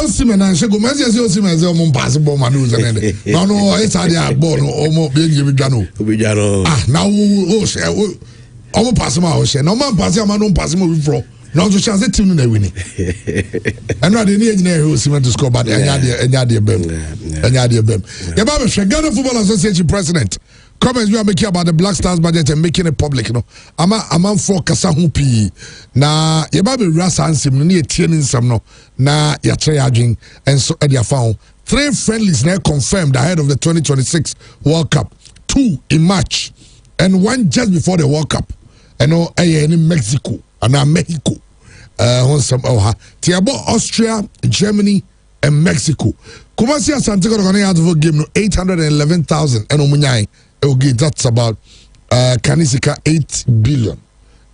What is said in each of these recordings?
Osimhen and Shego Messi Osimhen is almost possible manus and no it's a ball almost being Jano. Ah now almost possible no man passing man possible before. Now to chance team no winning. And not the engineer who Osimhen to score but any bem. The Ghana Football Association president comments we are making about the Black Stars budget and making it public, you know. I'm for Kasahupi. Na Yababe Rasa and Sim, near Tienin Samno, na Yatrayajing, and so Edia found 3 friendlies now confirmed ahead of the 2026 World Cup, 2 in March, and 1 just before the World Cup. And no, in Mexico, and now Mexico. Tiabo, Austria, Germany, and Mexico. Kumasi Santiago Ronaldo game no 811,000 and Omunyai. Okay, that's about Kanisika 8 billion,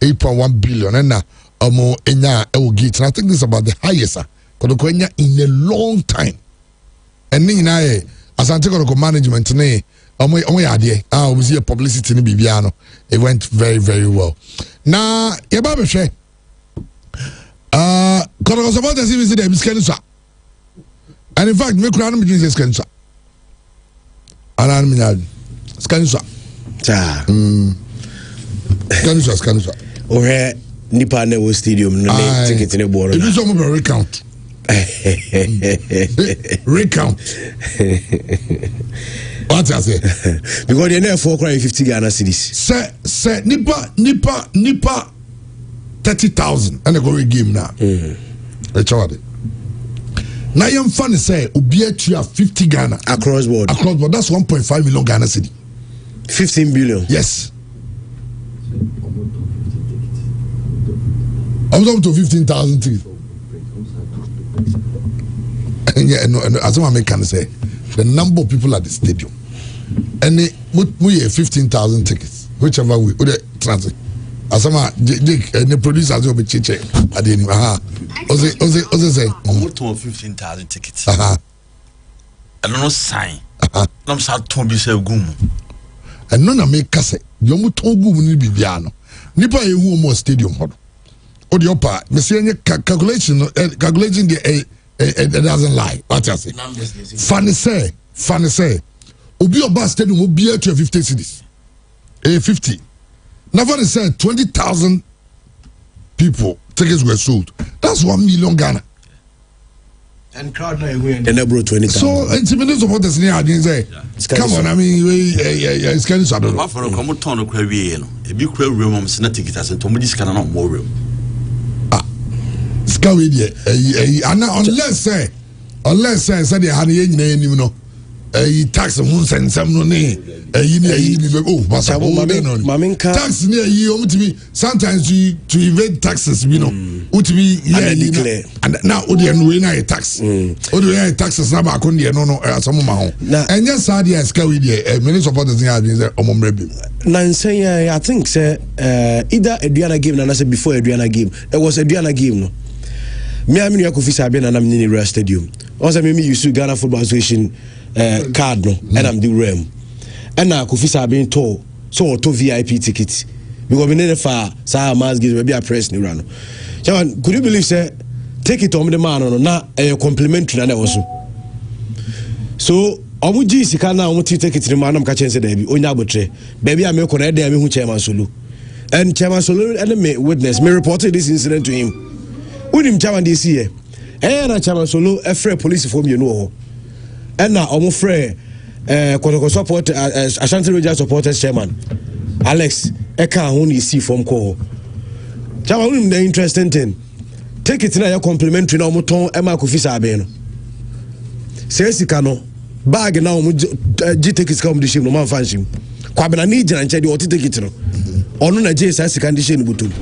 8.1 billion, and now enya and I think this is about the highest in a long time. And then as Santiago management ne we see a publicity in Bibiano. It went very, very well. Now, Yababe She because about the CBC de Biscanisa. And in fact, me crown me Jesus Scanisa. Anan Scanisa. Scanisa. Or Nipa Newo Stadium, no ticket in the border. It is almost a recount. Recount. What I say? Because you're never for crying 50 Ghana cities. Say, Nipa 30,000 and I go a game now. Richard. Now you're funny say, Ubiet you have 50 Ghana across board. Across board, that's 1.5 million Ghana city. 15 billion. Yes. I was up to 15,000 tickets. And yeah, no, as I can say, the number of people at the stadium, and we have 15,000 tickets, whichever we transit. As I the producers will be chiche at the end. Oze say, I'm to 15,000 tickets. I don't know sign. I'm sad to be so gum. And none of me casse. You must go to be piano. Nipa who more stadium hall. Or the upper, Monsieur calculation the it doesn't lie. What I say? Funny say. Obi Oba stadium will be at 50 cities. 50. Never said 20,000 people tickets were sold. That's 1 million Ghana. And crowd now and they brought 20,000. So intimidate supporters near again say, come on, I mean, it's kind of sad. For a common ton of query, a big query room on ticket as and Tomidis cannot more real. Unless say said they had you know tax and some no name tax near you to be sometimes to evade taxes you know to be and now we tax taxes now back on the no some and yes idea scary many supporters I think say either Adriana game and I said before Adriana game there was Adriana game no me I mean you could fish and I'm in the stadium. Also, me use Ghana Football Association card no, and I'm the rem. And now could fish being told so to VIP tickets because we never far. Sa mass give maybe a press ni run. Chairman, could you believe say take it on the man or not a complimentary and also. So Omuji sika na omuti take it to the man am catching say debi onya botre. Baby I me connect there me who Chairman Solo. And Chairman Solo and me witness me reported this incident to him. Unim chairman this year. Na Chairman Solo a police form you know. And now omo frɛ Kotoko support Ashanti Regional supporters chairman Alex Eka who ni see form call. Chairman unim the interesting thing. Take it na your complimentary na omo ton Emma Kofisa abe no. Say sika no bag na omo G take it come the shame no man fan shame. Kwabena ni jina nche di oti take it no. Onu na J say sika ndi shame butum.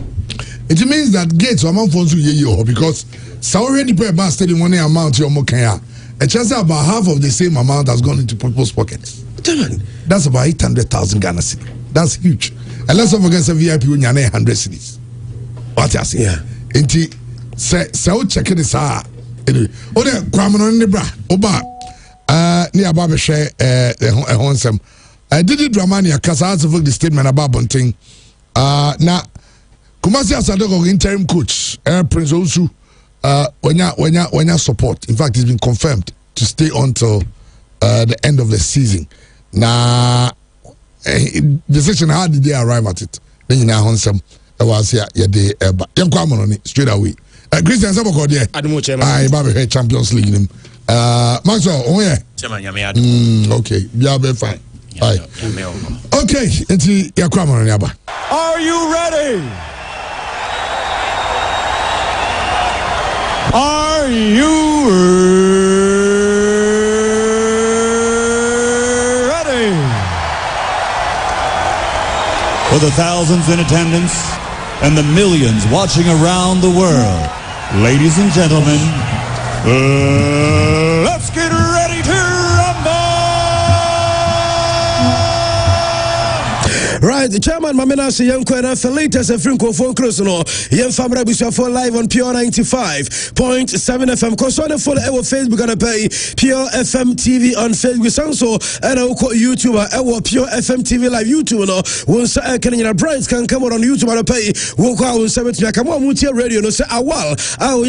It means that gates amount for you because so already pay about stadium money amount your mokaya. A chance about half of the same amount has gone into people's pockets. That's about 800,000 Ghana cedi. That's huge. And let's not forget the VIP when you're 100 cities. What I say? Yeah. Inti say check this out. Anyway, oh there kwamano ni bra. Oba ni ababe share honsem. Didi Dramani akasa to the statement about bunting. Now Kumasi Asadoko interim coach Prince Osu when you support. In fact, it's been confirmed to stay until the end of the season. Now, decision, how did they arrive at it? Then you know, some was here, straight away. Christian Saboko, yeah, I Baby Champions League. Maxwell, oh yeah, okay, yeah, be fine. Okay, it's Yakwama Yaba. Are you ready? Are you ready? For the thousands in attendance and the millions watching around the world, ladies and gentlemen, let's get ready to rumble! Right, the chairman, Mamina, say, young Quena, for latest and Franco phone Crusono, young family, we for live on Pure 95.7 FM. Console for our Facebook and pay Pure FM TV on Facebook, so and our YouTuber, our Pure FM TV live YouTube. No, once I can in a bright can come on YouTube and pay, walk out on 70 come on, Mutia radio, no say, our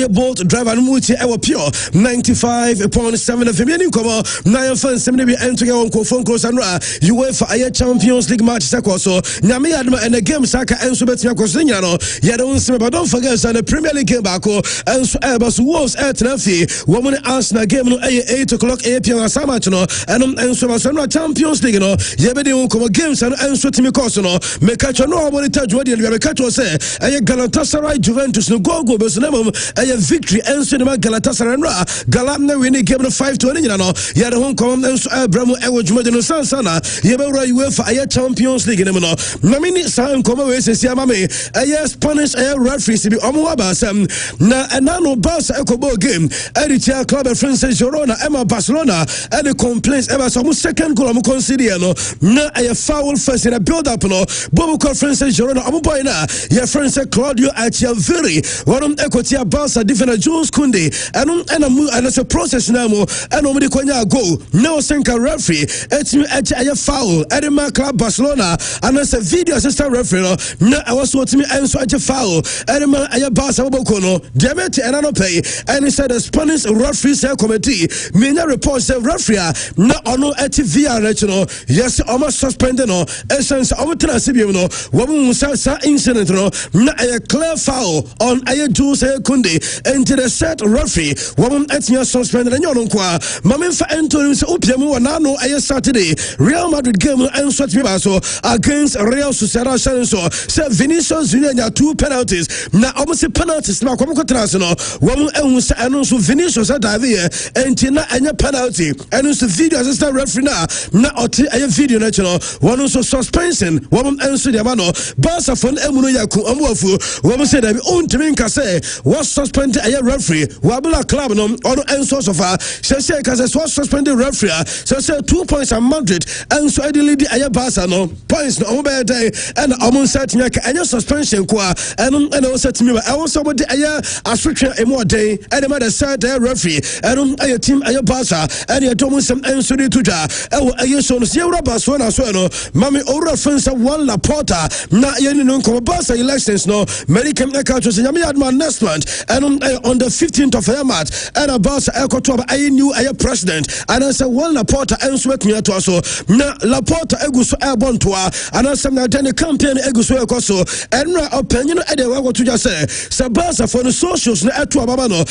boat drive and Mutia, our Pure 95.7 FM. You come on, 9 fans, 70 entering on phone cross and UEFA Champions League match. So Nyame Adma and the game Saka and Subetia Cosignano, Yadon, but don't forget and the Premier League game back and so Airbus Wolves at Nafi, woman Arsenal game no 8 o'clock APM Samachino, and so Champions League, no, Yabedi Unco games and so Timmy Cosono, Mekacho no one touch what you Mekacho say, a Galatasaray Juventus no go Besnemo, a victory and cinema Galatasaray Galatna winning game 5-20, Yadon come and so Bramo Ewo Jumano Sansana, Yabera UEFA Champions League. Namini Sam come away says Yamame, a Spanish referee to be Omuabasam, na anano bus ecobo game, Editia Club of Francis Jorona, Emma Barcelona, and the complaints ever some second goal of Considiano, na a foul first in a build up no, Bobo Francis Jorona, Amubaina, your friend said Claudio Achiaviri, one Equatia Barca, different Jules Kunde, and as a process now, and nobody can go, no Senka referee, it's me at a foul, Edema Club Barcelona. And as a video assistant referee, no, I was watching me and so I foul. And man, I pass a bocono, Demet and Anope, and he said the Spanish referee committee, Mina reports the referee, not on at VR national, yes, almost suspended, no, essence of Transibino, woman sa incident, no, not a clear foul on a Jules Kundi, and to the set referee, woman at me suspended and Yonqua, Mamin for Antonio Upiamu and Nano a Saturday, Real Madrid game and such me so. Against Real Sociedad so Vinicius Junior 2 penalties. Now almost penalties. Now come contrasno. One and also Vinicius at Davia and Tina and your penalty. And also video assistant referee now. Now a video national. One also suspension. One answer the mano. Barca from Emuyaku Amofu. One said that own Timinka say was suspended a referee. Wabula club no on answer so far. Say because was suspended referee. So say 2 points at Madrid and so I did a Barca no. Points no over day and almost set me and your suspension qua and also to me I also want a structure a more day and the mother said referee and a team a Barca and your Thomas and Sudi Tuja a son zero Barcelona so Mammy Ora friends of one Laporta not any non Barca elections no American countries in Yamiadman next month and on the 15th of March and a Barca Ecotoba I knew a president and I said one Laporta and sweat me to also na Laporta Egus Airborne to and I said that the campaign Egus Koso and opinion at the what to just say Sabasa for the socials at Tuabano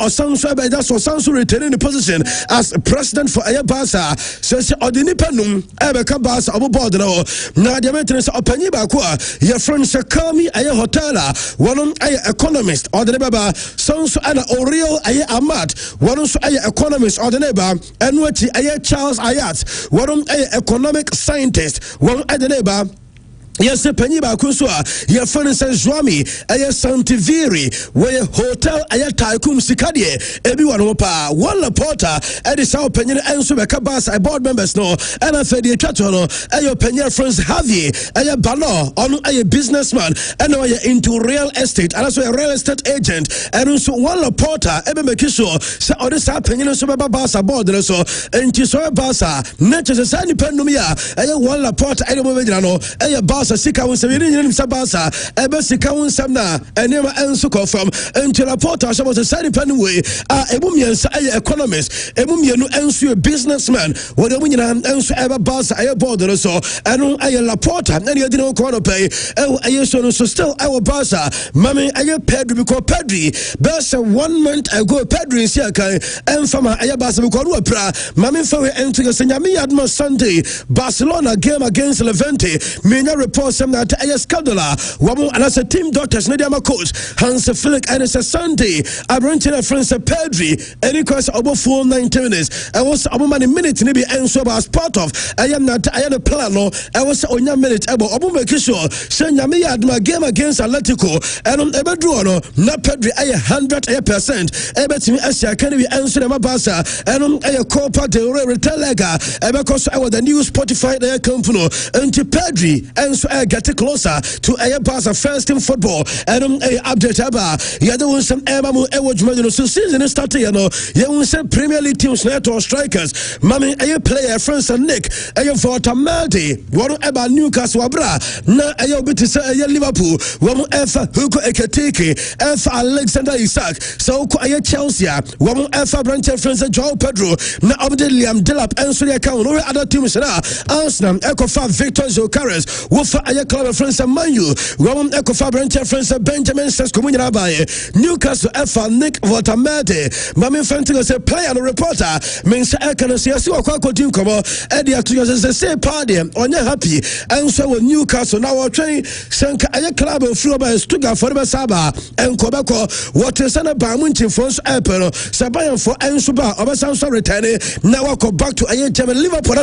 or sounds by that so sounds retaining the position as president for Aya Barca says Odinipanum Ebeka Barca Abu Bodro now the maintenance opinion Bakua your friend Sakami Aya Hotela one Aya economist or the neighbor sounds and Oriel Aya Amat one Aya economist or the neighbor and what Aya Charles Ayat one Aya economic scientist one at the neighbor. Yes, Peniba Kuswa, your friend says Swami, a Santiviri, where hotel a Taikum Sicadie, everyone opa, one Laporta, and the South Peniel and Subacabas, a board members no, and I fed the Chatono, and your Peniel friends Javier, a Bano, on a businessman, and into real estate, and also a real estate agent, and also one Laporta, Ebe Mekisho, so on the South Peniel Subabasa board, and so, and Chisoya Basa, Natchez a Sani Penumia, and one Laporta, and a Barca sika won se yin sa Barca ebe sika won sam na enema enso confirm until report as was a side depending way ebum yensa economist ebum yenu enso businessman wo de munyina enso ebe Barca board so eno Laporta and you didn't want to pay so still our Barca mami Pedri because Pedri Barca 1 month ago Pedri is here and from Barca because mami for enter Nyami Admo Sunday Barcelona game against Levante many reports them that Scandala wamu and as a team doctors Nadia coach Hans Flick and it's a Sunday Argentina friends Pedri any course over full 90 minutes and was about many minutes maybe enso as part of I am a plan no I was on your minute about Obu make sure send Nyami Adma game against Atletico and on Ebedro no not Pedri 100% Ebetimi Asia can be answered my Barca and on a Copa del Rey Retelega because I was the new Spotify their company until Pedri and so I get closer to a Barca first team football and a update about yeah there was some Ebamu Ewojumano so season started you know you will say Premier League teams net or strikers mami a player friends and Nick a Valentine what about Newcastle abra na a bit to say Liverpool one efa Hugo Ekatike efa Alexander Isak so a Chelsea one efa branch friends Joao Pedro na update Liam Delap and so account no other teams na Arsenal Ecofa Victor Zocares wofa a club friends Manu one Ecofa branch friends Benjamin Sesko Munyarabaye Newcastle efa Nick Votamade mami fanting say player reporter means I can see us kwa continue come Eddie to say party on your happy and so with Newcastle now we're trying sanka a club of flow by Stuttgart for the Saba and Kobako what is an Bamunchi for Apple Sabayan for Ensuba Obasanso returning now I go back to a German Liverpool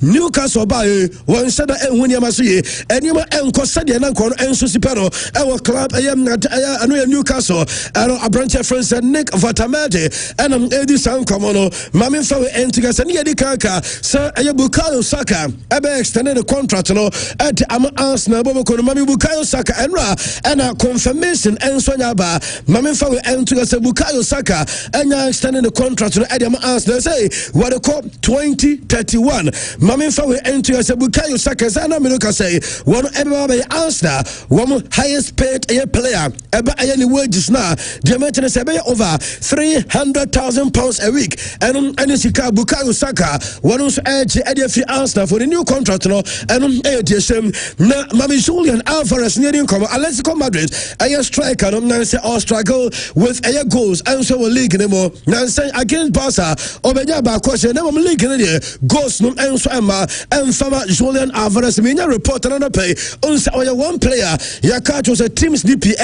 Newcastle by one said and William Masi and you and Cosadia and Ensusipano our club I am not I know Newcastle and a branch of friends Nick Vatamade and I'm Eddie Sankomono Mami for Entigas and Yedi Kaka Sir Bukayo Saka Ebe extended the contract no at Arsenal Boboko Mami Bukayo Saka and a confirmation and Sonyaba Mami for Entigas Bukayo Saka and extended the contract to Adam Arsenal say what a call 2031 Mami for Entigas Bukayo Saka Zana Minuka say one everybody Arsenal one highest paid player Eba any wages now the maintenance over £300,000 a week and Sika Bukayo Saka one also edge Eddie free Arsenal for the new contract no and na Mami Julian Alvarez nearing come Atletico Madrid a striker no say all struggle with a goals and so league anymore now say against Barca Obenya ba question na league there goals no and so and Fama Julian Alvarez mean report another pay on say one player Yakacho was a team's DP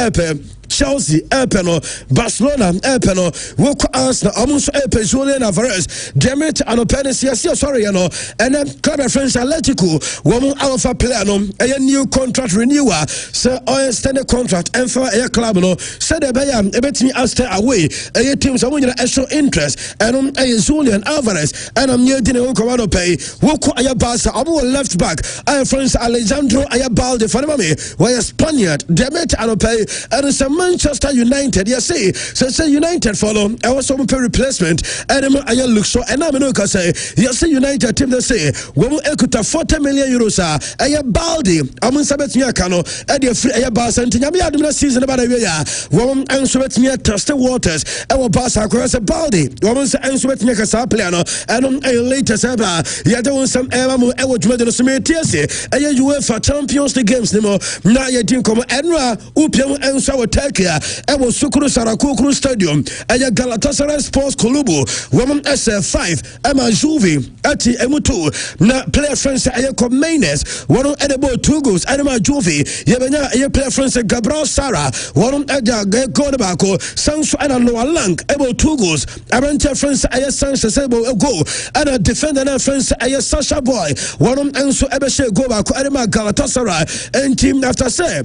Chelsea Epeno Barcelona Epeno Woko Arsenal almost Epe Julian Alvarez Demet and Openesia sorry you know and then club friends Atletico one alpha player no a new contract renewal so on standard contract and for a club no said a betting Aster away a teams I want you to show interest and a Julian Alvarez and I'm near dinner on pay Woko Ayabasa I'm left back I friends Alejandro Ayabalde for me why a Spaniard Demet and pay and some Manchester United, yes, say United follow. I was some pay replacement. And I look so, and I'm going to say, yes, United team they say, we will equate 40 million euros. I baldi, I'm in Sabet Miakano, and your free air bars and Yami Admin season about a year. Woman answer with me at Trusted Waters. Our boss across a baldi. Woman's answer with me as a piano, and a later Saba. You don't some Emamu Ewoj Medal Sumetiasi, and you were for Champions League games. Now you didn't come Enra, Upiam and Sour Turkey, Ewo Sukuru Sarakukuru Stadium, Aya Galatasaray Sports Kolubu, Woman SF5, Emma Juvi, Ati Emutu, Na player friends Aya Komenes, one edible 2 goals, Emma Juvi, Yabena Aya player friends Gabriel Sara, one Aya Godabako, Sansu and Noah Lang, able 2 goals, Arante friends Aya Sanchez able a goal, and a defender friends Aya Sasha Boy, one Enso Ebeshe Gobako, Emma Galatasaray, and team after say.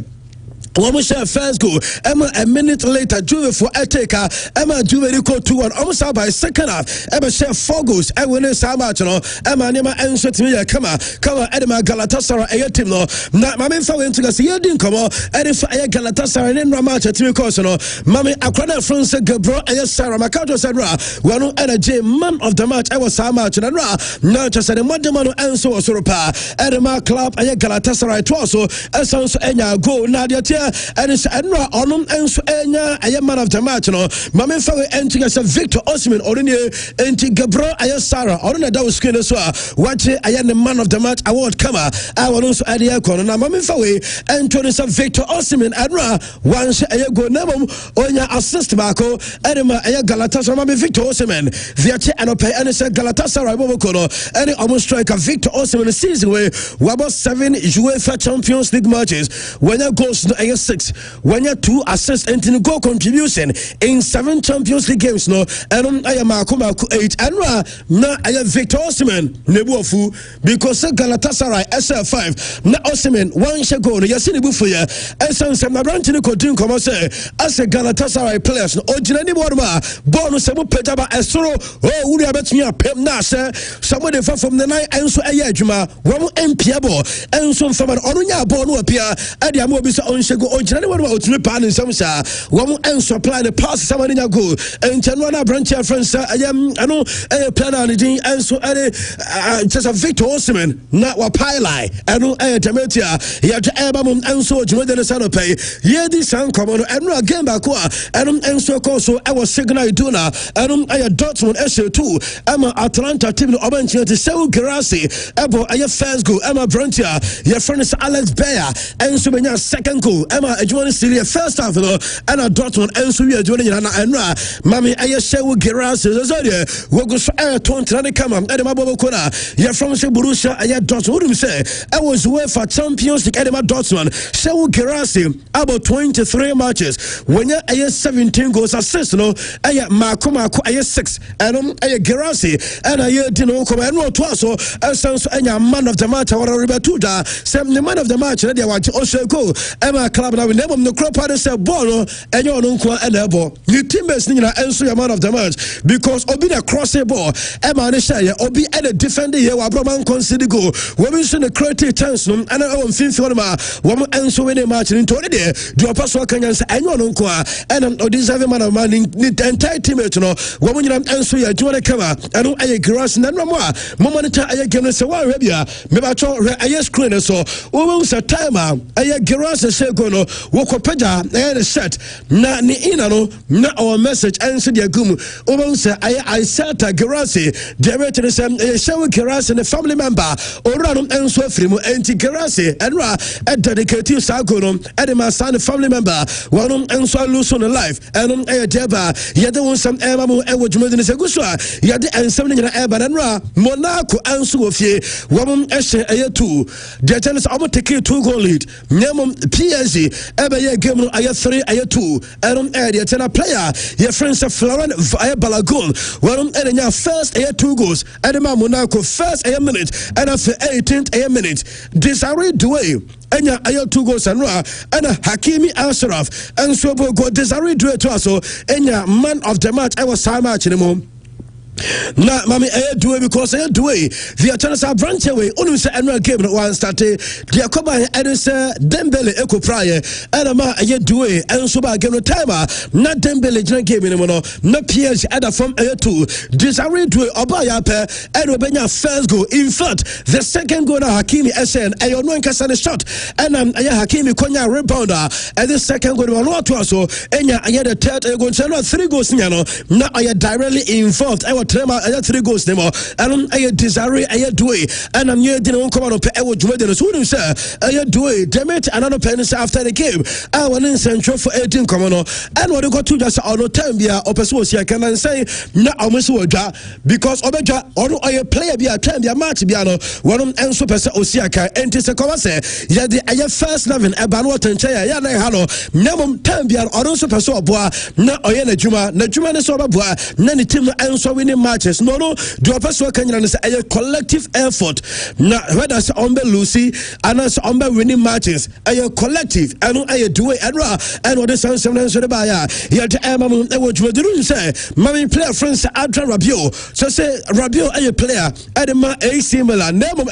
One share first goal. Emma a minute later, Juve for a taker. Emma Juve go 2-1. Almost by second half. Emma share 4 goals. I win this match. No, Emma Nema answer to me. Come on, Edema Galatasaray. A team no. Na mami fa went to go see you didn't come on. Edif a Galatasaray in Ramat at me course no. Mami Akrana France Gabro a Sarah Makato said Ra. One energy man of the match. I was so much and Ra. No, just said the Madamano answer was Europa. Edema club a Galatasaray twaso. As also Enya go Nadia. And it's Enra Onum and Suena, a man of the match. No, Mamma Fawe entering as a Victor Osman or into Gabro Ayasara, or in a double screen as well. Watch it, I am the man of the match award comer. I will also add the icon. Now, Mamma Fawe entering as a Victor Osman, Enra, once a go Nemum, on your assist Marco, Edema, a Galatasaray, Mamma Victor Osman, Viache and Ope, and it's a Galatasaray Bobokono, and almost strike a Victor Osman the season where we about 7 UEFA Champions League matches. When you go to 6, when you 2 assists and in goal contribution in 7 Champions League games, no, and I am Maku 8, and na I am Victor Osimhen, Nebuofu, because Galatasaray SL5, na Osimhen, 1 shall go, Yasini Bufuya, and some Nabrantini could do come say, as a Galatasaray players, Ojinani Borma, bonus, Petaba, Estro, oh, we are betting a Pem Nasa, somebody from the night, and so Ayajuma, one Mpiabo, and some from an Onunya Bono appear, and the Amobis on Shago. Anyone about to pan in some sir, one and supply the pass someone in a good and Chanwana branch of friends. I know a plan on the and so just a Victor Osimhen, not what pile. I know a Demetia, you have to Abamon and so Jordan the son of pay. Yeah, this sound common and again back. And so also I was signal Duna, and I Dortmund SO2. I'm Atlanta team of Argentina to sell Garasi, Abo, I have first goal, Emma Brantia, your friend is Alex Bayer, and so many second goal. Emma, I want to see the first half, and I Dortmund, and so we are doing it. And Mammy, I share with Geras, we'll go so air 20 and come on, Edema Bobocona. You're from Borussia, I had Dortmund, say, I was UEFA Champions League, Edema Dortmund, Shell Gerasi, about 23 matches. When you have 17 goals, assist, no, I have Marco, I have 6, and I have Gerasi, and I had Dino, and no, Twaso, and sounds and your man of the match, or Ribatuda, some the man of the match, and they want to also go, Emma Club. Now we never the crop out say Bono and your uncle and elbow. You teammates need to answer your man of the match because Obi the cross a ball. Emma Nishaya Obi and a defender here were Broman consider go. Women send a creative chance and I own 50 woman answer when they match into the day. Do a pass can answer and your uncle and an deserving man of money need the entire teammate no woman you answer your do the cover and I grass and no more. Momenta I give us a while Rabia. Maybe I screen so we will say timer I grass a say go no Wokopeja and set na ni inano na our message answer the gum say I set a Gerasi director show Gerasi and a family member or run and so free anti Gerasi and a dedicated Sagono and my son family member one and so lose on a life and a deba yet there was some Emamu and what you made in a Segusha yet and something in Eban and Monaco and Sofie woman Eshe a 2 the tennis almost take 2-goal lead Nemum PSG Eba game I have 3 I have 2 and area 10 player your friends of Florent via Balagon one and your first I have 2 goals and Monaco first a minute and after 18th a minute Desiree Douay and I have 2 goals and Hakimi Ashraf and so go Desiree Douay to us and your man of the match I was so much anymore. Na mami do it because I do it. The chance are branch away. Only say annual game one started. The Akoba and say Dembele Echo Prior and ama do it and so by game no timer. Not Dembele game anymore. No PSG other from A2. Desiree do it Obaya pair and Obenya first goal. In fact, the second goal Hakimi SN and your one can shot and Hakimi Konya rebounder and the second goal one to so and I the third goal 3 goals now I directly involved. I had 3 goals anymore. And I desire I do it. And I'm here didn't come out of I would do it. So you say I do it. Damn it, another penny after the game. I went in central for 18 common. And what you got to just on no time be a opposite can I say no almost because Obeja or I player be a time be a match be no one and super Osiaka and it's a say yeah the first 11 Ebanwat and Chaya ya hello Namum time be an or super so boy na oyena Juma na Juma so boy nani team and so winning matches no do person can say a collective effort na whether say on be Lucy and as on be winning matches a collective and I do it and what the sound so by yet Emma what you do say mommy player friends Adrian Rabiot so say Rabiot a player Edema AC Milan name and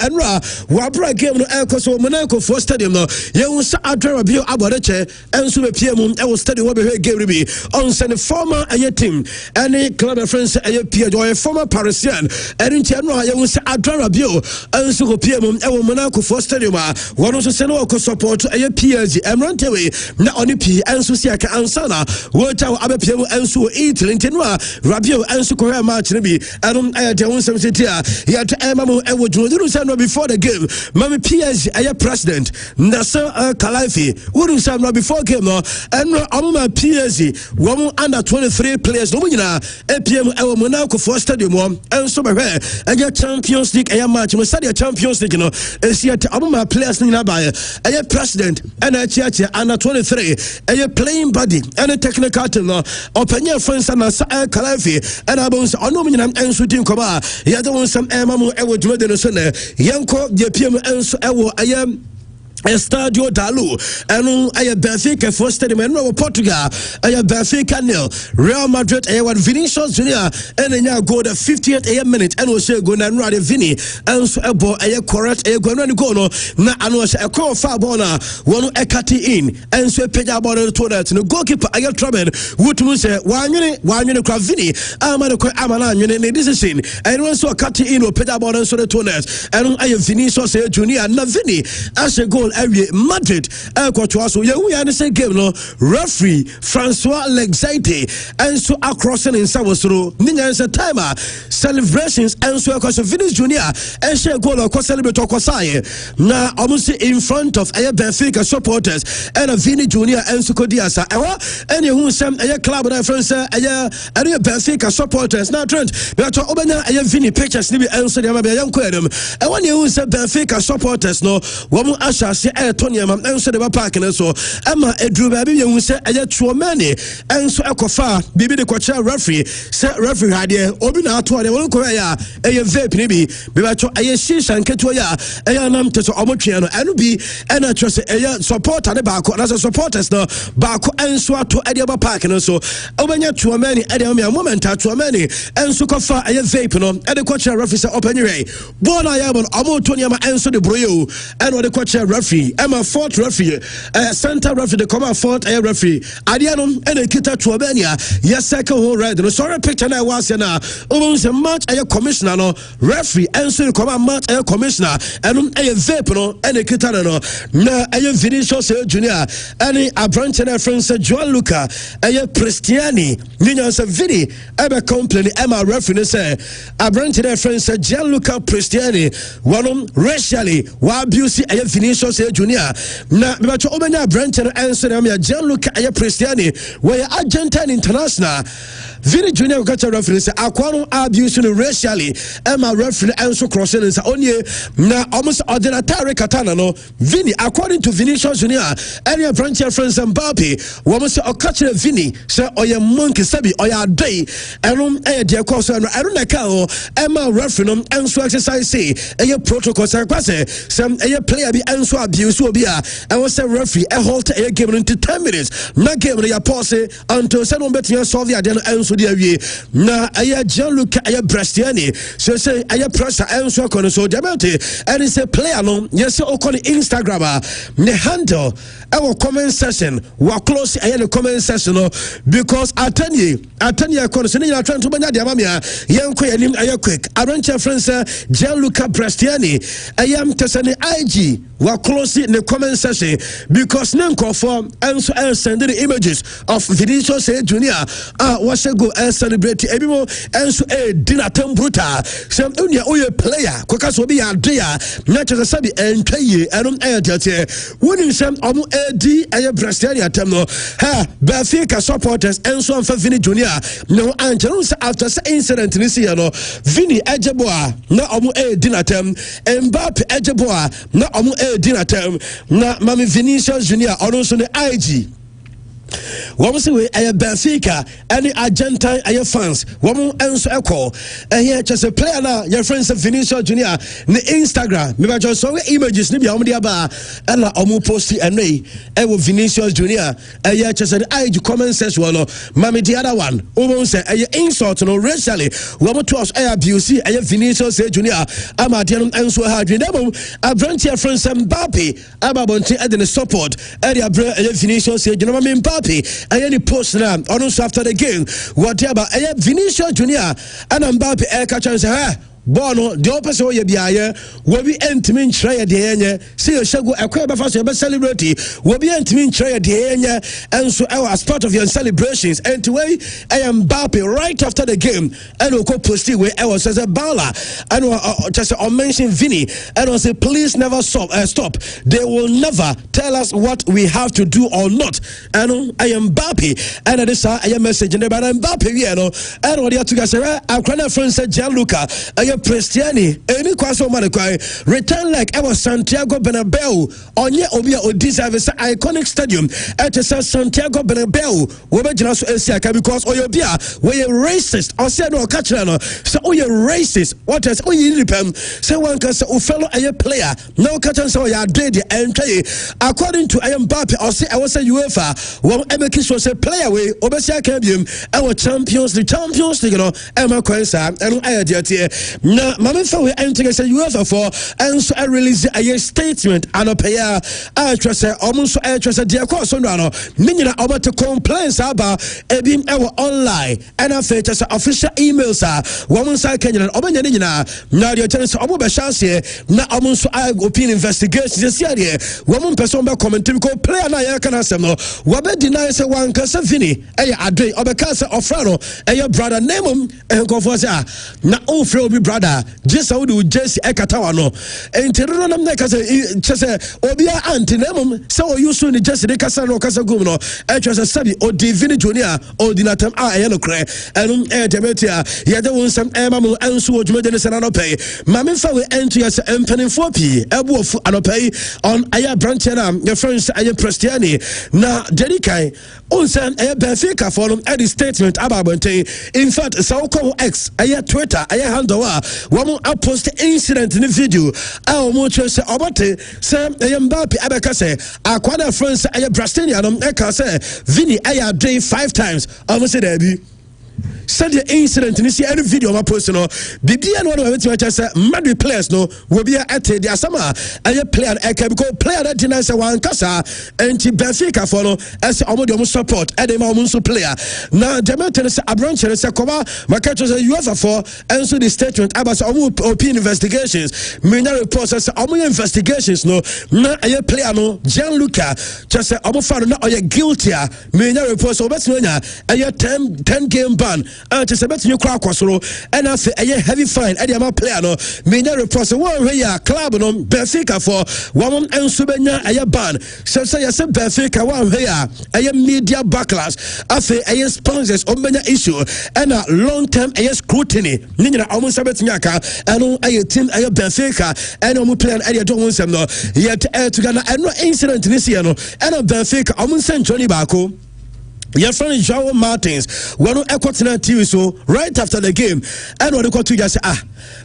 Wabra game no Elko so Monaco for stadium no you say Adrian Rabiot abodeche and so PM I will study what be game be on send former a team any club friends a peer or a former Parisian and in Tiano you say Adrian Rabiot and so PM I will Monaco for stadium one also send support a PSG and run away na only P and so see ansana what our other people and so eat Lintenwa Rabiot and so Korea match be I don't some city here to Emma and would do something before the game Mami PSG a president Nasser Khalifi wouldn't say before game no and Amuma PSG one under 23 players no winner APM our Monaco for stadium and so and your Champions League a match we study Champions League no is yet Amuma players in by a president and a church under 23 a playing body and a technical team no open your friends and Khalifi and abons onomina and shooting koma ya don't some emamu e would do so yanko the PM and so I am Estadio Dalu and I Benfica for stadium and Portugal I Benfica nil Real Madrid I want Vinicius Junior and then you go the 50th minute and we say go and run Vini and so a boy I correct I go and go no na and was a call far bona one ekati in and so pay about the toilet no goalkeeper I trouble would mu say one minute Vini amana unit decision and also a cut in or pay about so the toilet and I Vinicius Junior na Vini as a goal Madrid so we are the same game no referee Francois Lexite and so crossing in Savosro Ninja timer celebrations and so across Vinicius Junior and share goal or celebrate now almost in front of a Benfica supporters and a Vini Junior and so Diasa and you who some a club reference a Benfica supporters now Trent but Obana a Vini pictures nibi and so they young querum and when you say Benfica supporters no woman Asha Tony and so they were parking so Emma Edru baby you say a many and so Ekofa bibi the coach referee set referee idea Obina to the one Korea a vape nibi bibacho a shish and Ketuya a nam to Omotriano and be and I trust a support and a back as a supporters no back and so to Ediaba parking so Obanya to many Ediamia moment to many and so Kofa a vape no and the coach referee say open your way Bona Yabon Omotoniama and so the Broyo and what the coach referee Emma fourth referee center referee the command fourth referee Adianum and a kita to Albania yes second whole red no sorry picture now was na almost a match a commissioner no referee and so the command match a commissioner and a vape no and a kita no na a Vinicius Junior and a branch and a friend Joan Luca a Cristiani Ninians Vini ever complain Emma referee say a branch and a friend Gianluca Cristiani one racially wa abuse a Vinicius Junior na bibacho obenya branch and answer am ya Gianluca a Cristiani where Argentina international Vini Junior got a reference akwano abuse racially Emma referee and so crossing is only na almost ordinary katana no Vini according to Vinicius Junior area branch friends Mbappe almost a catch Vini say oya monkey sabi oya day and dia course and I don't know Emma referee and so exercise say a protocol say some a player be and so abuse will be and was a referee a halt a game into 10 minutes na game ya pause until someone better solve the and so dia wie na aya Gianluca aya Brastiani so say aya pressure and so kono so diamante and it's a player no yes o call Instagram ne handle our comment section we close aya the comment section no because atanye kono so ni trying to banya dia mamia yenko yanim aya quick arancha friends Gianluca Brastiani aya mtesani IG we close the comment section because Nanko form and so send the images of Vinicius Junior was a go and celebrate everyone and so a dinner brutal some unya oye player kwakaso be ya dia na chese sabi entwaye enom ayatete woni some omo edi aye Brasilian atem no ha Benfica supporters and so for Vini Junior no angelo after incident this year no Vini ejeboa na omo edi na tem Mbappe ejeboa na omo edi na tem na mami Vinicius Junior ono so ne IG Woman say we a Benfica any Argentine aye fans. Woman enso echo. Here just a player now. Your friends Vinicius Junior ne Instagram. Me ba just so images ni bi omo dia ba ela omo posti enei e wo Vinicius Junior. Here just an IG comment section no. Mami the other one. Woman say aye insult no racially. Woman to us aye abuse aye Vinicius Junior. Ama dia no enso ha dwendem. Abrantia friends Mbappe aba bonti e de support. Area aye Vinicius Junior Mbappe. Any post now, almost after the game, whatever. Vinicius Junior and Mbappe catch and say, Bono, the opposite way be aye, will be intimate try the enya, see a shago a quite fast celebrity, will be intimate try the enya, and so as part of your celebrations. And to way I am Mbappe right after the game, and we'll go post it where I was as a baller, and just mention Vinny, and I say, please never stop. They will never tell us what we have to do or not. And I am Mbappe, and this I am messaging about Mbappe, you know, and what you have to say, our grand friend said, Gianluca, Prestiani, any kwaso man return like I was Santiago Bernabeu, onye obia deserve iconic stadium at Santiago Bernabeu. We be just because oyobia we racist. I said no catch no. So we racist. What is independent? Say one can say fellow a player. No catch and so ya did the entry. According to Mbappe, I say I was a UEFA. One MK was a player we obesia cambium our Champions League you know Emma Quensa and I did na mama fa we enter say UEFA for and so I release a statement and a pair I trust almost I trust dear course no no nyina about to complain about ebim our online and I say just official emails woman side Kenya obanya nyina na the chance obo be chance na almost I opinion investigation this year woman person be comment because player na ya can asem no we be deny say one kasa Vini e adre obeka say ofrano e brother name and go for say na ofre obi brother just how do Jesse ekatawa no entero nam na kasa chese obia antinamum so you soon just the kasa no kasa gum no e chese sabi o Divini Junior o dinatam e no kre enum demetia ye de won sam e mamu anso odwumade ne sana no pay mame fa we enter yes empanifo pi ebuofu anopay on aya branch na your friends aya Prestiani na dedikai onsan aya Benfica for them at the statement about in fact Sauko X aya Twitter aya handle woman post incident in the video much say obote say Mbappe abeka say akwada friends aya Brastinian eka say Vini aya day 5 times almost say there be said the incident in this any video my post no bibia no one to say mad players no will be at the summer a player because player that deny say one kasa and Benfica follow as omo support and dem omo player now demeter say abranch say come market say UEFA for and so the statement about omo opinion investigations media reports say omo investigations no na a player no Gianluca just say omo fa no are guilty media reports obetnya a 10 game ban to sabet you crack kwasoro and I say a heavy fine and am player no media reports one way club no Benfica for one and subenya a ban so say yes Benfica one way a media backlash I say a sponsors omenya issue and a long term a scrutiny nina almost sabet nyaka and a team a Benfica and omo player and don't want some no yet to Ghana and no incident this year no and a Benfica omo send Johnny Bako. Your friend Joao Martins, one of Equatorial TV, so right after the game, and what they just say,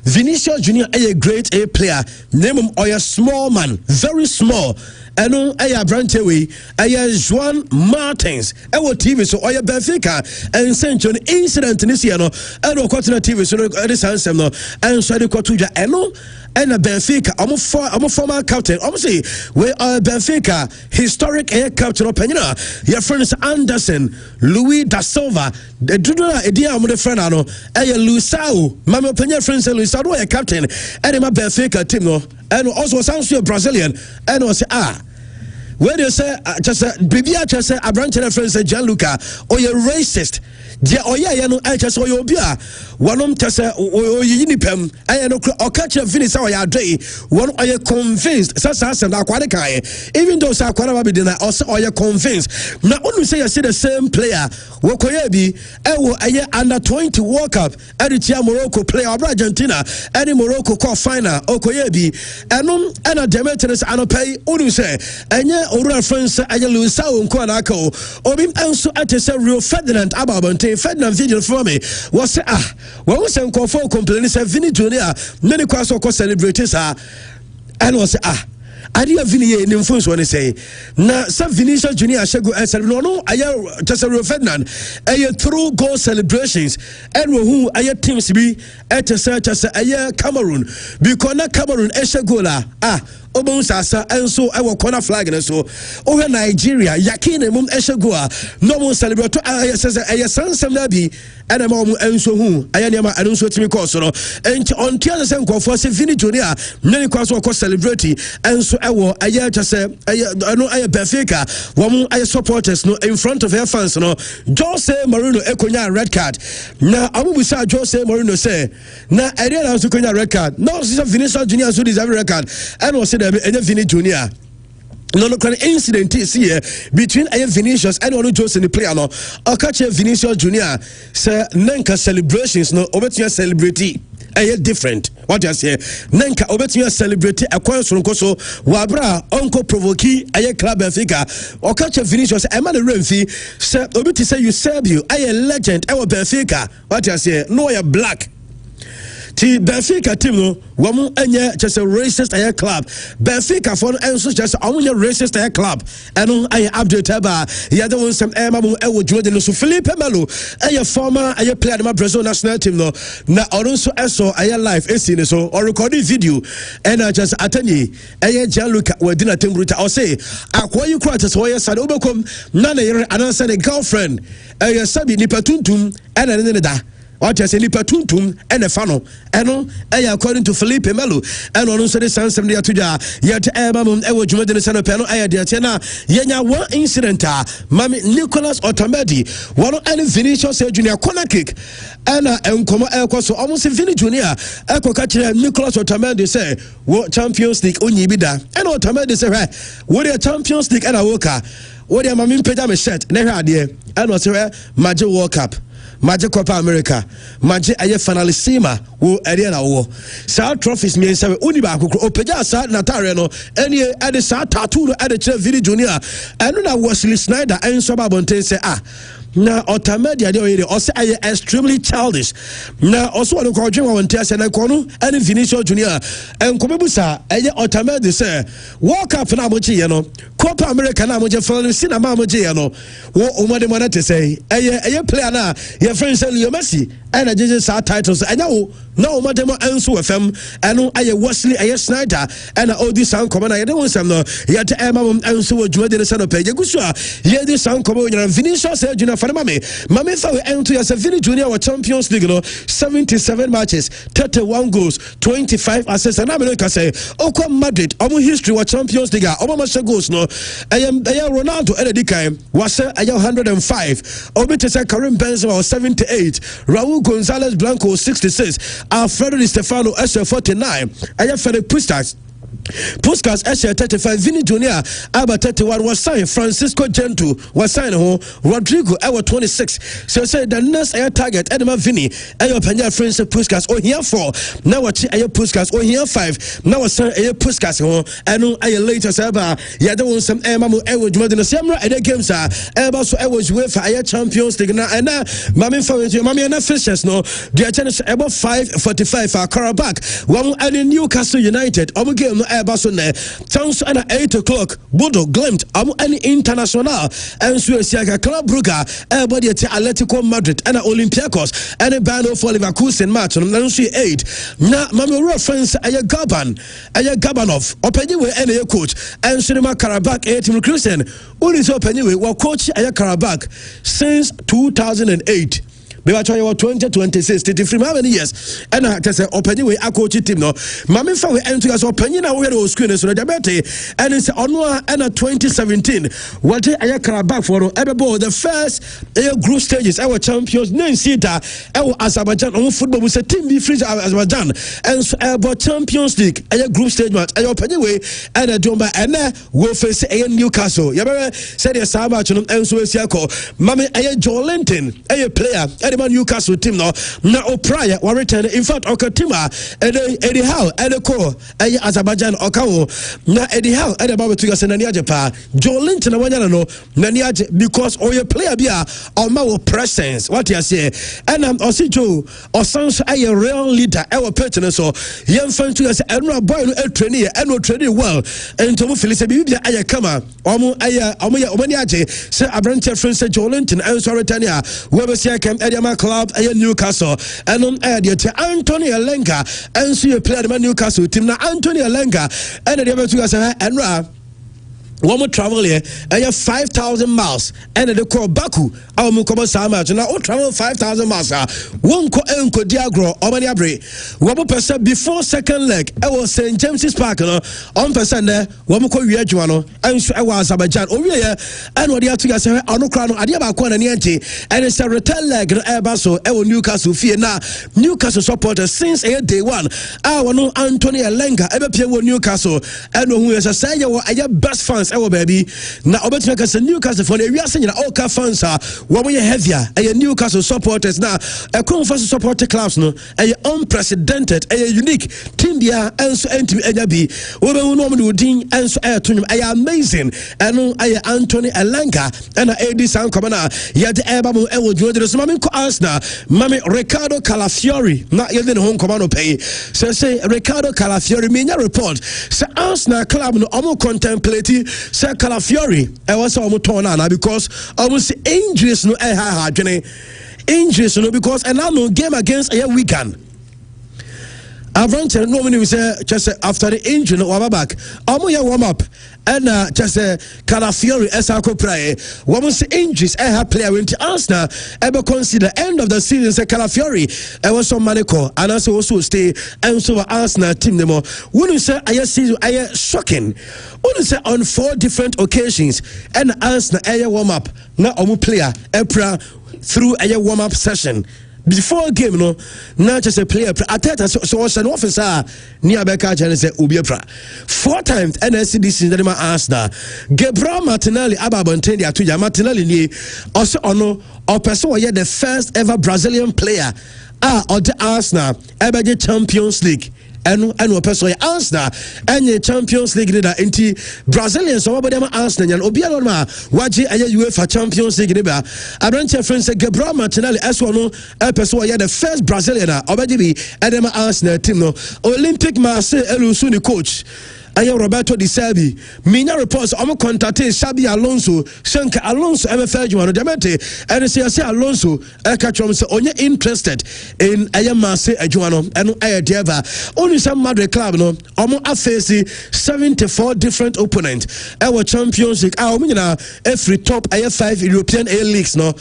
Vinicius Junior a great player, name him or a small man, very small. And a branch away, Joao Martins, our TV, so Oya Benfica, and Saint John incident in this year, no, and Equatorial TV, so this answer, no, and so the Cotuja, and a Benfica, I'm a former captain. Obviously, we are Benfica, historic air captain of Penina. Your friends Anderson, Louis da Silva, the Dudula, idea of the friend, a Luisao, Mama Pena friends, and Luisao, a captain, and my Benfica team, no, and also sounds to a Brazilian, and was where do you say, just Bibia, just a branch of friends, Gianluca, or you're racist. Dia oya no I just oya obia wonom tese oyinipem I no o catch Vini say oya dey one oya convinced sasa na akwade kai even though say akwade ba be dey na oya convinced na onu say you see the same player wokoya bi ewo aye under 20 World Cup editia Morocco player Argentina any Morocco call final okoya bi enom na demetres anopai onu say enye or reference aya Luisa unko anako obim enso atese Rio Ferdinand ababonte Ferdinand video for me was say when we say confo complain say Vini Junior many kwaso ko celebrate sa and was I didn't Vinny in influence when they say na some Vinicius Junior Shego and said no aya just Rio Ferdinand aya through goal celebrations and who aya teams be at a search as aya Cameroon because na Cameroon eshagola Obon Sasa and so I will corner flag and so over Nigeria Yakine mum eshagoa no one celebrate says aya San Nabi and a mom and so who I don't so to me cause and on the other side for Vini Junior many cause or celebrity and so I will aya just say I know aya Benfica one aya supporters no in front of their fans no Jose Mourinho ekonya red card na abu bisa Jose Mourinho say na area na so konya red card no see Vinicius Junior so deserve red card and was said Vini Junior no incident is here between Vinicius and one Jose in the player no or catch Vinicius Junior say nanka celebrations no obetia celebrity different what you say nanka obetia celebrate a question so wabra uncle Provocative club Benfica or catch Vinicius e man remfi say obeti say you serve you legend Benfica what you say no you black Ti Benfica team no wamu enye just a racist club Benfica for enso just amunye racist club eno aye update ba ya de won some mamu ewo jude no so Felipe Melo former player of Brazil national team no na oronso eso live esi ne so or recording video and just atani Gianluca Wadina Temruta or say akwayi kwata so ya sad obekom na na yere anansa ne girlfriend sabi ni patuntum ena ne da what you say ni patuntum and a funnel and according to Felipe Melo and on so the sans them to ja yet mama ewo juma de sano peno aya de tena yenya one incident mami Nicholas Otamedi one any Vinicius Junior corner kick and enkomo so almost Vini Junior eko ka Nicholas Otamedi say what Champions League onyi bi da and Otamedi say what the Champions League and a worker what the mami peda me shirt na hwa de and was Major World Cup Magic Copa America, Magic aye finalissima wo area na wo. Sa trophies me say uni ba kokro opeja sa natare no eni ade sa tattoo no ade che Vini Junior. Eno na Wesley Sneijder enso ba bonten say na Otamedia de oyere o say aye extremely childish. Na also one ko dwen won tia say na ko no ene Vinicius Junior enkomebusa aye Otamedia say World Cup na mo chi ye no Copa America na mo je finalissima na mo je ye no wo omode mo na te say aye player na your friend say Leo Messi and a judges are titles and no madam enso FM and aye Wesley aye Sneijder and all this sound come na ye don't some no yet mama enso adwuma de say no page gusua ye this sound come on Vinicius Junior for mame fa we ento your Vini Junior wa Champions League no 77 matches 31 goals 25 assists and America say okwa Madrid omo history wa Champions League omo match goals no aye Ronaldo ededikan was say aye 105 obi te say Karim Benzema 78 Raul Gonzalez Blanco 66 Alfredo Di Stefano 49 aye Frederick Puskas 35 Vini Junior 31 was signed Francisco Gento was signed Rodrigo 26 so say the next target Edema Vini Panya Francis Puskas here 4 now what Puskas here 5 now was Puskas later saba ya don't some mamu Juma Samra and games so UEFA Champions League and mami officials no the chance about 5:45 for Karabakh one and Newcastle United game Barcelona chance at 8 o'clock Bodo Glimt any international and Suecia Club Brugge everybody at Atletico Madrid and Olympiacos and a band of Leverkusen match on 8 na mami reference Gabanov openye and a coach and Cinema Karabakh team Christian who is openye wa coach Karabakh since 2008 Beba try 2026 33 how many years and I say open way a coach team no mama fa we enter as open na we the screen so the and it's on and 2017 what I Karabakh for everybody the first group stages our champions nine seater our Azerbaijan on football we say team be free Azerbaijan and about Champions League group stage match open way and do by and we face Newcastle you say the Sabah and so we call mama Joelinton player the man Newcastle team no na O'Prior wa return in fact okatima Eddie Howe Edeko Azerbaijan okawo na Eddie Howe Edeba to yase na niaje pa John Linton na wanya no na niaje because oye player bia o ma wo presence what you say and osi Joe osanso aye real leader e wo pitch no so yemfa to yase enra boy no train e no train well ento mo feel say bibia aye kama omo niaje say abrante friend say John Linton and so return ya we be see camp Ediama club aye Newcastle and on air to Anthony Elenga and so you play the Newcastle team na Anthony Elenga and the other two guys enra one more travel here and 5,000 miles and they call Baku our mukoba sama now travel 5,000 miles one ko enko diagro omani abre one person before second leg I was St. James's Park no on person there one ko wi adwuma no and so I was Azerbaijan o wi and what you guys say ono kra no ade ba ko na niente and it's a return leg no e so e Newcastle fie na Newcastle supporters since day one no Anthony Elenga e be pie wo Newcastle and who is say you best fans ewo baby na obetima ka Newcastle for the wiase nyina all ka fans wo mo heavier Newcastle supporters na conference supporter clubs no unprecedented unique team dia enso entimi enya bi wo be no mo din enso tonum amazing and Anthony Elenga and AD San Komana yet eba mo ewo dwodere so mami ko Arsenal mami Ricardo Calafiori na yede ne hon komano pay say Ricardo Calafiori menya report say Arsenal club no omo contemplate say Calafiori e was omo turn na because almost injuries no ha injuries no because and now no game against a Wigan Valentine no mean say just after the injury no back warm up and just Calafiori esako prayer woman say injuries player went to Arsenal ever consider end of the season say Calafiori was some manico and also stay and so Arsenal team them wouldn't say season shocking wouldn't say on 4 different occasions and Arsenal warm up now player through a warm up session before game no not just a player Ateta so was an officer near Becca and say Ubiepra 4 times NSCDC that ma Arsenal Gabriel Martinelli ababontendi atuja Martinelli ni also ono or person were the first ever Brazilian player or the Arsenal ever the Champions League and person Arsenal and the Champions League leader into Brazilians so them Arsenal and obiara ma waji UEFA Champions League leader Abrante friends Gabriel Martinelli as one person the first Brazilian obedi bi and them Arsenal team no Olympic Marseille elusuni coach Roberto Di Serbi Mina reports omo contact Xabi Alonso Shanka Alonso MFL Juano Demente and say Alonso catch say onye interested in Marseille Juano and Deva only some Madrid club no omo afesi 74 different opponents our Champions League every top 5 European A leagues no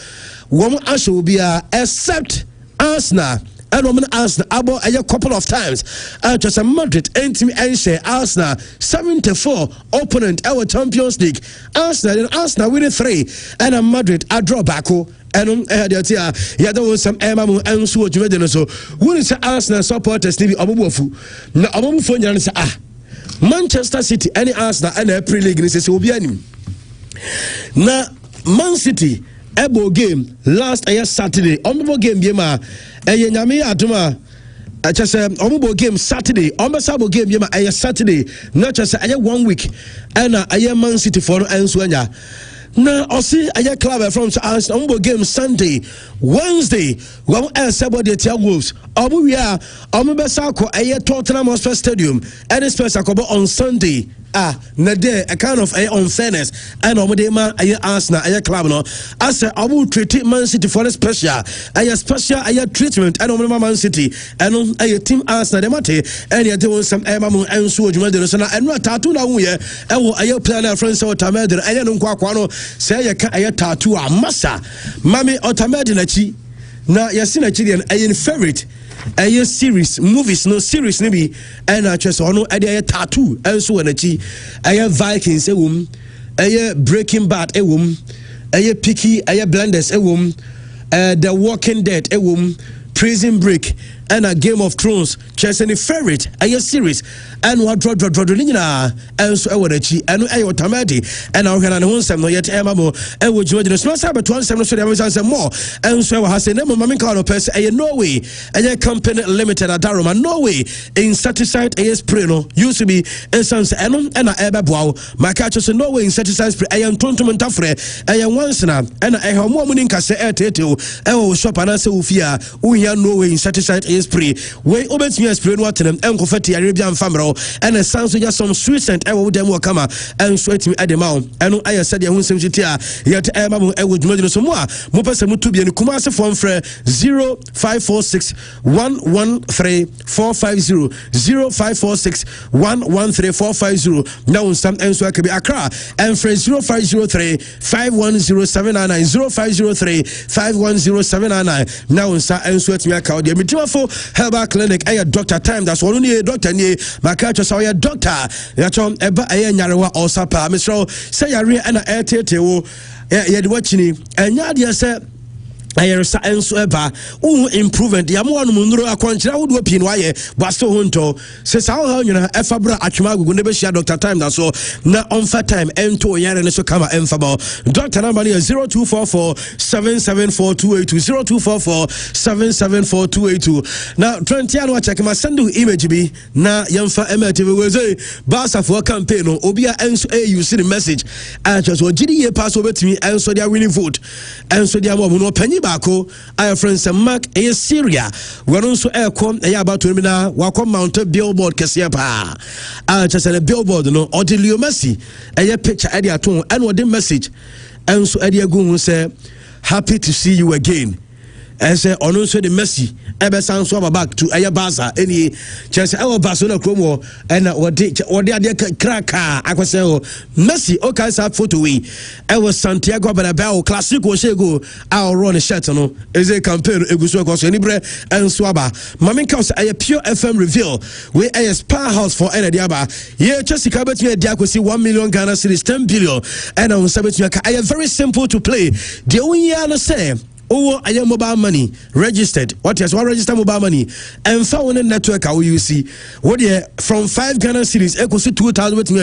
woman will be except Arsenal and woman Arsenal about a couple of times just a Madrid and share Arsenal 74 opponent our Champions League Arsenal winning 3 and a Madrid a draw back and there was some Emma and so so when say Arsenal supporters ni omobofu na omofo nyana say Manchester City any Arsenal and a Premier League ni say obi anim na Man City ebo game last Saturday omobo game be ma nyame adoma just omobo game Saturday ombasabo game be ma Saturday not just 1 week and Man City for and so anya na osi club from Arsenal game Sunday Wednesday we somebody tell Wolves omo besa ko Tottenham Hotspur Stadium and space akobo on Sunday na there a kind of unfairness and ma Arsenal club no as I treat Man City for a special treatment and Man City and team Arsenal dem ate and they want some and so so na and tattoo na wo ye player friends or tamed no nkwa no say tattoo amasa mami otamed na chi na yasina chi den favorite series movies no series maybe and just ono tattoo and so na chi Vikings Breaking Bad Peaky Blinders The Walking Dead Prison Break and a Game of Thrones chess any favorite a series and what draw and so chi and automati and our can own some yet emamo and would join the small sabbath one some more and so has a name of Mammy Carlo Pes a Norway and a company limited at Daroma Norway insecticide a spreno used to be a sans and a eba bow my catches in Norway insecticide spray a tontum tafre a once and a woman in Cassa Airtato and shop and answer Ufia we are Norway insecticide a spray way obet me spray water and confetti Arabian family and a sounds just some sweet scent I would them come and sweat me at the mount and I said ya hunsem jitia yet emamu e would model some more mopesa mutubi and kumase phone for 0546 113 450 0546 113 450 now some and so I can be Accra and for 0503 510799 0503 510799 now and sweat me account the Mitimafo Herbal Clinic a doctor time that's one only a doctor near my catcher saw your doctor yachon eba a nyarewa or sapa Mr. Say ya re and a tete yeah watching and yadia said ayeresa enso eba improvement ya mo anu munuro akwanchira wo do pin waye basto honto se sa ho nyina efabra atwuma gugu ne be share doctor time that so na on fa time ento yare ne so kama enfaba doctor number is 0244 774282 0244 774282 now 20 anu check ma send you image bi na yemfa emertive we say basa for campaign no obia enso you see the message and just gidi ye pass obetimi enso dia winning vote enso dia mo no panyi Bako, our friends Mark a Syria. We're also aircom a about to na welcome mounted billboard Kasiapa. I just said a billboard no or Leo Messi a picture at your tone and what the message and so Eddie Gun say happy to see you again. And say on also the Messi ever sounds back to Ayabaza any chance our Barcelona Chromo and what they cracker I was say Messi okay sa photo we I was Santiago Bernabeu Classico Shego our run a shirt no is a campaign eguso ko so nibre and swaba Mami Kaus a pure FM reveal we a spa house for Enediaba yeah Jessica bet me dia kwesi 1 million Ghana cedis 10 billion and on sabet me I very simple to play the only na say oh, I am mobile money registered. What is what register mobile money? And found a network how you see what from 5 Ghana cities equals to 2,000 with me.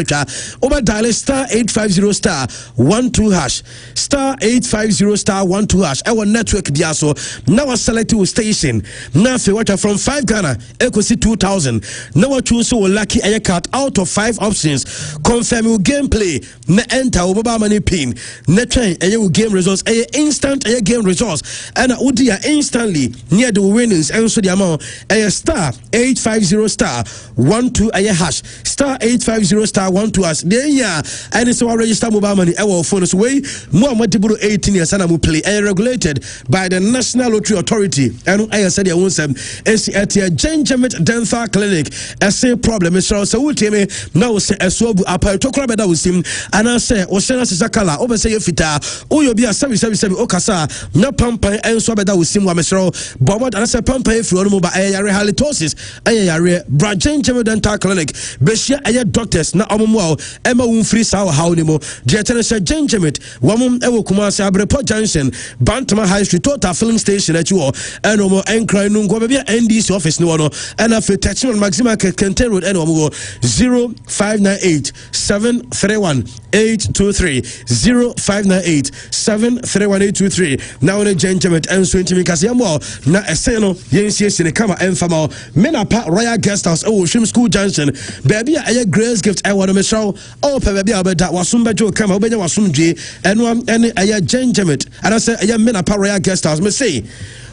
Over dial star 850 star 12 hash star 850 star 12 hash. Our network diaso now I select a station. Now for what from 5 Ghana equals to 2,000. Now I choose so lucky a card out of 5 options. Confirm your gameplay. Na enter mobile money pin. Na train a game results a instant a game results. And Udia instantly near the winnings and so the amount a star 850 star 12 a hash star 850 star 12 hash there yeah and it's our register mobile money our phones way more multiple 18 years and I'm play and regulated by the National Lottery Authority and I said I want some it's at a Gingermint Dental Clinic a same problem Mr. So we tell me now say a swab up to crab that was him and I say Oceana Sakala over say fita oh you be a 777 okasa no pampa and so better with sim wa mesro but what I say pampa if you know by a halitosis a branching dental clinic besia a doctors na omo Emma free saw how ni mo jetene say Gingermint wamum ewo Kumasi Abrepo Junction Bantama High Street total filling station at you and omo enkra nu go be NDC office ni wono and after touching on Maxima Kente Road and omo 0598 731 823 0598 731 823 now on Gingermint and so intimi kasiamo na eseno yensie sine kama enfama mena pa Royal Guest House oh Shim School Junction baby a grace gift I want to show oh baby abeda wasumba jo kama obenya wasumdwe eno ene a Gingermint and I say a mena pa Royal Guest House me say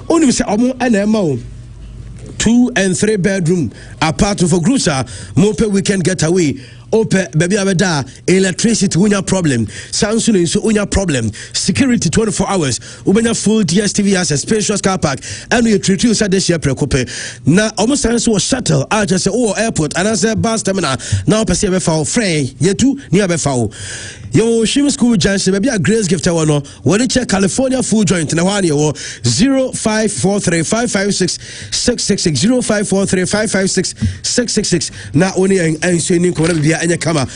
only say omo ena ema 2 and 3 bedroom apart for Grusa mope weekend getaway Ope baby abeda electricity unya problem Samsung so unya problem security 24 hours ubenya full DSTV access spacious car park and you treat you said this year prekope na almost so shuttle I just say oh airport and I say bus terminal now person be foul frey yetu ni be foul yo Shim School Junction baby a grace gift one no when check California full joint na one yo 0543 556 666 0543 556 666 na only and so ni ko be anya kama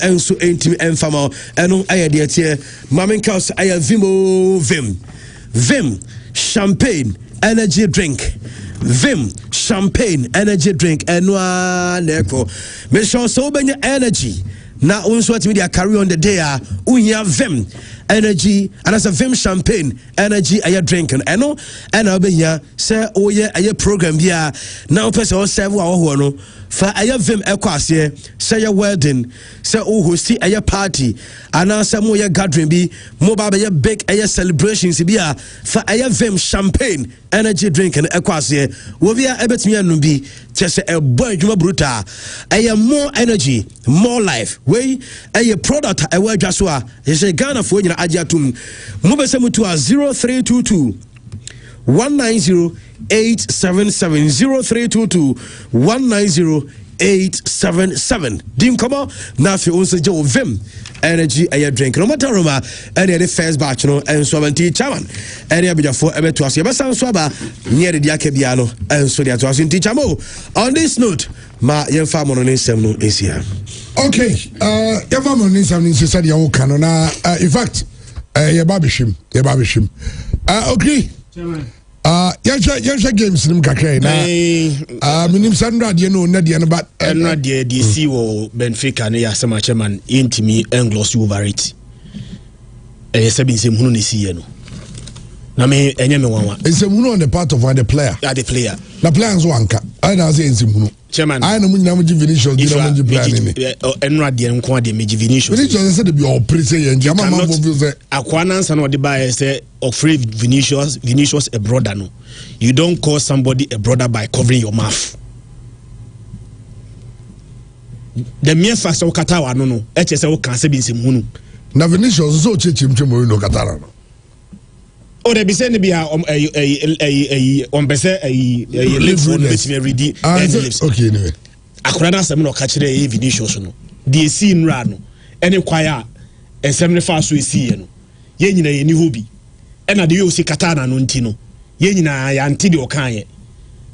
enso entimi enfama eno ayede tie Mami Kaus aya vim champagne energy drink Vim champagne energy drink enwa neko. Make sure so benya energy. Na unso at media carry on the day unya Vim energy and as a Vim champagne energy aye drinking eno and obenya say oye aye program bia now person on serve wa no fa aye Vim ekwase say your wedding say o hosti aye party and say mo ye gathering bi mo ba be big aye celebrations bia fa aye Vim champagne energy drink and ekwase wo bia ebetimi anu bi chese e boy djuma bruta aye more energy more life we aye product aye adwa so a ye say Ghana fo nyina agiatum mo be se mutu a 0322 190-877 0322-190-877 dim come na fi onse je Vim energy aye drink no matter roma any the first batch no enso banti chairman any abijafo ebeto aso yebesa nso aba nyere dia ka bia no enso dia to aso nti chamo on this note ma yemfa mo no nsem no esia okay yemfa mo no nsem no nsi said ya kan no na in fact ye babishim okay chairman yansha games nim kakra na minim sandra de no na de no but na de see wo Benfica no ya sama chairman intimi engloss over it sebi nsem hunu ne see no na me enye me wanwa nsem hunu on the part of the player the player na players wanka I na say nsem hunu chairman I na munyina muji Vinicius de na muji player ni enra de nko de meji Vinicius say de be operate say yen jama man feel say akwana nsa na de buy say free Vinicius a brother no. You don't call somebody a brother by covering your mouth. The mere fact of Katawa no HSL can say nsem hunu na Vinicius so chechimchemo no Katara no o de be say ne bia on pese live phone bit me ready okay anyway akora na asem no ka kire Vinicius no de see nra no ene kwaya esem ne fa so esi ye no ye nyina ye ni hobi ena de yo si Katana no nti no ye nyina ya nti de okan ye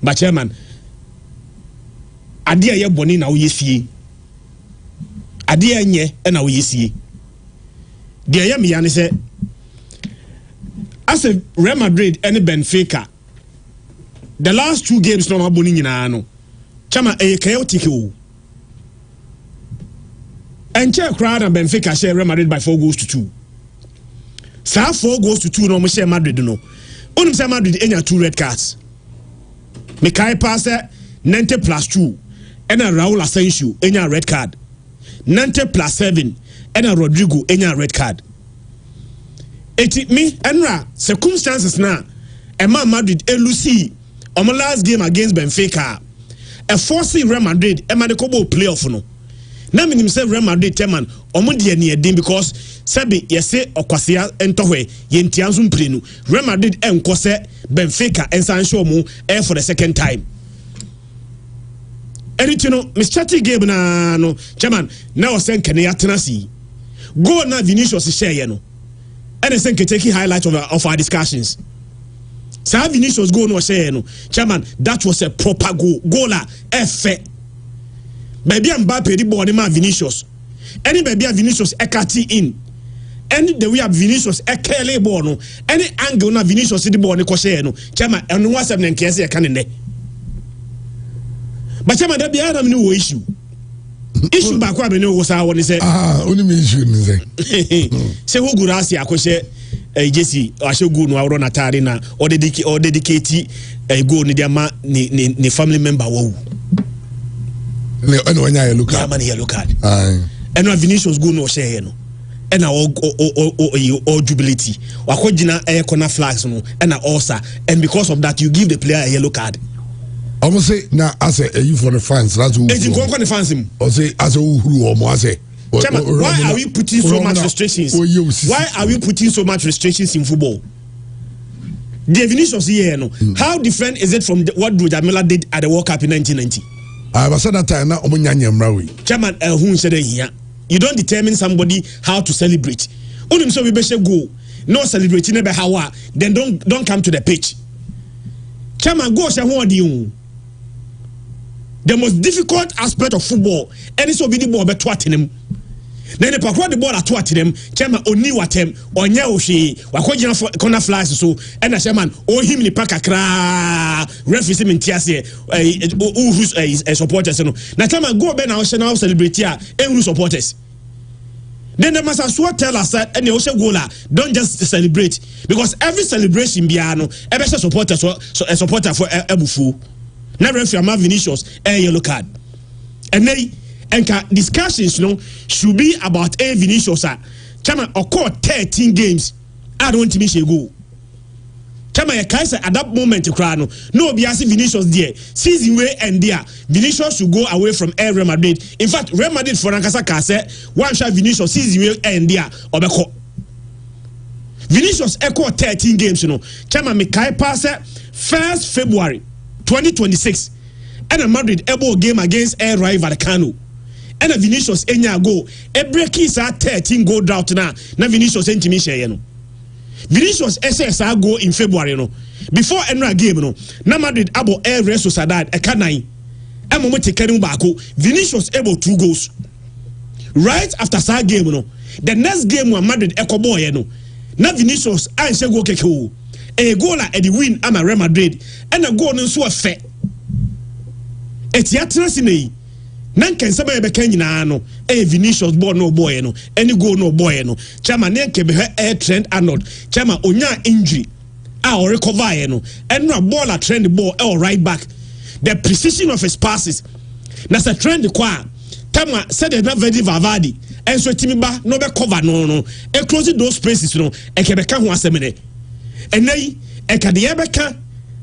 ba chairman ade ye boni na wo yesie ade enye ena wo yesie de ye me ya ne se as a Real Madrid and Benfica the last 2 games no maboni nyina no chama chaotic o enche crowd and Benfica share Real Madrid by 4-2 sa 4-2 no mo share Madrid no onum say Madrid enya 2 red cards me kai pass 90+2 and Raul Asensio enya red card 90+7 and Rodrigo enya red card. Eti me enra circumstances na Emma Madrid elusi on my last game against Benfica a forcing Real Madrid Emma de kobo playoff no na minim say Real Madrid teman omo de ne edin because sabi yese okwasea entohwe yentianzo mprenu Real Madrid enkose Benfica ensanhwe omo for the second time eritino mischati game na no chairman na osen kene yatenasi go na Vinicius share no and I think taking highlight of our discussions. So Vinicius goal no share no chairman that was a proper goaler effect. Baby Mbappe the ball man Vinicius. Any baby Vinicius ekati in. Any the way have Vinicius ekele ball no. Any angle na Vinicius the ball no ko share no chairman and one seven and kese kan ne. But chairman that be adam no issue. Issue back wa me no wo sa woni say only me issue ni say say wo gurasi akose Jesse ashe go no awro na tare na o dedicate go ni dia ma ni family member wo ne eno nya yellow card ya man yellow card eno Vinicius go no share no ena o jubility wakogina corner flags no ena also and because of that you give the player a yellow card. I must say now as a you for the fans that's who the fans him or say as a who or more say why are we putting so much restrictions? Why are we putting so much restrictions in football? The Vinicius here no how different is it from what Jamila did at the World Cup in 1990? I was at that time na omunyanya mrawe chairman who said here you don't determine somebody how to celebrate onim so we be go no celebrating be how then don't come to the pitch chairman go say who dey the most difficult aspect of football any so be the ball be twatting him Then the pakwa the ball at them, chairman oni watem, onya oshi, wakojina corner flags so, and a chairman, oh him ni pakakra, referee him in tiase, who's a supporters. Now chairman go ben our channel celebrate here, and supporters. Then the master swore tell us that and the Osha Gola don't just celebrate because every celebration biano, every supporter so a supporter for Ebufu. Never if you have Vinicius a yellow card. And they discussions should be about a Vinicius. Chama occur 13 games. I don't miss a goal. Chama ya kaisa at that moment to crown. No biasi Vinicius there. Season way and there. Vinicius should go away from Real Madrid. In fact, Real Madrid for Nankasa Kase, one shot Vinicius season way and there. Obeko. Vinicius echo 13 games, Chama me kai pass 1st February 2026. And a Madrid able game against Air Vallecano. And a Vinicius enya go. A break is at 13 goal drought now. Na Vinicius intimation. Vinicius SSR go in February before enra game na Madrid abo Air Sociedad e kanai e mo tekenu baako Vinicius able 2 goals right after that game the next game when Madrid ekobo ye na Vinicius anse go keke o e goal e di win ama Real Madrid and a goal no so afa etiatra sinei nan kan sebe be kan nyina Vinicius ball no boy any goal no boy chama ne ke be air trend Arnold chama onya injury or recover and no ball a trend ball or right back the precision of his passes na se trend kwa tama said na very Valverde and so timiba no be cover no e close those spaces e ke be kan ho asemene and nay e ka de be kan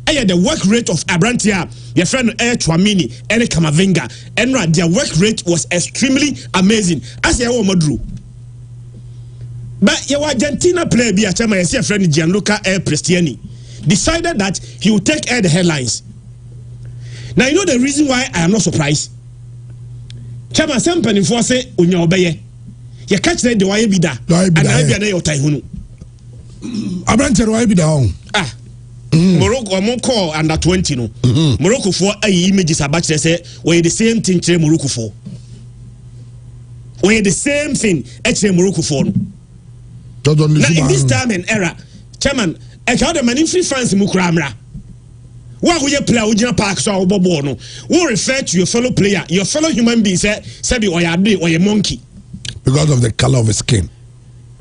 the work rate of Abrantia, your friend Chouamini, and Kamavinga, and their work rate was extremely amazing. As you Madru. But your Argentina player, be a time I see a friend Gianluca Prestiani, decided that he would take the headlines. Now you know the reason why I am not surprised. Chama Sampani force unya obeye. You catch the why be da. And I be na your taihunu. Abrantia why be da. Morocco call under 20 Morocco for images about say we the same thing Morocco for. We the same thing Morocco for. Now in this time and era, chairman, I count the money free fans mukramra. Why would you play original park so no? Who refer to your fellow player, your fellow human being say or a monkey. Because of the color of his skin.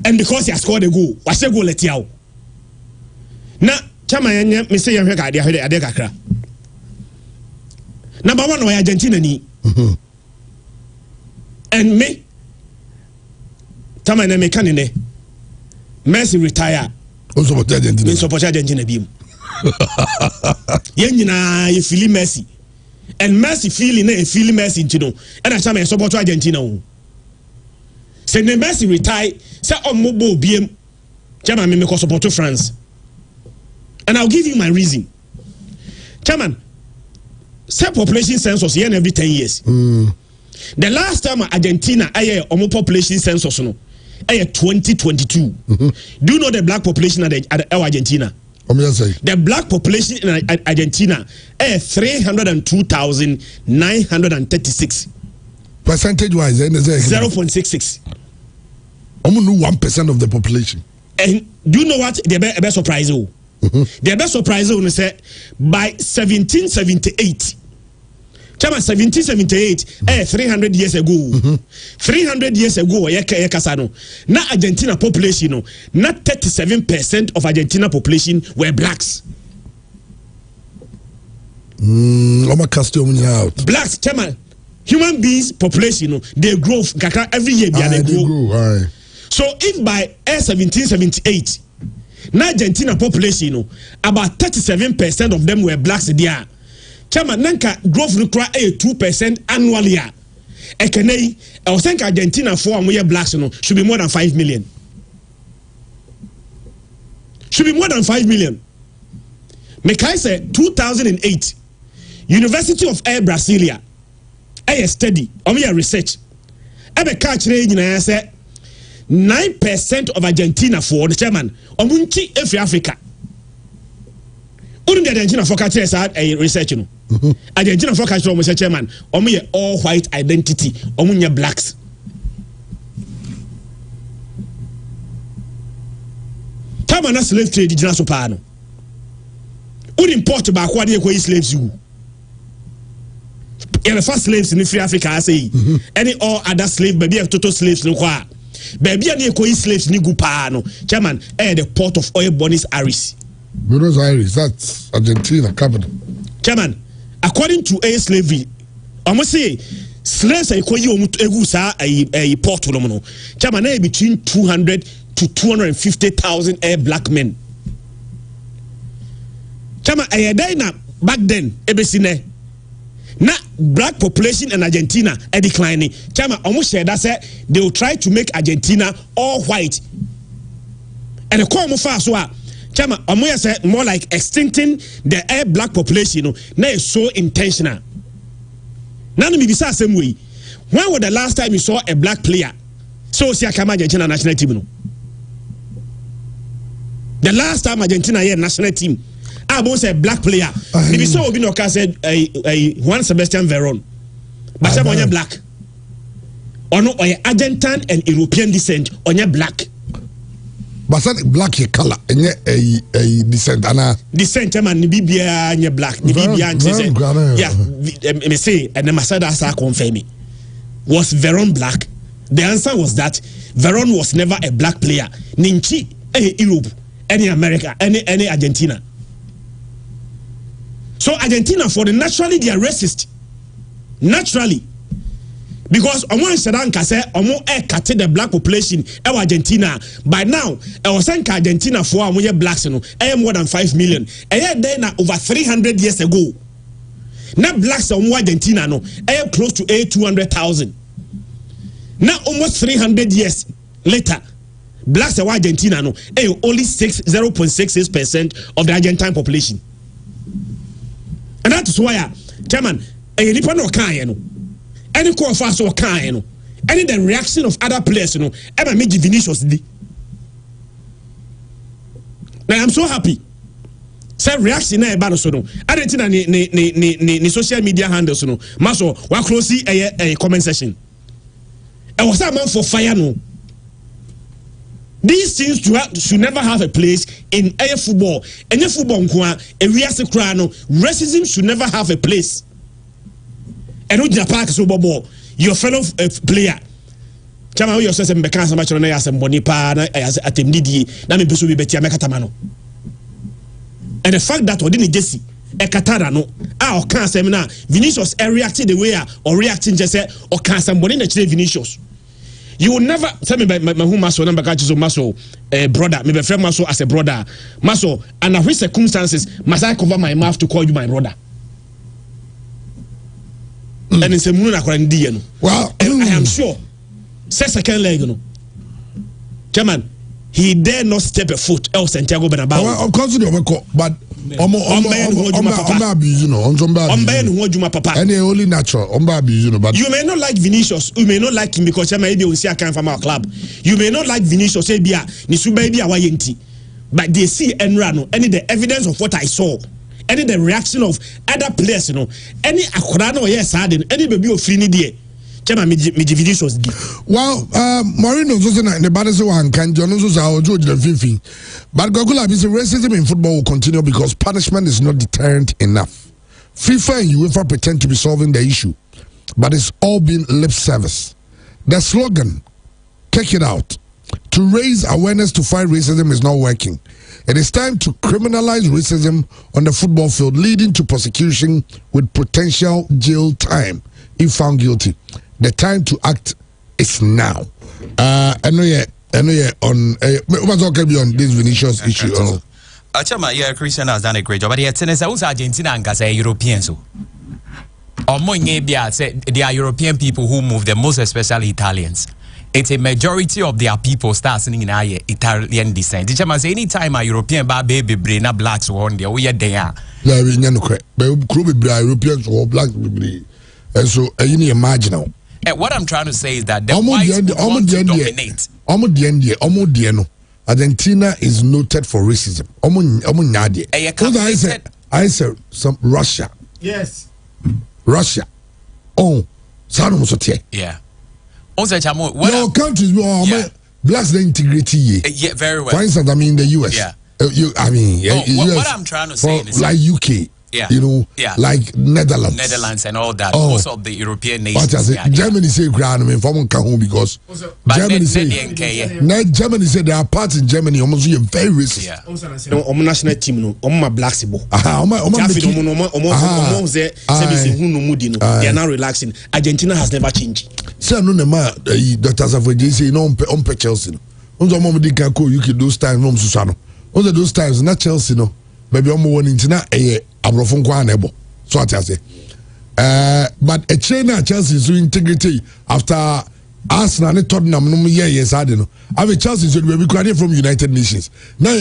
And because he has scored a goal. What's a goal let you? Now chama yanya me say yahwe ka ade kakra. Number 1 no Argentina ni. And me tama na me kanine. Messi retire. Also support Argentina. Me support Argentina bi. Yen nyina ye feel Messi. And Messi feeling na feel Messi ntino. And I chama support Argentina o. Say ne Messi retire, say on mobo biem. Chama me ko support France. And I'll give you my reason. Chairman, say population census here every 10 years. The last time Argentina aye omo population census 2022. Do you know the black population at Argentina? The black population in Argentina 302,936. Percentage wise, 0.66. Almost 1% of the population. And do you know what the best surprise is? The best surprise is say by 1778. Chama 1778 300 years ago. 300 years ago na Argentina population not 37% of Argentina population were blacks. Blacks, chama human beings population they grow every year they grow. So if by 1778 na Argentina population about 37% of them were blacks there. Chama nanka growth require 2% annually. Ekenei I think Argentina for blacks should be more than 5 million. Should be more than 5 million. Mekai say 2008 University of Brasilia study research ebe catch nyina say 9% of Argentina for the chairman omunchi every Africa. The Argentina for catch research Argentina for catch chairman all white identity blacks. Chama na slave trade gyina so pa no. Would import back what they call slaves you. The first slaves in free Africa, I say. Any all other slave, baby, total slaves no kwa. Baby, any call slaves ni gupano. Chairman, the port of oil Buenos Aires. Buenos Aires, that's Argentina capital. Chairman, according to a slavery, I must say, slaves are call you a port no. Chairman, between 200 to 250,000 black men. Chama ayedina back then ebesine na black population in Argentina are declining. Chama almost said that say they will try to make Argentina all white. And the call mo fast so chama almost say more like extincting the black population no na is so intentional. Now me bisa same way. When was the last time you saw a black player so see Akama Argentina national team no? The last time Argentina had national team I was a black player. Maybe so we no said Juan Sebastian Veron. But some on black. Or no Argentine and European descent on your black. But black color and a descent descent man Bibia and your black. Yeah, me say and the Masada sa confirm me. Was Veron black? The answer was that Veron was never a black player. Ninchi Europe, any America, any Argentina. So Argentina for the naturally they are racist. Naturally. Because Omo Sadanka say Omo cut the black population in Argentina. By now, I was saying Argentina for Omo blacks no more than 5 million. And then over 300 years ago. Now blacks Omo Argentina no close to 200,000. Now almost 300 years later, blacks in Argentina no only 0.66% of the Argentine population. And that's why, Chairman, any call fast or kind, any the reaction of other players, ever made Vinicius. Now I'm so happy. Say reaction na eba no so no. Argentina ni social media handles no. Maso wa close a comment section. I was a man for fire no. These things should never have a place in air football. Any football racism should never have a place. And with Japan so bobo, your fellow player. Chama you say mbeka sama choro na yasem boni pa na atemdidi na me beso bi betia mekatamano. And the fact that odini Jesse e katara no o kan asem na Vinicius reacting the way or reacting just say o kan asem boni na chire Vinicius. You will never tell me by my home muscle number catches of muscle brother, maybe friend muscle as a brother. Muscle, under which circumstances must I cover my mouth to call you my brother? And it's a moon. Well, I am sure. Say second leg, no. German, he dare not step a foot else Santiago Bernabeu. Of course, but you may not like Vinicius, you may not like him because maybe we see I come from our club. You may not like Vinicius, but they see Enrano, any the evidence of what I saw, any the reaction of other players, any Akurano, yes, any baby of free need. Well, Marino was in the Baddest one, can Jonas our George the Fifi. But Gogula is racism in football will continue because punishment is not deterrent enough. FIFA and UEFA pretend to be solving the issue, but it's all been lip service. The slogan, "Take it out," to raise awareness to fight racism is not working. It is time to criminalize racism on the football field, leading to prosecution with potential jail time if found guilty. The time to act is now. I know on what's okay on this Vinicius issue. Chama, yeah, Christian has done a great job, but it's also Argentina and Gaza Europeans. Or more they are European people who move the most, especially Italians. It's a majority of their people start sitting in Italian descent. Chama say anytime a European baby brain blacks one there, we are there. Yeah, we know correct. But Europeans or black people, and so you imagine. What I'm trying to say is that the whites want to dominate. Argentina is noted for racism. I said some Russia. Yes. Russia. Oh, yeah. Your countries blacks the integrity. Yeah, very well. For instance, I mean the US. Yeah. I mean, what I'm trying to say is like UK. Yeah. You know, like Netherlands and all that. Most of the European nations. Germany say grand, I mean, from home because Germany say there are parts in Germany almost very racist. Yeah. National team no, blacks bo. They are now relaxing. Argentina has never changed. Say no nema Dr. Safeji say no on Chelsea. Onzo mom di kan ko UK those times no Susano. Onzo those times na Chelsea no. Baby omo won intina abrofo nkwa na ebo so ati ase but a China Chelsea so integrity after Arsenal and Tottenham no years ade no have Chelsea so we be from United Nations now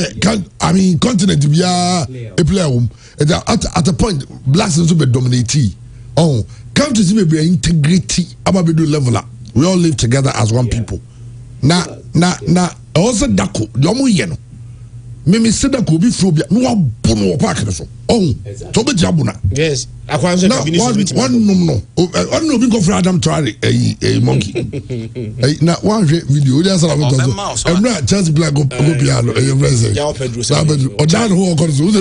I mean continent be a player at a point blacks so be dominate come to see be integrity about be do level up we all live together as one people na also dako the omo ye no me said that could be phobia no abono park so to be jabuna yes one no be go for Adam Traore a monkey na one video just I'm not Chelsea black go piano your president o dan ho ko so no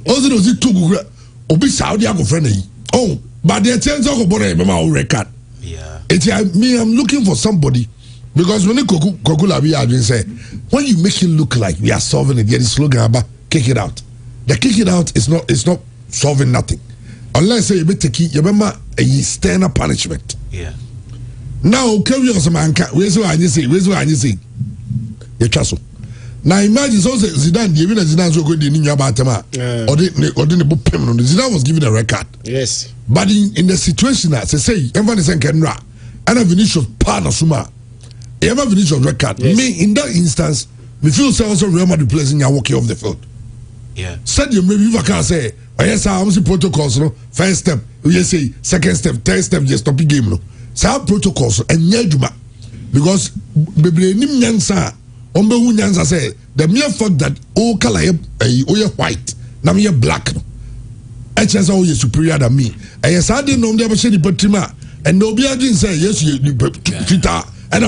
also no to obi Saudi go friend yi but the chance go borrow me record I'm looking for somebody. Because when you say, when you make it look like we are solving it, get the slogan about kick it out. The kick it out is not solving nothing. Unless say you remember a standard punishment. Yeah. Now carry on some anchor. Where's what you say? You trust. Now imagine so Zidane, even Zidane so good in Yabatama or didn't book him. Zidane was given a record. Yes. But in the situation as I say, everyone is saying Kenra and a Vinicius Panasuma. Ever finish your record? Yes. Me in that instance, me feel so also Real Madrid players in your walking off the field. Yeah. Said you maybe you can say, oh yes, I'm see protocols. No, first step, you say second step, third step, just stop the game. No, so protocols and nyajuma because baby ni nyansa, ombe hu nyansa say the mere fact that all color you white, na me black. No, HS all you superior than me. And yes, I didn't know they ever say the patrima and no be again say yes you Twitter. And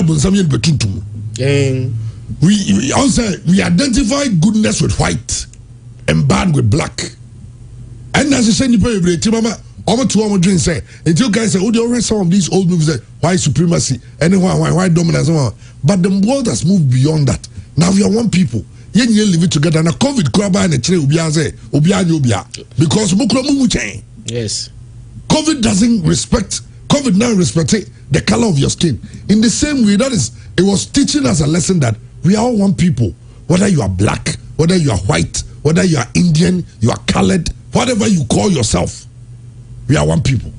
we also identify goodness with white and bad with black. And as you say, you pay mama over to our dream say until guys say, oh, they already some of these old movies that white supremacy and white dominance. But the world has moved beyond that. Now we are one people. You live it together. And a COVID crab and a tree because yes, COVID doesn't respect. COVID now respects the color of your skin. In the same way, it was teaching us a lesson that we are all one people. Whether you are black, whether you are white, whether you are Indian, you are colored, whatever you call yourself, we are one people.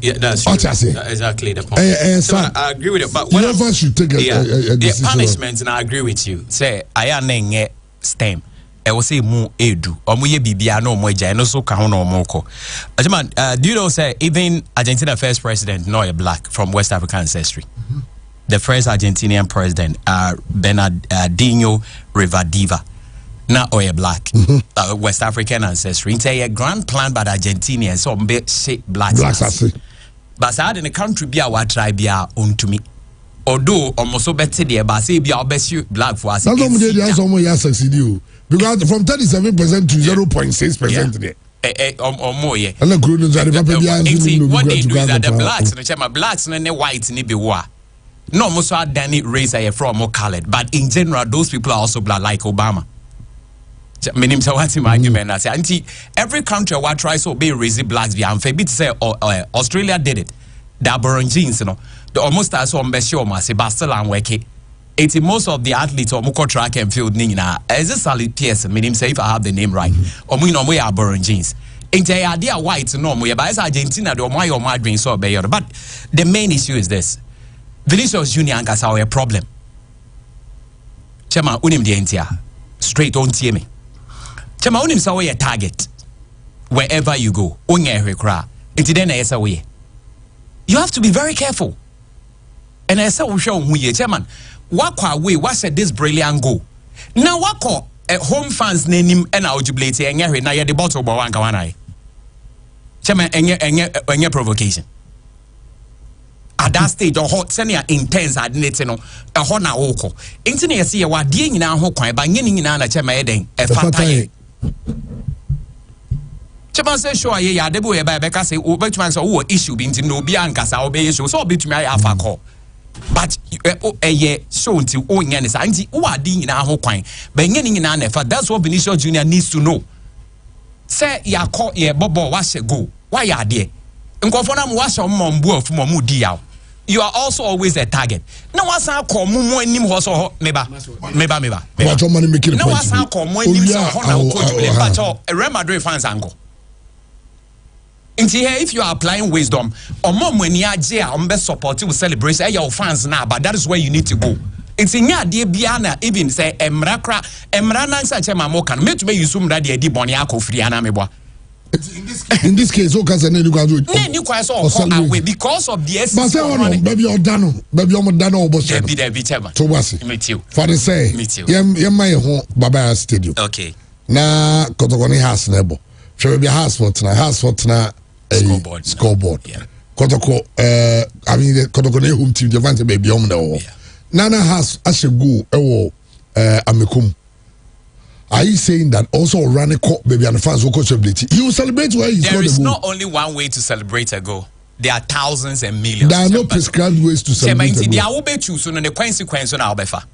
Yeah, that's true. Exactly the point. So I agree with it. But what else should take a decision? Punishment, and I agree with you. Say, I am STEM. I will say more edu or more bibia no more jay no so kahon or moko. Do you know say even Argentina first president no a black from West African ancestry. The first Argentinian president Bernardino Rivadavia now or a black West African ancestry. It's a grand plan by the Argentinians so be shape blacks. But I in the country be our tribe be own to me. Although almost so better there but say be our best black for us. Because from 37% to 0.6% there. Or more, yeah. And what they do is that the blacks and the whites ni be war. No, most of Danny race are from more colored, but in general, those people are also black like Obama. Meaning, so what's my argument? I say, every country what tries to be raising blacks, be unfair. Bit say Australia did it. The Aborigines, you know, the almost as one best show, say Barcelona work. It's most of the athletes or muko track and field nina as a solid PS meaning say if I have the name right or we know we are Aborigines. Ain't a idea white no more but as Argentina do my or my dream so better. But the main issue is this. Vinicius Junior has our problem. Chema unim the entia straight on me. Chema unim saw a target wherever you go. You have to be very careful. And I said we show who ye chairman. Wakwa away, what said this brilliant goal? Now wako home fans name and our jubilate and yet now the bottle one kawanai. Chairman and provocation. at that stage or hot senior intense at netino a hona oko internet see what dear in our home by any in an achema a fat Chaban says, sure, yeah, the boy by Becca say, oh, but man's oh, issue being to no Bianca's our bay issue, so bit to me, I call. But a year so to own Yanis, auntie, who are dealing in our home coin, by any in an effort, that's what Benicio Jr. needs to know. Say, ya call ye Bobo, wash a go. Why are there? And conform wash on mom wolf momu diao. You are also always a target. No one's our call more in him also, meba. What your money making no one's our call more in him, but a Real Madrid fans angle. If you are applying wisdom, or more when you are jail, best support you celebrate your fans now, but that is where you need to go. It's in your dear Biana, even say, Emrana such a mamokan, make me assume that the Boniaco Friana Meboa. In this case, all kinds of new graduate. Because of the essence of baby or Dano, baby or Dano, to was meet you. For say, my home, Baba Stadium. Okay. Na Kotogoni has nebo. Shall be house for tonight. Scoreboard. Yeah. Kotoko, I mean, the Kotogone home team, the Vanta baby on the wall. Nana has as a go, Amikum. Are you saying that also run a court baby and the fans will coachability? You will celebrate where you There is not only one way to celebrate a goal. There are thousands and millions. There are no prescribed ways to celebrate a goal. There will be choosing on the consequence on our befa.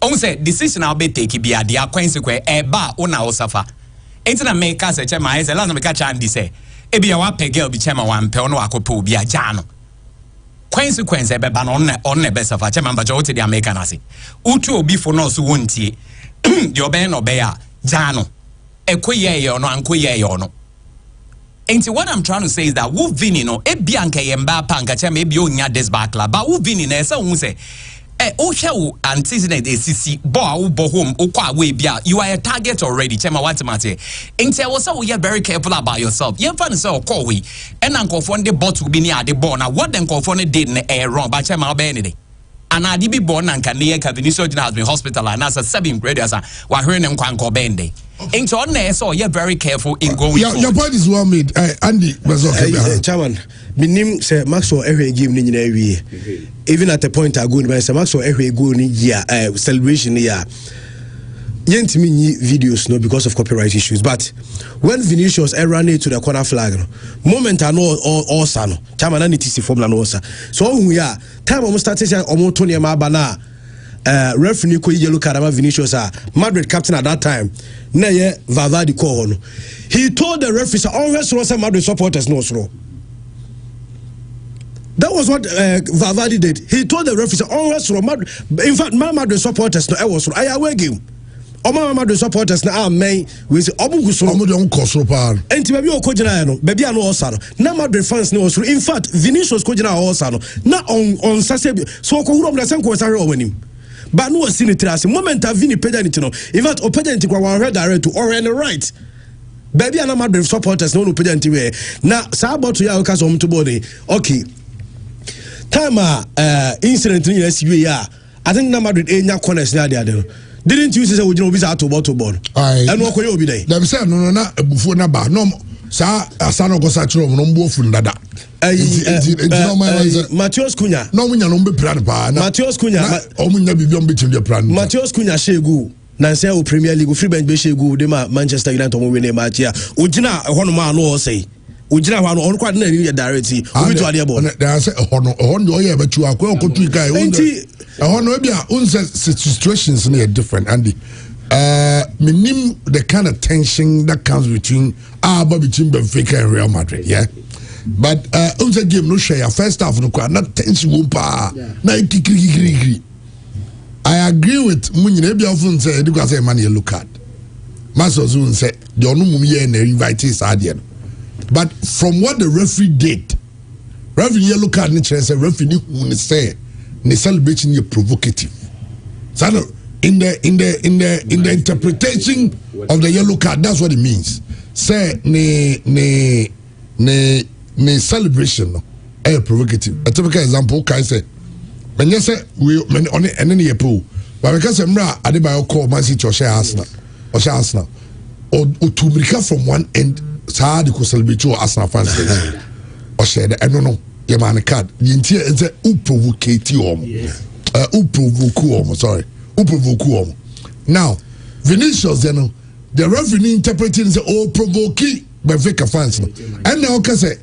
On say decision I'll be taking be a dear consequence a bar on our suffer. Ain't make us a chema is a lot of me catch and say. Ebi a wape girl be chema one pe ono akopo bi ajano. Consequence ebe ban on ne best of a chema but you the American asi. Utu obi for no so wontie. Your ben or bear jano. Ekoye or no ankoye or no. And what I'm trying to say is that who vinino e bianca yemba panka chema ebi onya des bakla but who vinino esa who say oh shall antecedent ACC bo home we bia you are a target already chema what matter and tell us we are very careful about yourself you find so call we and uncle for the bottle be near the born now what then call for the did wrong but chema benedy and I did be born and can near Venicio has been hospitalized as a 7 graders while hearing them can call bendy into on there so you're very careful in going your point is well made Andy was okay chairman minim say Maxwell every game ni every even at the point I go say Maxwell every go ni year celebration year yentimi ni videos no because of copyright issues but when Vinicius ran it to the corner flag moment I know all sano chairman and TC formula no sir so we are time almost started say omo Tony Mabana referee ko yellow card about Vinicius Madrid captain at that time na ye Valverde call no he told the referee always was Madrid supporters no so that was what Valverde did. He told the referee always from Madrid. In fact Madrid supporters no I was I away game Oma Madrid supporters na men we say obugu so omo de onkoso pa enti baby o kojina no baby ano osa no na Madrid fans no so in fact Vinicius kojina osa no na on sase so ko huro na senko sare o wanim ba no wasi ni trase moment of Vini pedanity no in fact o pedanity kwa one red direct to or on the right baby ana Madrid supporters no pedanity we na sa about to ya o kaso to body okay time incident ni SUA ya I think na Madrid enya corners na there didn't you say we no be say to ball and what you be there dem say no na ebufu na ba no sa asano go sa chiro no mbo fu ndada Matheus Cunha no munya no mbe plan pa na Matheus Cunha o munya bibi on betim the plan Matheus Cunha shegu na say o Premier League free bench be shegu de ma Manchester United mo win match ya ogina hono ma no o say ogina ho no on kwa na ni direct obi to ade ball they say hono o ye betu akwa okotu kai hono bia unse situations are different Andy minim the kind of tension that comes between Benfica and Real Madrid yeah but unse game no share first half no kwa not tension wumpa na ikikiri I agree with munyina bia ofun say e go say man yellow card maso zun say the onu mum ye na invite is adie but from what the referee did referee yellow card ni chere say referee ni hu say the celebration is provocative. So in the interpretation of the yellow card, that's what it means. Say ne celebration is provocative. A typical example can say when you say we on any pool, but because Emra Adebayo call Man City or share Arsenal or to from one end, so how they could celebrate your Arsenal fans or share that I don't know. your man card. The interior is a uprovocate sorry. Uprovoke. Now, Vinicius, you know, the referee interpreting the provoke by fake fans. And now, can say,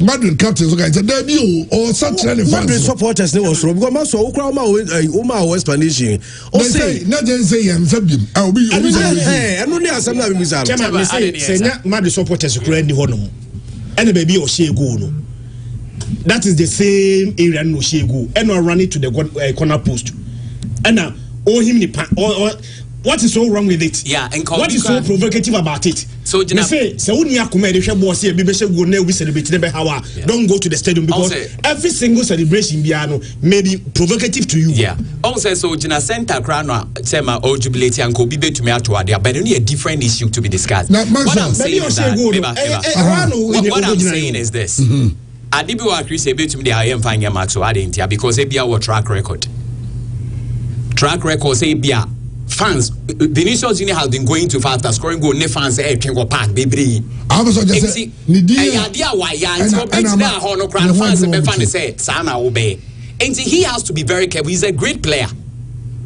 Madrid captains okay, debut or such fans. Madrid supporters they was wrong because so Uma explanation. O say not just say am sabim. I will be only asem na be misal. Say Madrid supporters kura ni hono. And the baby o share goal no. That is the same area no share goal. And no run it to the corner post. And now him ni what is so wrong with it? Yeah, and what is so provocative about it? So you say only akuma dey share boss here be share go na we celebrate dem how don't go to the stadium because every single celebration biano may be provocative to you. Yeah. Also so jina center crowd no say ma o jubilate and ko bi betumi ato ade but only a different issue to be discussed. Now, what I'm saying is what I'm saying is this. Adibi wa Chris betumi dey I am fine max so adentia because e bia what track record say bia fans Vinicius Junior has been going to fast scoring goal ne fans go park bebre I was just say and he has to be very careful. He's a great player,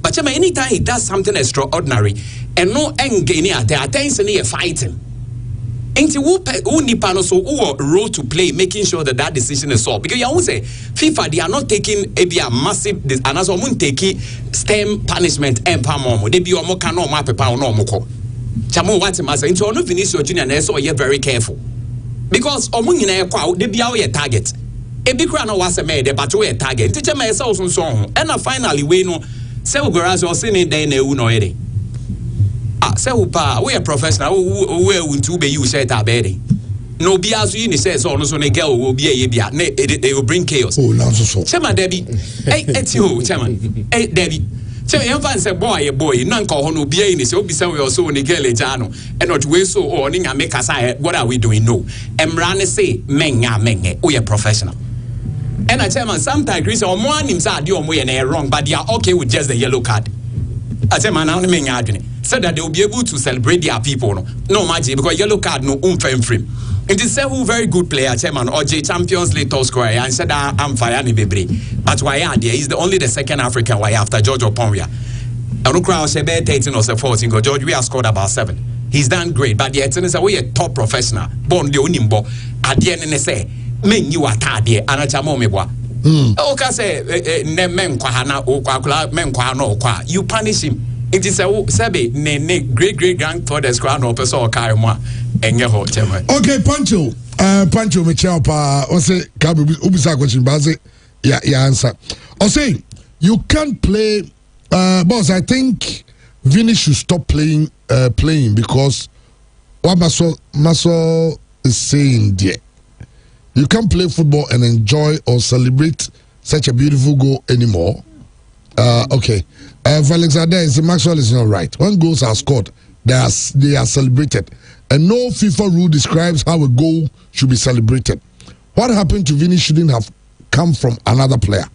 but anytime he does something extraordinary and no any attention here fighting ain't who nipa no so who role to play making sure that decision is solved because you won't say FIFA they are not taking a massive and as someone taking stem punishment and palm they be omo can no ma pepa no omoko chamo what ma say into no Vinicius Junior na so you very careful because omo nyina ekwa they be our target e bi kra no was me dey but we target nti chama esa so and finally we no say we go as o say ni den na ewu no yede say we are professional we want be you say that bed no be as you say so no so ne girl will be a bia they will bring chaos. Oh now so Chairman Debbie etio chairman Debbie say you fan say boy na nka ho no bia ni say obi say we also ne girl eja no and not we so o ni nya make us what are we doing no emra ne say menye we are professional and I chairman sometimes Chris or mo anim say ade o mo ye na wrong but they are okay with just the yellow card. I say man now menya adwene said that they will be able to celebrate their people no magic because yellow card no frame it is a very good player chairman OJ Champions League top scorer and said I'm fire ni bebre but why are there he's only the second African why after George Oponwia and no crowd say 13 or 14 go George we have scored about 7 he's done great but the thing is we a top professional born the onimbo at the end say men you are there and achamo mebwa okay say men kwa na o kwa men kwa no kwa you punish him it is a sebe ne great grandfather's crown or person or carry more enye ho chema. Okay, Pancho Michel pa o say ka be ubisa question ba say ya answer o say you can't play boss I think Vini should stop playing because what Maso is saying there you can't play football and enjoy or celebrate such a beautiful goal anymore. Okay. Alexander is Maxwell is not right. When goals are scored, they are celebrated. And no FIFA rule describes how a goal should be celebrated. What happened to Vini shouldn't have come from another player.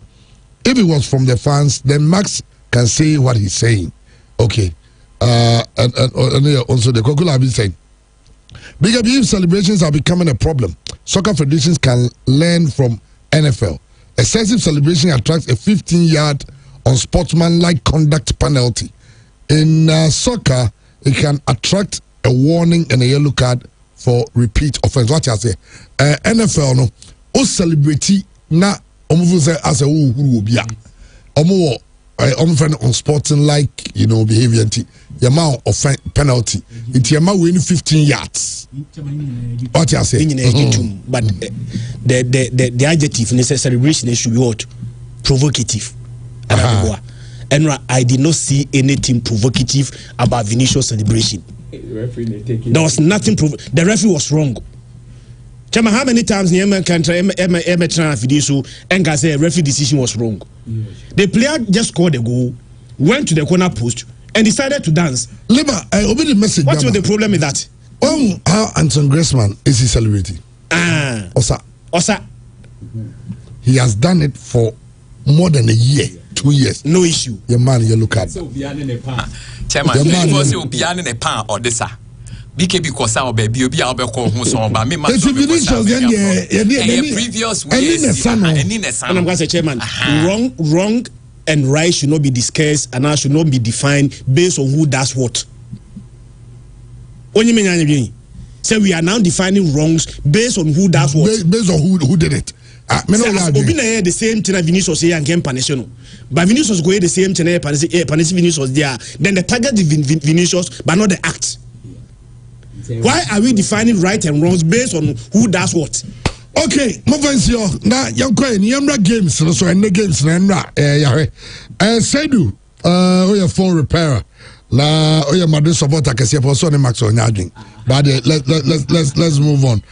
If it was from the fans, then Max can say what he's saying. Okay. And also the Kokula have been saying, because if celebrations are becoming a problem, soccer federations can learn from NFL. Excessive celebration attracts a 15-yard unsportsmanlike conduct penalty. In soccer, it can attract a warning and a yellow card for repeat offense. What I say, NFL no, o celebrity na omuvuze as a who be omo friend unsportsmanlike behavior. Yama offense penalty. It yama win 15 yards. What I say, but the adjective necessary celebration should be what provocative. And I did not see anything provocative about Vinicius celebration. There was nothing. The referee was wrong. Chama, how many times the and can say referee decision was wrong? Yes. The player just scored a goal, went to the corner post, and decided to dance. Lima, I obey the message. What's the problem with that? How Anton Griezmann is he celebrating? Osa. He has done it for more than a year, 2 years. No issue. Your man, you look at. Chairman, you was you beyond in a pan or this. BKB kosa obebi obi a obeko ho so ba me ma previous ways and I'm going to say chairman wrong and right should not be discussed and should not be defined based on who does what. So we are now defining wrongs based on who does what. Based on who did it. The same thing Vinicius here and Panisino. But Vinicius go the same thing Vinicius there. Then the target Vinicius, but not the act. Why are we defining right and wrongs based on who does what? Okay, Movansio. Now, young Queen, Yamra games, so and the games, Sedu, your phone repairer. La oya madu support akese for so ne max on yadwin. But let's move on.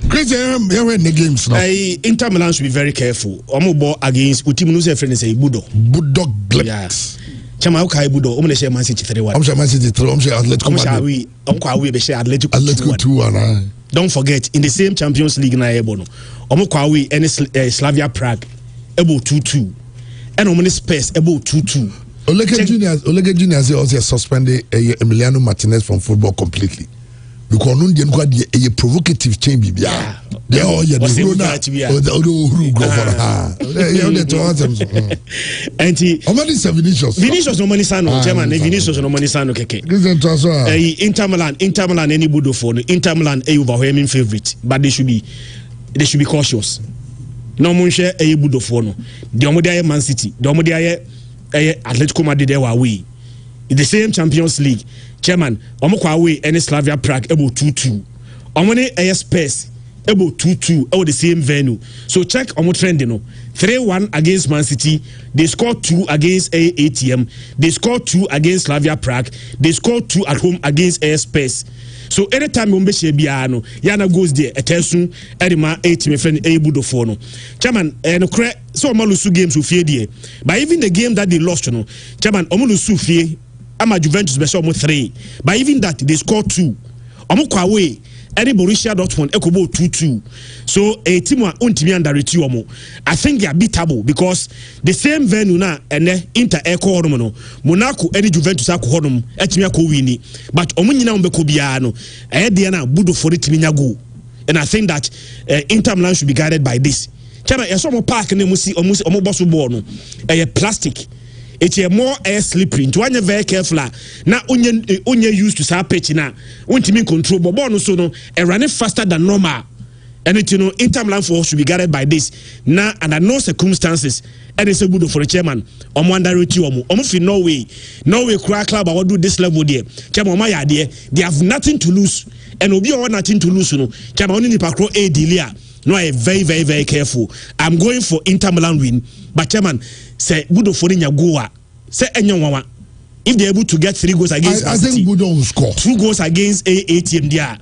Chris, you in the games now. Inter Milan should be very careful. Omo ball against Utimu say friend say Bulldog Glitz. Yeah. Chama how kai Bulldog omo say Man City 3-1. I'm sure Man City 3, I'm sure Atletico. We be say Atletico 2-1. Don't forget in the same Champions League na ebono. Omo kwa we any Slavia Prague ebo 2-2. And omo Spurs ebo 2-2. Olega Junior also suspended Emiliano Martinez from football completely. Because no dey go dey a provocative change bia. They all the Vinicius no money sano chairman Vinicius no money sano keke. Inter Milan any budo for Inter Milan a overwhelming favorite, but they should be cautious. No mun share a budo for no. The omo Man City, the omo Atletico Madrid they were away. In the same Champions League, chairman, Omokwa away any Slavia Prague able 2-2. Omone Spurs able 2-2 over the same venue. So check Omo trend, 3-1 against Man City. They scored 2 against ATM. They scored 2 against Slavia Prague. They scored 2 at home against Spurs. So anytime you be biano, Yana goes there. Attention, Edima ATM friend able to follow. Chairman, and so Omolusu games with fear. But even the game that they lost, Chairman Omolusu fear. Ama Juventus be almost 3. But even that they scored 2. Omukwa away. Any Borussia Dortmund ekobo 2-2. So a team wa untimi underrate omo. I think they are beatable because the same venue na ene Inter eko hono no. Monaco any Juventus ako hono etimi ako wini. But omo nyina mbeko bia no. Dey na budo for it nya go. And I think that Inter Milan should be guided by this. Chama yeso mo park na omo bosso ball no. Plastic. It's a more air slippery. To one very careful. Now onye used to say pitch na. Untimi control but ball no so no. Running faster than normal. And it Inter Milan for should be guarded by this. Now under no circumstances. And it's a good for the chairman. Underrate you fi Norway crack club I will do this level there. Chairman my idea. They have nothing to lose. And obi all nothing to lose no. Chairman only pakro a delia. No, I very, very, very careful. I'm going for Inter Milan win. But chairman, say Budo Forinya Goa. Say Enyawawa. If they're able to get 3 goals against I think Budo will score 2 goals against ATM there.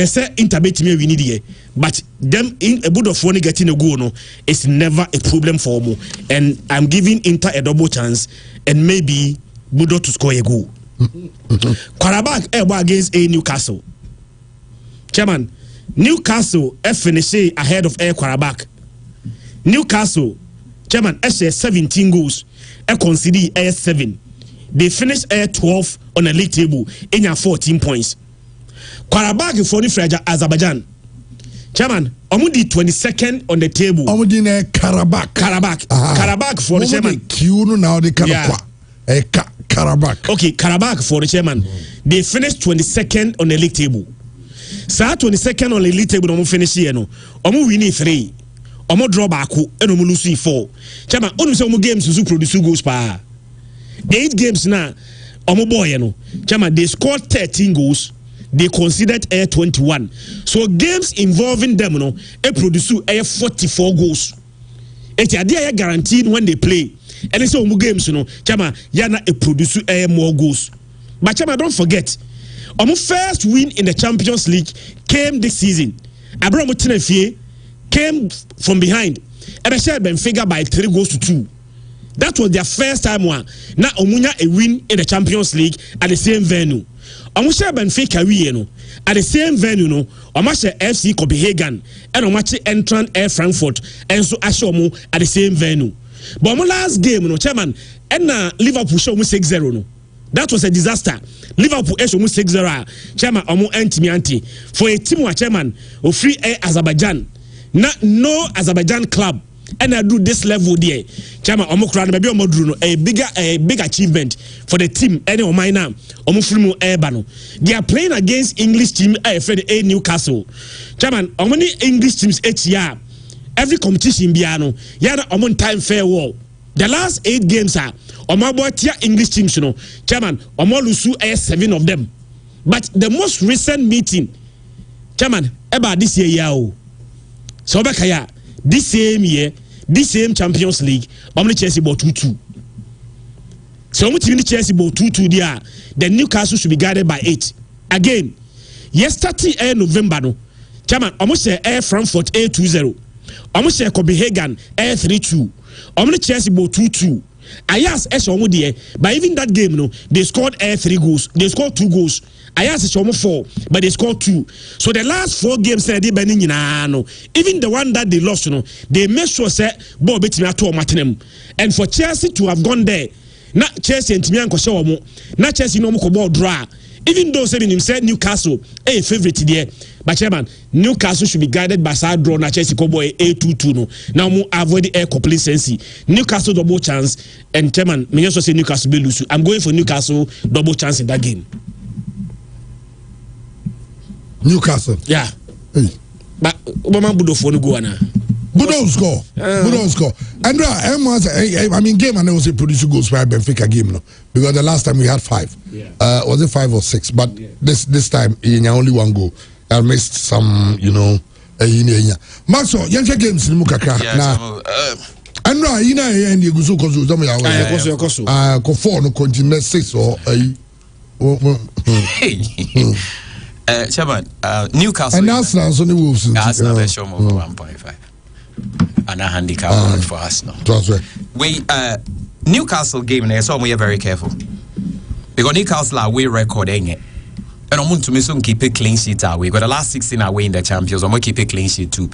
Say Inter bet me we need here. But them in a Budo Foni getting a goal no, it's never a problem for me. And I'm giving Inter a double chance and maybe Budo to score a goal. Qarabağ against Newcastle. Chairman, Newcastle finished ahead of Qarabağ. Newcastle, chairman, 17 goals. Conceded 7. They finished 12 on the league table in 14 points. Qarabağ for Azerbaijan. Chairman, Omudi 22nd on the table. Omudi Qarabağ. Qarabağ for the chairman. Now they Qarabağ. Okay, Qarabağ for the chairman. They finished 22nd on the league table. Sa 22nd on the league table omo finish here no. Omo win 3. Omo draw back and omo lose 4. Chairman, onu say omo games to produce goals pa. 8 games na omo boy no. Chairman, they scored 13 goals. They considered 21. So games involving them no, produce 44 goals. It are guaranteed when they play. And so omo games no, chairman, yana produce more goals. But chairman, don't forget our first win in the Champions League came this season. Abraham Tinefie came from behind and I said Benfica by 3 goals to 2. That was their first time one. Now Omunya a win in the Champions League at the same venue. Omusha Benfica we at the same venue no. Omasha FC Copenhagen and Omachi Eintracht Air Frankfurt and so Ashomu at the same venue. But our last game no chairman and Liverpool show me 6-0 no. That was a disaster. Liverpool is almost 6-0. Chairman, anti for a team where chairman of free air Azerbaijan. No Azerbaijan club and I do this level there. Chairman, maybe a big achievement for the team. Any of mine now, they are playing against English team. A Newcastle. Chairman, how many English teams each year? Every competition biano. Yana on time fair war. The last 8 games are English teams, you know. Chairman, Omolusu 7 of them. But the most recent meeting, Chairman, about this year, so this same year, this same Champions League, Chelsea bought 2-2. So Chelsea bought 2-2 there. The Newcastle should be guided by 8. Again, yesterday November, no. Chairman, almost Air Frankfurt 2-0. Almost Copenhagen 3-2. Chelsea bought 2-2. Ayas there, but even that game, no, they scored 3 goals. They scored 2 goals. Ayas is 4, but they scored 2. So the last 4 games they been no. Even the one that they lost, you know, they made sure say ball betting at 2 Martinem. And for Chelsea to have gone there, not Chelsea and Timian Koshomo, not Chelsea no more draw. Even though saying himself Newcastle a favorite there, but chairman, Newcastle should be guided by side draw na Chelsea Cowboy 8-2 no. Now more avoid the air complacency. Newcastle double chance and chairman, me also say Newcastle will lose. I'm going for Newcastle double chance in that game. Newcastle. Yeah. Hey. But Obama Budo for no go na. Budo score. Budo score. Andra, I mean game and I was a producer goals by Benfica game no. Because the last time we had 5. Yeah. Was it 5 or 6? But this time in only 1 goal. I missed some, you know, Maxo, Yanka games in Mukaka. Now, Andra, you know, and you go so close to them. Conform no continue 6 or Chairman, Newcastle. And that's only Wolves. That's not a show over 1.5. And a handicap for us now. We Newcastle game there, so we are very careful. Because Newcastle are way recording it. And I'm going to miss keep a clean sheet away. We got the last 16 away in the champions. I'm going to keep a clean sheet too.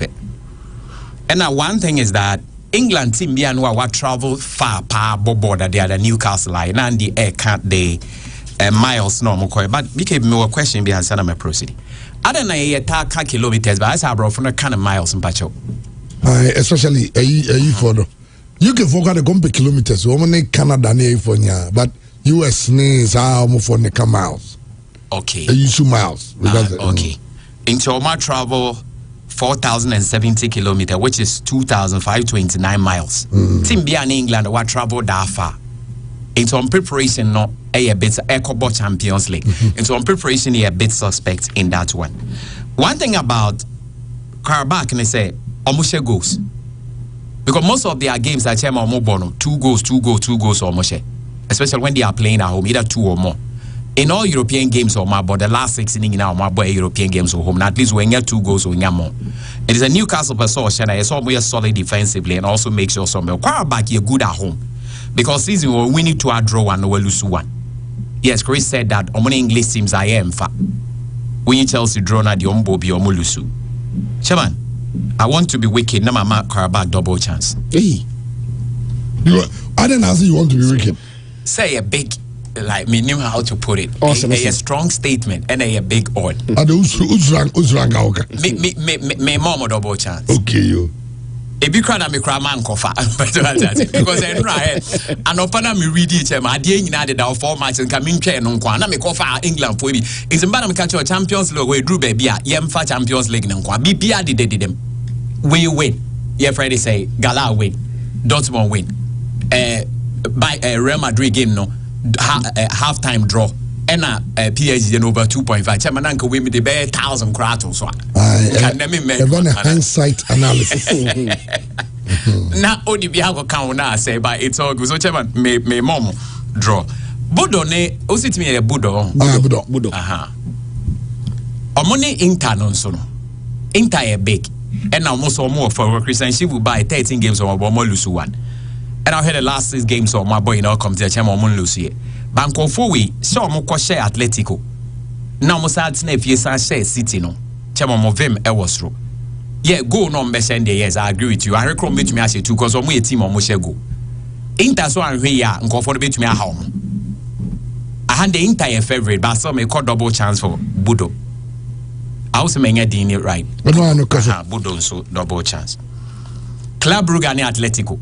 And now one thing is that England team what travel far border they are the Newcastle line and the air can't they miles no but became more question behind Sana proceed. I don't know a kilometers, but I saw bro from a kind of miles in Pacho. Especially a for you can focus the compare kilometers. Woman Canada near for but US needs are more for the miles. Okay. You 2 miles. Okay. Into my travel 4,070 kilometers, which is 2,529 miles. Timbia in England what travel that far. Into on preparation no a bit Eco Champions League. Into on preparation a bit suspect in that one. One thing about Karabakh and they say almost goals. Because most of their games are chairman or more 2 goals or more. Especially when they are playing at home, either 2 or more. In all European games or more, but the last 6 innings now, my boy European games or home, at least when you 2 goals or more. It is a Newcastle person, it's always solid defensively and also make sure some quarterback you're good at home. Because season will win it to a draw and we'll lose 1. Yes, Chris said that on English teams I am fat. When you Chelsea draw na the Ombobi or Mulusu. Chairman, I want to be wicked, now my quarterback double chance. Hey. I didn't ask you want to be wicked. Say a big, like me knew how to put it. Awesome. A strong statement and a big odd. Me mom double chance. Okay, you. A big crowd me cry man coffee. Because I know and open me read it. My dear United our 4 matches and coming chair no kwana me coffee England for me. It's a matter of catch your Champions League we drew baby yemfa Champions League no kwa. BPR did them. We win. Yeah, Friday say Gala win. Dortmund win. By a Real Madrid game no half-time draw and PSG over 2.5 chairman uncle we the bear 1,000 cratos so hindsight analysis now only be have account now say but it's all good so chairman me mom draw Budo ne o sit me Budo aha omoni Inter no so no Inter e big and almost more for Christian she will buy 13 games or more lose 1. And I heard the last 6 games of my boy in our committee, Chairman Lucy. Banco Fowi, so Moko share Atletico. Now, Mossad Snap, yes, I share City no. Chairman Movim, I was true. Yeah, go no, Messende, yes, I agree with you. I recommend me to me as you too, because we a team on Moshe go. Inter so and here, and for the bit to me at home. I had the entire favorite, but some may call double chance for Budo. I also may get it right. Budo so double chance. Club Brugge and Atletico.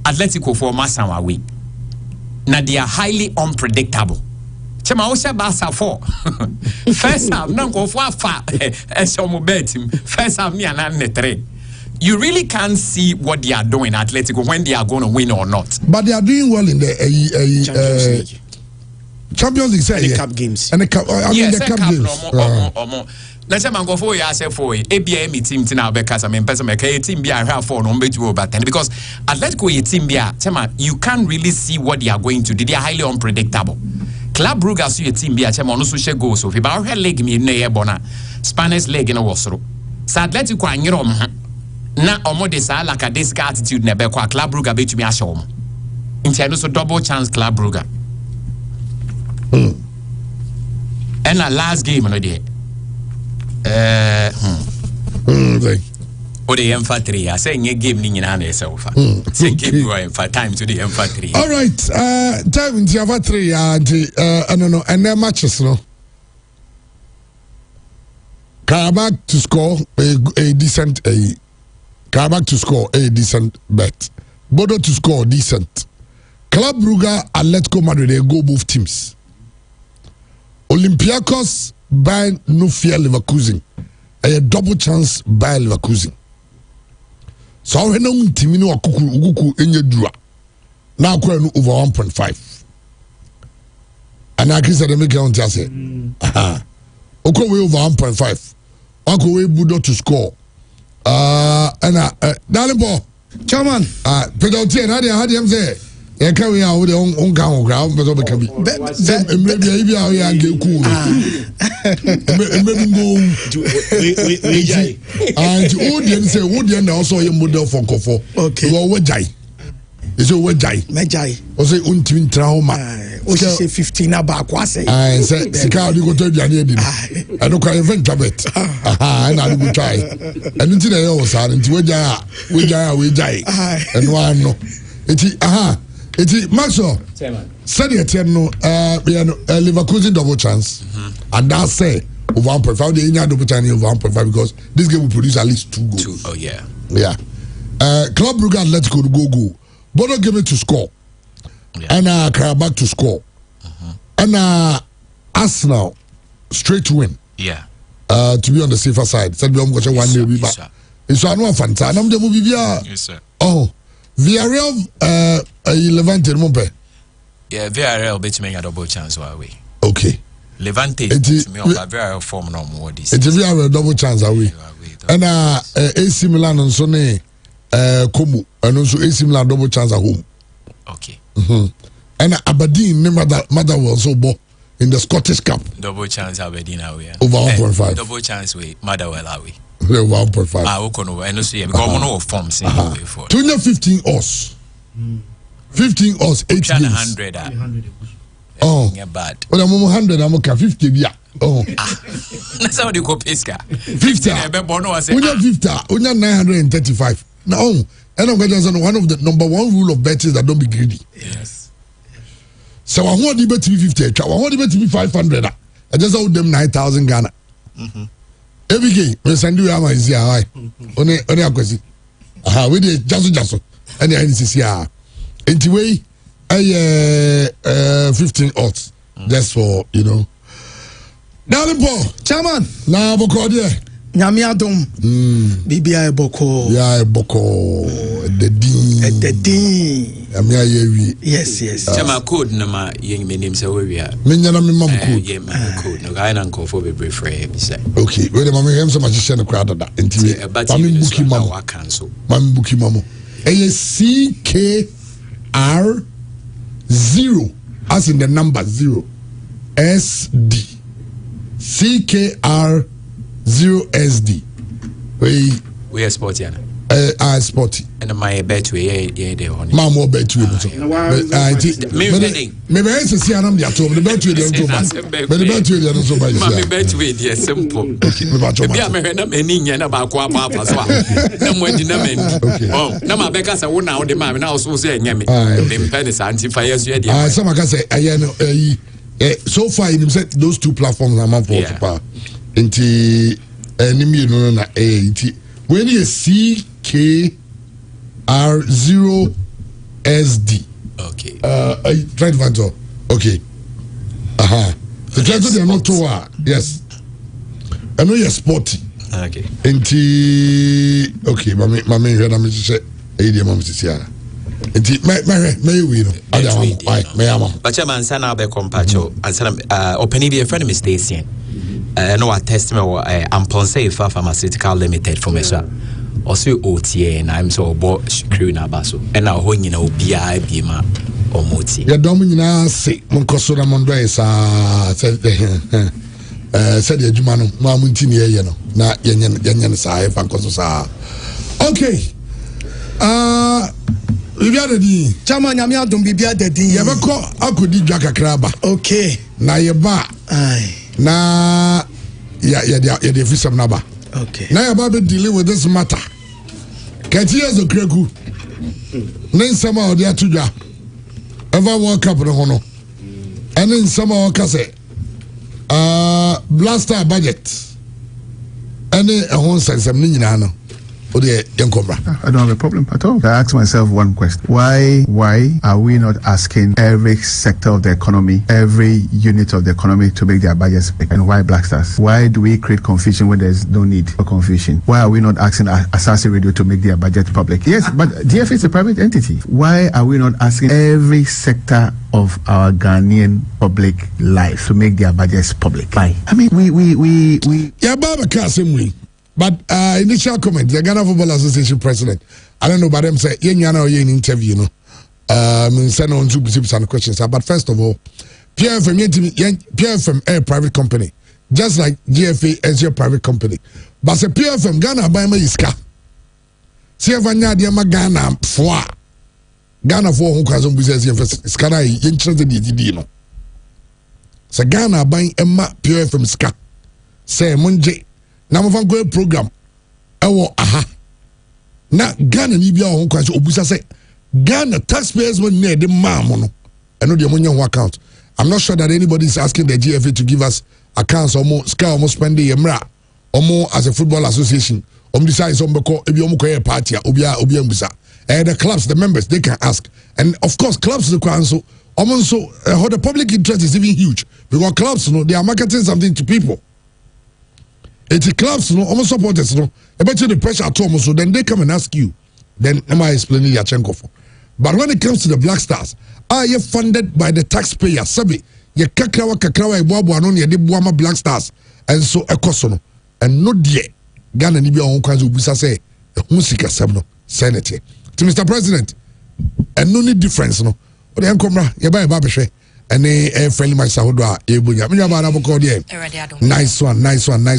Atletico for Massawa week. Now they are highly unpredictable. Chema Osha Barca 4. First half, no go for far. First half, me and 3. You really can't see what they are doing Atletico when they are going to win or not. But they are doing well in the Champions League. And the cup games. And the cup, yes, the cup games. Let's say man go for you say for ABM team tina because I mean person make a team be have for no bet you over 10 because Atletico a team be you can't really see what they are going to do. They are highly unpredictable. Club Brugge so a team be no so share goals so if ba her leg me na e bona Spanish leg na wosoro. So Atletico anyiro na omo de sa like this attitude na be kwa Club Brugge be to me ahye omo. Nti no so double chance Club Brugge. And a last game no there. Or the M3. I say a game in an yourself. Say give you time to the M3. All right, time in the M3 I don't know, and their matches no. Karabakh to score a decent Karabakh to score a decent bet. Bodo to score decent. Club Brugge, Atletico Madrid, they go both teams. Olympiacos by Nufia Leverkusen. A double chance by Leverkusen. So I know Timino Kuku in your draw. Now over 1.5. And I can say the make count say. Okay, over 1.5. Uncle way Budo to score. And darling boy, Chairman. Penalty and how do you say? I can't we are on ground, but maybe I get cool. Maybe go. And the audience say, "Would you also your model for Kofo?" Okay. You are Wajai. It's a Wajai. Majai. Or say untin trauma. Or say 15 about Kwase. I said, "Sika, you go to the idea. I don't quite invent a bit. Aha, and I will try. And until I also had into Wajai, and one no. It's aha. It's Maxwell. Said it, no, Leverkusen double chance. And that's say over 1.5. They need double chance over 1.5 because this game will produce at least 2 goals. Oh, yeah. Yeah. Club Brugge Atletico to go. Bodo give it to score. Yeah. And Karabakh to score. And Arsenal straight to win. Yeah. To be on the safer side. Said we am going to one day. It's a no fantastic. I'm the movie. Yes, sir. Oh. Villarreal Levante Mumpe. Yeah, Villarreal bet me a double chance away. Okay. Levante to me on Villarreal form no more this. It's Villarreal double chance away. And AC Milan and Sonne Como and also AC Milan double chance at home. Okay. And Aberdeen mother will also ball in the Scottish Cup. Double chance Aberdeen away. Over 1.5. Double chance way Motherwell away. 1.5. And also because no forms before. 15 odds. 15 odds, 8 games. 100. Oh, yeah, bad. Well, I'm 100. I'm okay. 50. Yeah. Oh, that's how they go Pesca. 50. Unya 50. Unya 935. Now, and I'm going to say one of the number one rule of bet is that don't be greedy. Yes. So I want the bet to be 50. I want the bet to be 500. I just owe them 9,000 Ghana. Every game, we send you a easy. Only a question. Aha, we did just. And the NCC. Anyway, 15 odds. Just for, you know. Now the ball. Chairman. Now, Bokodia. Nyamiadum. BBI Boko. Yeah, Boko. The Dean. Yes. Chama code no ma yeng me name say we are. Menyana me mam code. Yeah, man code. No guy nan call for be brief for him say. Okay, wait a moment, him so much share the crowd that. Inti. Mami buki mamo. Mami buki mamo. CKR 0 as in the number 0 SD. CKR 0 SD. We are sporty ana. Sporty. And my bet we there on. Mama bet we. Maybe I say anam dia to. The bet we dey go back. But the bet we dey no so bad. Mama bet we dey simple. Be am he na mani nya na ba kwa ba so a. Na mo di na mani. Oh, na ma beka say wo na wo de ma na so say nya me. Me pen is anti fire so dey. Some can say So far, you said those two platforms are man for power. Into enemy no na when you CKR0SD. Okay. Try to find out. Okay. The chances they are not too yes. I know you're sporty. Okay. Okay, my head I'm say mama sisia. May we know. But chairman sana be compacho and sana opening be a friend mistake. No a testament Amponse Pharmaceutical Limited from Eswa. Also OTA and I'm so bought screw na baso. And now when you know BI Bima or Moti. Ya domina say Monkosura Mondre said the Jumano Mamuntin ye no na yanyan sa if Ankosa. Okay. Bibiade chama nyamia dum bibiade din ye beko akodi dwaka kraba. Okay. Na ye ba na ya fisam naba. Okay. Now you're about to deal with this matter. Can't you as a creku? Then somehow they are to ya. Ever walk up the hono. And then somehow say blaster budget. And then a home sense of Ninano. I don't have a problem at all. I ask myself one question. Why are we not asking every sector of the economy, every unit of the economy to make their budgets big? And why Black Stars? Why do we create confusion when there's no need for confusion? Why are we not asking Asasi Radio to make their budget public? Yes, but DFA is a private entity. Why are we not asking every sector of our Ghanaian public life to make their budgets public? Why? I mean, we Yeah, Baba Kasim. But initial comment, the Ghana Football Association president, I don't know about them say, in interview, you know, send on two and questions. But first of all, PFM a private company, just like GFA as your private company. But say PFM Ghana by my iska. See if I know Ghana for Ghana for who can business Skana interested in you know. So Ghana buying Emma PFM ska. Say Munje. Na mo fan go program ewo na Ghana ni bia ho kwanse obusa say Ghana taxpayers will need the mammo no eno de money account. I'm not sure that anybody is asking the GFA to give us accounts almost spending emra omo as a football association decide some beko ebi omo ko party obia mbusa the clubs, the members, they can ask. And of course clubs the council also the public interest is even huge because clubs they are marketing something to people. It's clubs, almost supporters, about the pressure at home, so then they come and ask you. Then am I explaining Yachenko for? But when it comes to the Black Stars, are you funded by the taxpayer? Sabi, ye kakrawa iwabu anon ye buama Black Stars, and so ekosono, and no die Ghana ni bia on kwanzo busa say musika sabno senate. To Mr. President, and no need difference no. O de enkomra ye ba behwe. And a friendly myself, nice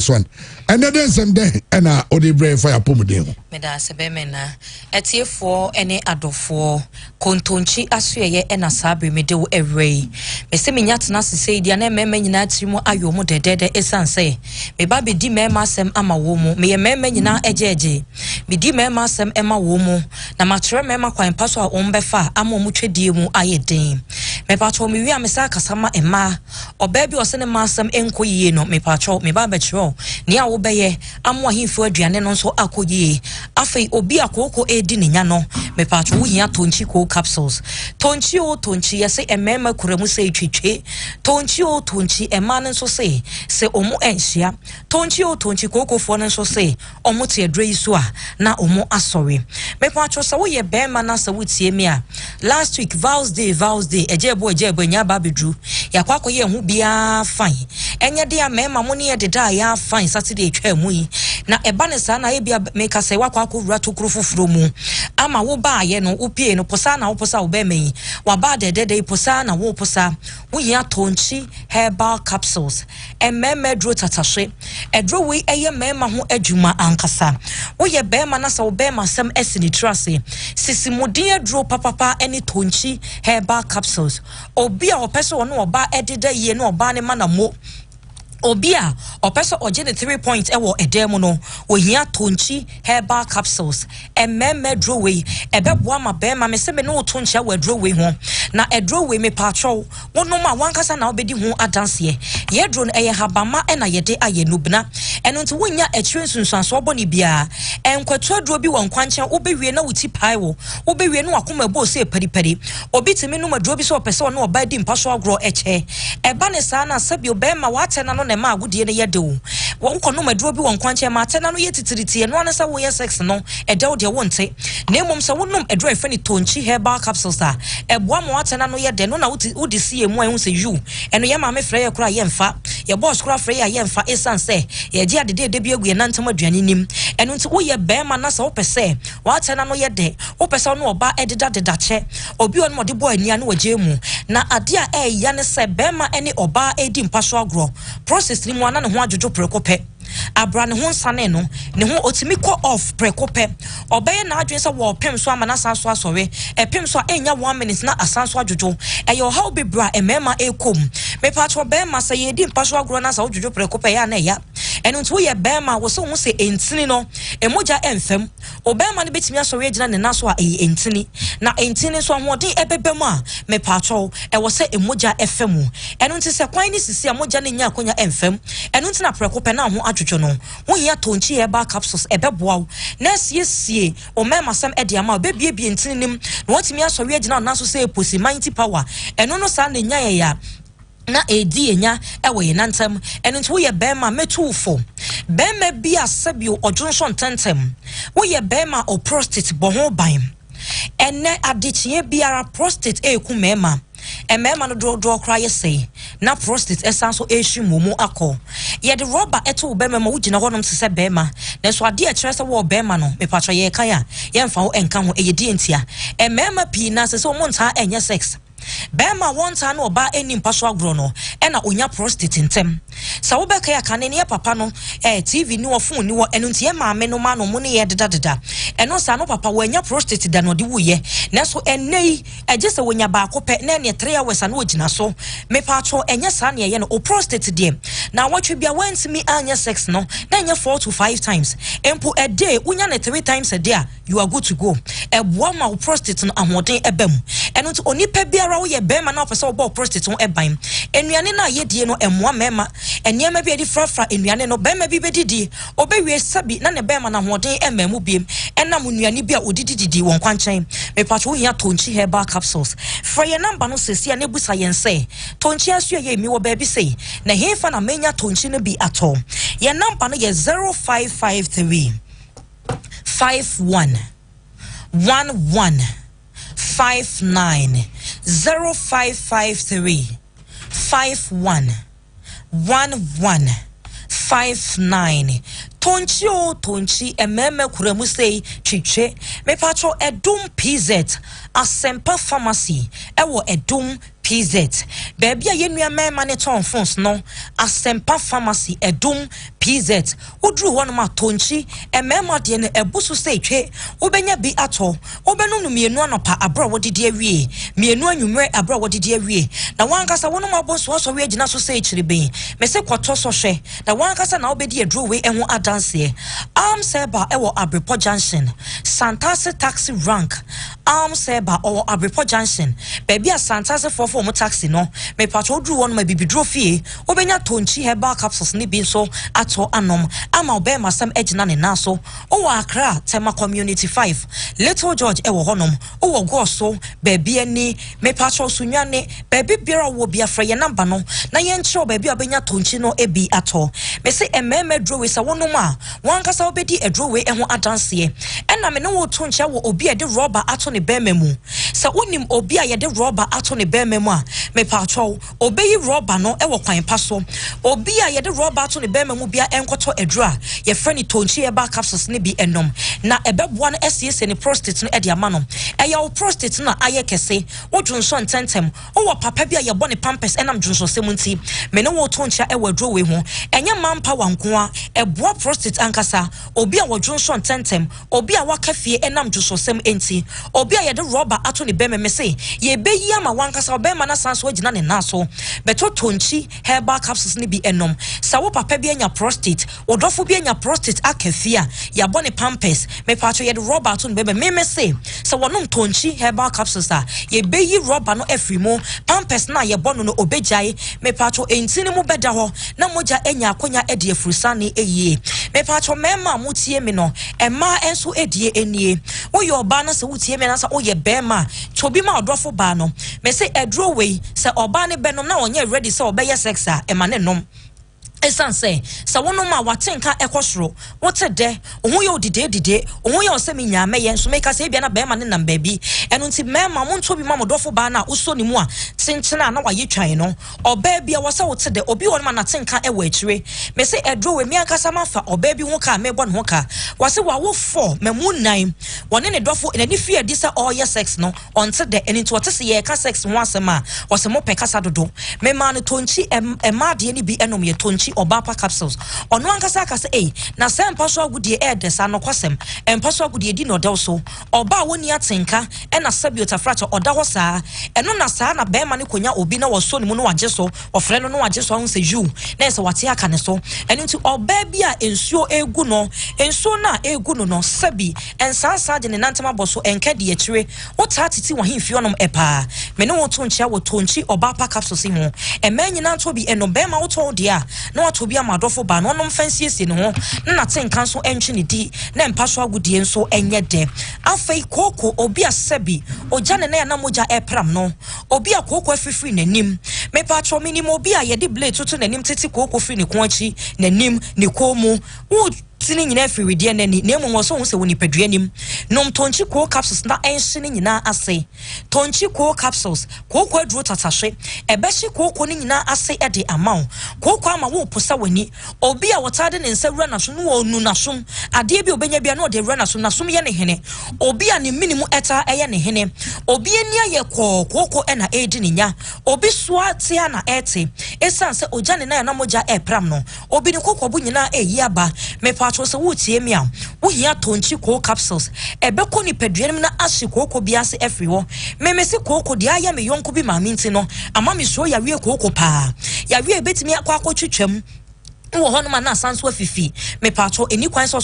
one. And then some day, and Odi Brave Fire Pomodino. Medasa Bemena, Etie for any adult for Contonchi Asuye and Asabi Medo Array. Messimiat Nasi say, Diana Memenatimo Ayomo de Dede Essanse. Me baby di Memasem Ama Womo, me a Memena Ejeje. Me di Memasem Emma Womo, Namatra Mema Quine Paswa Ombefa, Amo Muche Dimu Ayedin. Me patro me Misaka Sama Emma, or baby or send a massam enquy no me patro, me babetro, near obeye, amwa him for Dianon so akoye. Afe obia koko ediniano, me patro ya tonchiko capsules. Tonchi, I say a mema kuremuse chiche, tonchi, a man and so say omo ensia, tonchi coco for so say, omote a dre swa, na omo asori. Me patro saw ye bear manasa would see me. Last week, vows day, a jebo baby drew, ya kwako ye who be fine. Enya dear mema money at the die ya fine Saturday tremui. Na ebanesana ebia make us say wakwako ratu krufu fromu. Ama wo ba ye no upie no posana oposa ubeme. Waba de posana wo posa. We ya tonchi herbal capsules. E meme dro tatashe. E dro we eye mema ho adwuma ankasa. Wo ye bema na sa obema sem esini trase. Sisi modie dro papa any tonchi herbal capsules. Obi a opeso no oba edida ye no oba ne mana mo Obia or person or gen 3 points ewo edemono we here tonchi herbal capsules meme droway ebeboa ma bema me se me no tonchi we droway ho na edroway me patro wono ma wankasa na obedi ho adanse ye dro no eye habama e na yede aye nubna eno nti wonya etire sunsuanso oboni bia enkwatu adro bi won kwanche obewie na wuti pai wo obewie no akoma bo se paripari obitimi no madro bi so opese no oba di mpaso agro eche eba ne sa na sabi obema wate na no ne ma agudie ne yede wo wonko no madro bi won kwanche ma te na no yetitiriti no anasa wo ye sex no ede wo de wonte na emom se wonom edro efe ni tonchi herbal capsules a eboa mo wate na no yede no na wudi sie mu ehun se yu eno ye ma me frɛ ye kura ye mfa ye boss kura frɛ ye mfa esan se ye gi ade de bi agu ye nantam aduane nim eno nti wo ye bema na se wo pese wate na no yede wo pese no oba ededa che obi on mo de boy ania no waje mu na ade a ya ne se bema ene oba edi mpaso agro process ni mu ana ne ho adwojo prekope abra ne ho nsane no ne ho otimi ko off prekope obeye na adwen se wo pem so amana sanso asore epem so enya 1 minute na asanso adwojo eyo how be bra emema ekom me patro bema se ye di mpaso agro na sa odwojo prekope ya na ya eno nti wo ye bema wo so ho se entini no emoja enfem obema ne betimi asore agina ne naso a entini na entini so hoden ebebem a me patro e wo se emoja efemu eno nti se kwan ni sisi emoja ne nya akonya enfem eno nti na prekope na ho adwojo no wo hia tonchi herbal capsules ebeboa na sie o mema sam ede ama obebie bie entini nim na wotimi asore agina naso se eposi mighty power eno no sa na nya ya na edi enya ewo ye nantem eno nti wo ye bema metufo bema bia sabio odwonso ntentem wo ye bema o prostate boho ban enne adichie biara prostate ekumema emema no do kra ye sei na prostate esanso ehwi momo akọ ye de rubber eto bema ma wugina honom se bema na so ade a kire se wo bema no me patro ye kan ya ye mfa wo enka ho eye di entia emema pi na se mo nta enye sex bema wonta na oba enim paso agro no e na onya prostate ntem sa wo beka ya kan ne papa no TV ni wo phone ni wo enu ntie maame no ma no mu ne ye deda eno sa no papa wo anya prostate da no de wo ye na so enei eje se wonya ba akopɛ na ne 3 hours na ogina so me patro enya sa ne ye no o prostate de na watwe bia wantimi anya sex no na enya 4 to 5 times empo a day wonya ne 3 times a day you are good to go eboa ma wo prostate no ahoden ebam eno nti onipa biara wo ye bema na opese obo prostate no eban enuane na ye die no emoa mema eniema bi edi frafra enuane no bema bi bedidi obewie sabi na ne bema na hoden emamu biem enam nuane bi a odididi won kwanchan me patro hia tonchi herbal capsules for your number no sesia na busa yen say tonchi asu ye mi wo ba bi say na hefa na menya tonchi no bi ato your number no ye 0553 51 11 59 0553 51 11 59 tonchi ememe kuremu sei twitwe me patro edum PZ Asempa Pharmacy ewo edum PZ baby ye nua mema ne ton phones no Asempa Pharmacy edum PZ udru wono ma tonchi emema de ne ebusu sei twe obenya bi ato obenu no mienu anopa abro wodidi awie mienu anwumre abro wodidi awie na wankasa wono ma bonso so we agina so sei chireben me se kwato so hwe na wankasa na obedi edru we eho adanse seba ewo Abrepo Junction Santase taxi rank seba owo Abrepo Junction baby a Santase for mo taxi no me patro dru won ma bibidro fie obenya tonchi herbal capsules ni bi so ato anom ama obema sam agina ne naso owo Accra Tema Community 5 Little George ewo honom owo goso baby ani me patro sunwane baby biara wo bia fra ye number no na ye nchiro baby obenya tonchi no ebi ato me se ememe dro we sa wonom a wankasa obedi edro we eho adanse ena me no wo tonchi wo obi e de rubber ato ne bema mu sa wonim obi a ye de rubber ato ne bema mu a me patro obeyi rubber no ewo kwan paso obi a ye de rubber ato ne bema mu bia enkoto edro a ye frani tonchi e ba capsules ne bi enom na ebeboa no SS ne prostate no e de ama no eya wo prostate na aye kese wo dwonso ntentem wo papa bia ye bɔ ne pampers enam dwonso semunti me no wo tonchi e wo edro we ho enya mampa wanko a eboa prostate ankasa obi a wo dwonso ntentem obi a waka fie enam jusosem enti obi a yede rubber ato ne bema me say ye be yi ama wankasa obema na sanso agina ne naso beto tonchi herbal capsules ne bi enom sa wo papa bi anya prostate odofo bi anya prostate akafia ya bone pampers me pacho yede rubber ato ne bema me say sa wonom tonchi herbal capsules a ye be yi rubber no afri mo pampers na ye bono no obejai me pacho enti ne mu beda ho na moja enya akonya ede afurusane eyie me pacho mema mutie me no ema enso edie enie wo ye oba na se wutie me na sa wo ye bema tobi ma odofo ba no me say edro we se oba ne benom na onye ready se obeye sex a ema ne nom esan say sa wono ma watenka ekosoro wote de ohun ye odide ohun ye osemi nyame ye nso meka say bia na bema ne nam baabi eno nti mema monto bi ma modofo ba na uso ni mu a tenchena na waye twan no oba bia wo sa wote de obi won ma na tenka ewa akire me say edro we mi akasa ma fa oba bi ho ka me bo ne ho ka wase wa wo 4 memu 9 wone ne dofo ne ni fie di say all ye sex no onte de eni to wote say ye ka sex ho asema wase mo pekasa dodo me ma no tonchi ema de ni bi enom ye tonchi Obapa capsules ono ankasa akase na se mpaso agudie edesa no kwasem mpaso agudie di no delso oba woni atenka na sabiota fracture oda ho saa eno na saa na bema ne konya obi na woso ne mu no wagye so ofre no wagye so ahun se ju na se wate aka ne so eno nti oba bi a ensuo egu no ensuo na egu no sabi ensansa de ne nantama boso enkade akire wota titi wahimfi onom epa me ne woto nchia wotonchi Obapa capsules mu emanyi nto bi eno bema woto de a na wato bi amadofo ba no nom fansiesie ne ho na tenka so entwe ne di na mpaso agudie nso enye de afei koko obi asabi oja ne na na moja epram no obi akoko afifiri nanim me patro minimum obi a ye de blade toto nanim tete koko firi ne ko achi nanim ne komu tini nyina free with nani nemu wo so hu se woni paduanim nom tonchi ko capsules na enhye nyina ase tonchi ko capsules ko aduro tatashe ebeshi ko ni nyina ase ede amaw ko ama wo posa wani obi a wotade ne nsawura na so no onu na som ade bi obenya bia no de wura na som ye ne hene obi a ne minimu eta eye ne hene obi ania ye ko na edi ne nya obi soa tia na ete esanse oja ne na moja epram no obi ne kokko bu nyina eyi aba me so wutie me am wo hia tonchi ko capsules ebeko ni paduanim na ahye koko bi ase afriwo memesi koko de aya me yonko bi ma minti no ama me so ya wie koko pa ya wie betimi akwa twetwam wo hono ma na sanso afifi me pato eni kwan so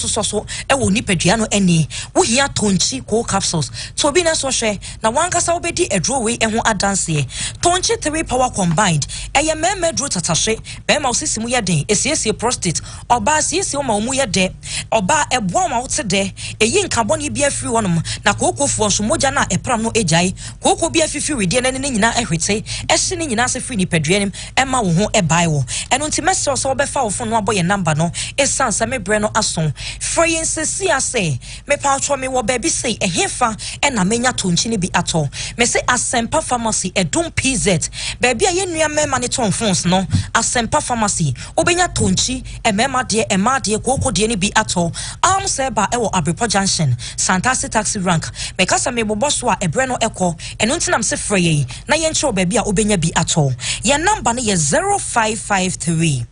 e wo ni padua no eni wo hia tonchi ko capsules to bi na so hwe na wankasa obedi edro we ho adanse tonchi 3 power combined eye meme dro tatashe meme osisimu ye den esiesie prostate oba asiesie o ma omu ye de oba ebo ma wote de eyi nkaboni bi afiri wonom na kokofo so moja na epram no ejai koko bi afifi we de na ne nyina ehwete ehye ne nyina se firi ni padua nim ema wo ho ebai wo eno ntimese so obefa no aboye number no esansa me bre no ason free nsesi ase me pa atwo me wo baby say ehefa na menya tonchi ne bi ato me say Asempa pharmacy edum PZ baby aye nua mema ne ton phones no Asempa pharmacy obenya tonchi emema de ema de koko de ne bi ato am se ba e wo Abrepo junction Santasi taxi rank me kasa me boboso a ebre no ekọ eno ntinam se free na ye nche baby a obenya bi ato ye number no ye 0553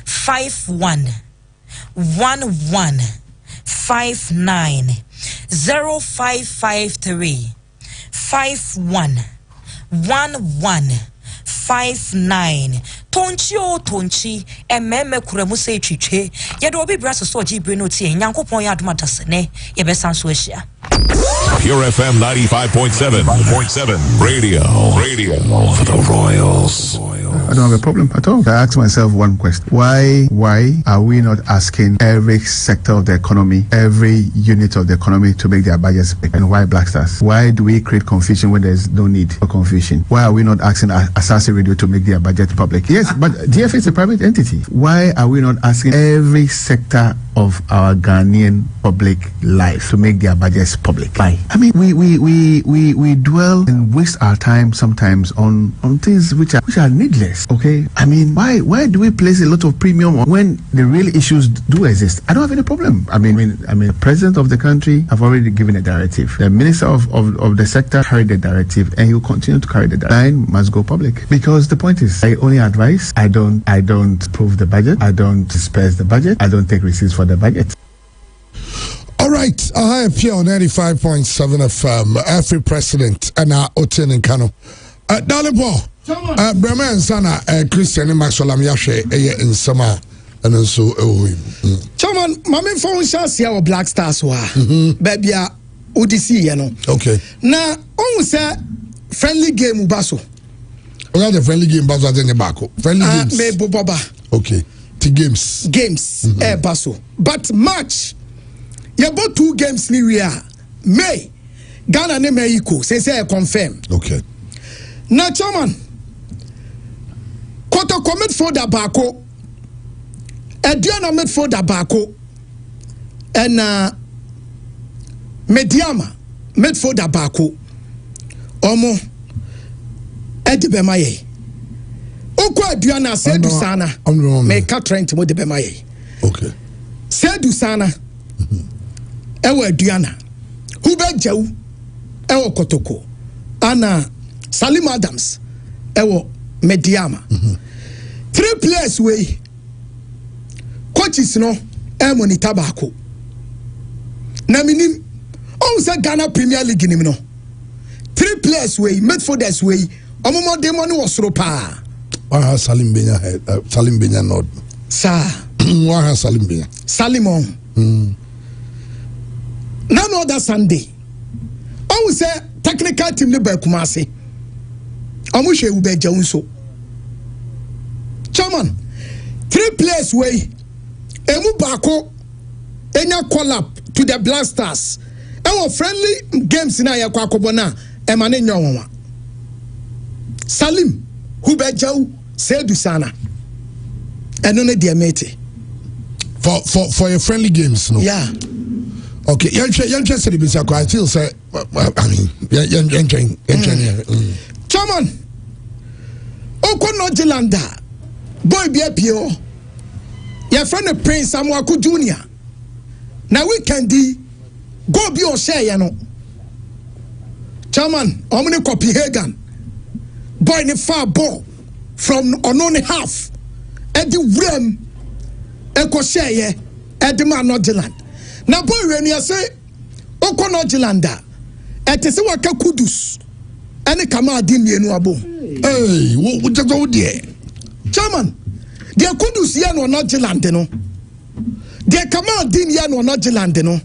51 11 59 0553 51 11 59 tonchi ememe kuremu se twitwe ye do obi braso so ojibre no tie nyankopon ya adoma dasene ye besanso ahia Pure FM 95.7 radio for the Royals. I don't have a problem at all. I ask myself one question. Why are we not asking every sector of the economy, every unit of the economy to make their budgets big? And why Black Stars? Why do we create confusion when there's no need for confusion? Why are we not asking Asasi Radio to make their budget public? Yes, but DFA is a private entity. Why are we not asking every sector of our Ghanaian public life to make their budgets public? Why? I mean, we dwell and waste our time sometimes on things which are needless. Okay, I mean, why do we place a lot of premium on when the real issues do exist? I don't have any problem. I mean, the president of the country have already given a directive. The minister of the sector carried the directive, and he will continue to carry the directive. Line must go public, because the point is, I only advise. I don't approve the budget. I don't disperse the budget. I don't take receipts for the budget. All right, I appear on 95.7 FM. Every president and our Otin and Kano. Dalibo, Bremen and Sana, Christian and Maxwell Yashe, in summer, and also, Chairman, Mammy phone shall see our Black Stars were. Baby, Odyssey, you know. Okay. Now, almost a friendly game, Basso. We the friendly game, Basso, than the Baco. Friendly games. Maybe Boba. Okay. The games. Games, Basso. But match. You bought 2 games ni we are. May Ghana ne Mexico say confirm. Okay. Now Chairman, Koto commit for the Bako. Ediana met for the Bako. And Mediama met for the Bako. Omo Edi Bemaye. Oko Ediana said to Sana. Make a trend to the Bemaye. Okay. Said to Sana. Ewa Diana, Hubert Jau, Ewa Kotoko, Anna Salim Adams, Ewa Mediama. 3 players way. Coaches no, Emoni Tabako. Naminim, also Ghana Premier League in no. 3 players way, midfielders way. Omomo demoni was ropa. Why Salim Benya Nod? Sir. Why Salim Benya? Salimon. None other Sunday. I will say technical team le Kumasi. I wish you would be Jones. Chairman, 3 players way. Emu Bako, Enya call up to the Black Stars. Our friendly games in Aya Kwakobona, Emane Nyawa. Salim, Hubert Jau, Seydou Sana. And only dear mate. For your friendly games, no? Yeah. Okay, young said it. I still say, I mean, Chairman, Oko Nojilanda, boy be a pio. Your friend the Prince Samuaku Jr. Now we can go be on share, you know. Chairman, how many Copenhagen? Boy in the far ball from unknown half. At the rim, Eko share, at the man Nojiland. Na boy when you say Oko Nojilanda ete se waka Kudus ene kama adi mienu abom. Hey, what just go there? Chairman, the Kudus ya no Nojilanda no. The kama adi ya no Nojilanda no.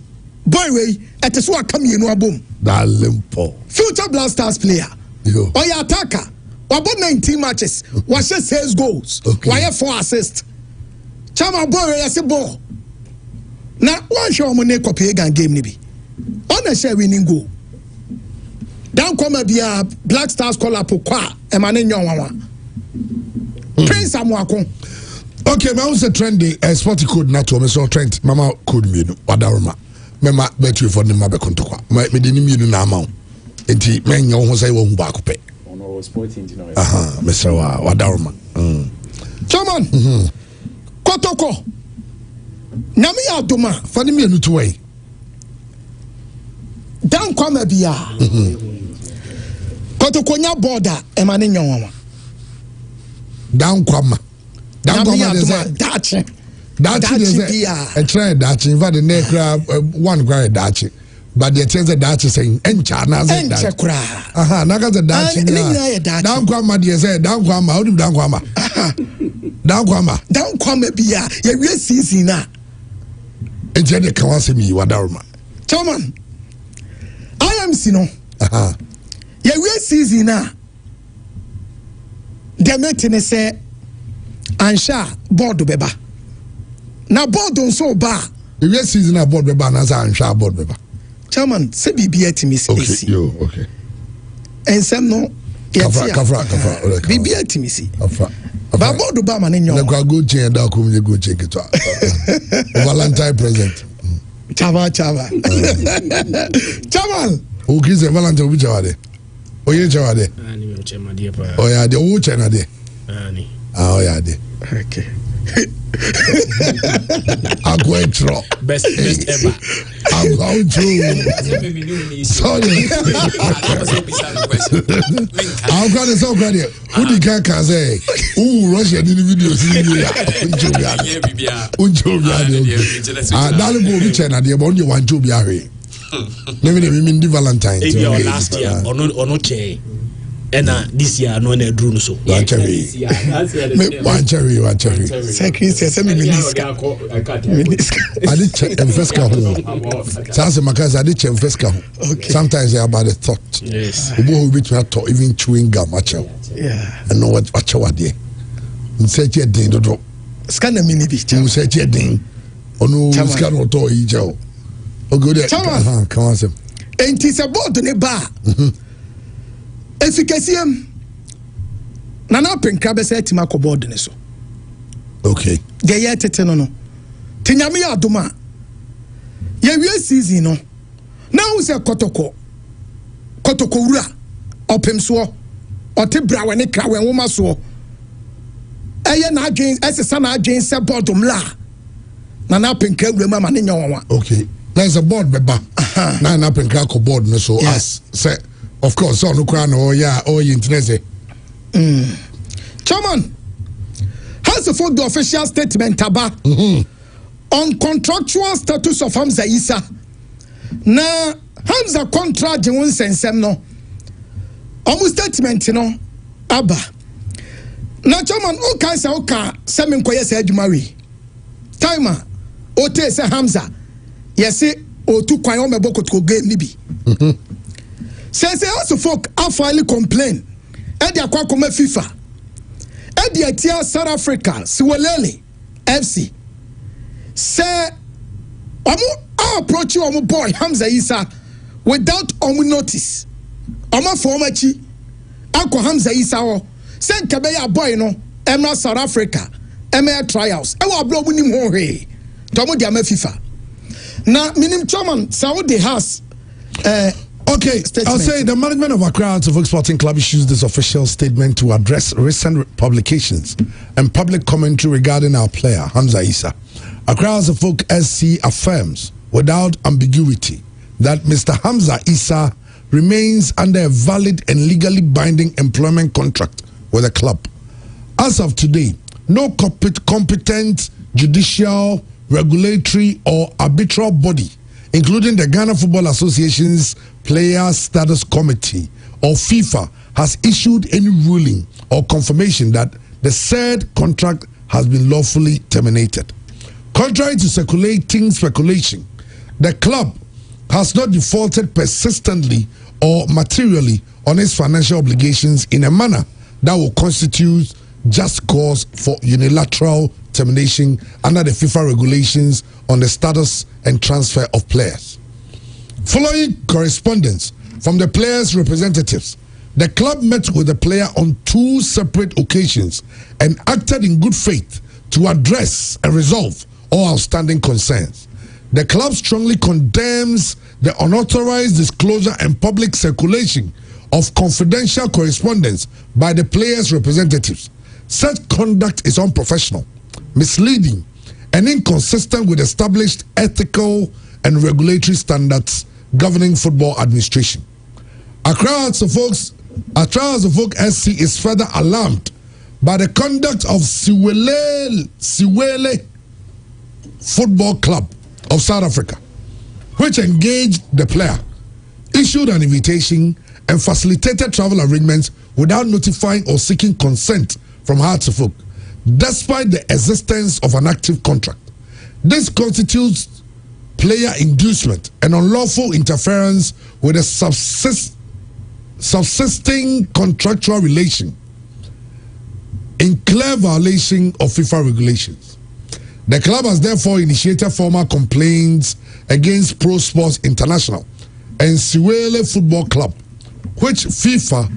Boy we ete se waka mienu abom. Dalimpo. Future Black Stars player. Yo. Oya attacker. Wabo 19 matches. Washe 6 goals. Okay. Waye 4 assists. Chairman boy we say ball. Now, one show money copy game nibi. On a share winning goal. Down come a Black Stars call up Pokwa, Emane Nyawa. Prince Amwako. Okay, my was a trendy sporty code not to me so trend. Mama code me wadaruma. Mema bet you for the mabe kontokwa. Me didn't mean na amount. Enti men yo say won back pay. Ono sporting no. Mr. Wadaruma. Chairman. Kotoko. Nami adoma fani me no to way. Dan kwama bia. Kotoko nya border Emane Nyawa. Dan kwama is dachi. Dachi is a trend dachi. In fact, the neck one grand dachi. But the chance that dachi saying encha na say dachi. Encha kra. Aha, naga the dachi. Dan kwama dey say dan kwama. How do dan kwama? Dan kwama bia. Ye we season na. Encha de kan wase mi wadaruma. Chairman, IMC no. Aha. Ye we season na. The meeting say ansha board beba. Na board on so ba. The year season na board beba na say ansha board beba. Chairman, say bibi etimis. Okay, yo, okay. And some no. Kafra. Bibi etimisi. Kafra. Ba board ba man nyo. Na kwa go change da ko me go change it. Valentine present. Chava. Chairman. O ki se Valentine obi chawade. Oye chawade. Ani me chema die pa. Oya de o chena de. Ani. Ah oya de. Okay. Aguetro. Best ever. Sorry. I'm going to say, who the guy can say, who Russia did the video? Maybe Valentine. Last year, or no chair. And this year, no, and drew so. One cherry. I did check and first come home. I did check first come. Sometimes they are about the thought. Yes. Who be to talk even chewing gum, Yeah. and know what you are there. Say your ding to drop. Scan a mini beach. You say your ding. Oh no, scan or toy, Joe. Oh, good. Come on, sir. And it's about the bar. Efficacy Nana Penkrabe said to Marco Bordeneso. Okay. The year Tetano. Tinyami Aduma. Ye season no. Now is a Kotoko. Kotokura. Opemso. Or Tibra when it crowd when woman saw. Ayan against as a son against a bottom la. Nana Penkrabe Mamma in your. Okay. There's a board, Beba. Nana Penkrabe board, so yes. Say. Of course, so no crown or internet. Chairman, has the official statement taba on contractual status of Hamza Issa. Na Hamza contract in one sense no. Almost statement Abba. Na chairman okay say okay semen koye say adwumari. Timer ote say Hamza. Yes o tu kwan o meboko to game ni bi. Say also folk are finally complain. Eddie Aquacoma FIFA. Eddie Atia South Africa, Siwelele FC. Say Omu approach you Omu boy Hamza Issa without Omu notice. Omu formachi Ako Hamza Issa o send Kabeya boy no Emra South Africa Emra trials. Ewa blow nim ho he. Tomu dia me FIFA. Na minim chairman Saudi has okay, I'll say the management of Accra Hearts of Oak Sporting Club issues this official statement to address recent publications and public commentary regarding our player, Hamza Issa. Accra Hearts of Oak SC affirms without ambiguity that Mr. Hamza Issa remains under a valid and legally binding employment contract with the club. As of today, no competent judicial, regulatory or arbitral body, including the Ghana Football Association's Player Status Committee or FIFA, has issued any ruling or confirmation that the said contract has been lawfully terminated. Contrary to circulating speculation, the club has not defaulted persistently or materially on its financial obligations in a manner that will constitute just cause for unilateral termination under the FIFA regulations on the status and transfer of players. Following correspondence from the players' representatives, the club met with the player on 2 separate occasions and acted in good faith to address and resolve all outstanding concerns. The club strongly condemns the unauthorized disclosure and public circulation of confidential correspondence by the players' representatives. Such conduct is unprofessional, misleading, and inconsistent with established ethical and regulatory standards governing football administration. Accra Hearts of Oak SC is further alarmed by the conduct of Siwele Football Club of South Africa, which engaged the player, issued an invitation, and facilitated travel arrangements without notifying or seeking consent from Hearts of Oak, despite the existence of an active contract. This constitutes player inducement and unlawful interference with a subsisting contractual relation in clear violation of FIFA regulations. The club has therefore initiated formal complaints against Pro Sports International and Siwele Football Club, with FIFA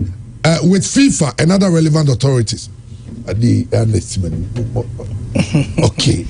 and other relevant authorities. Okay.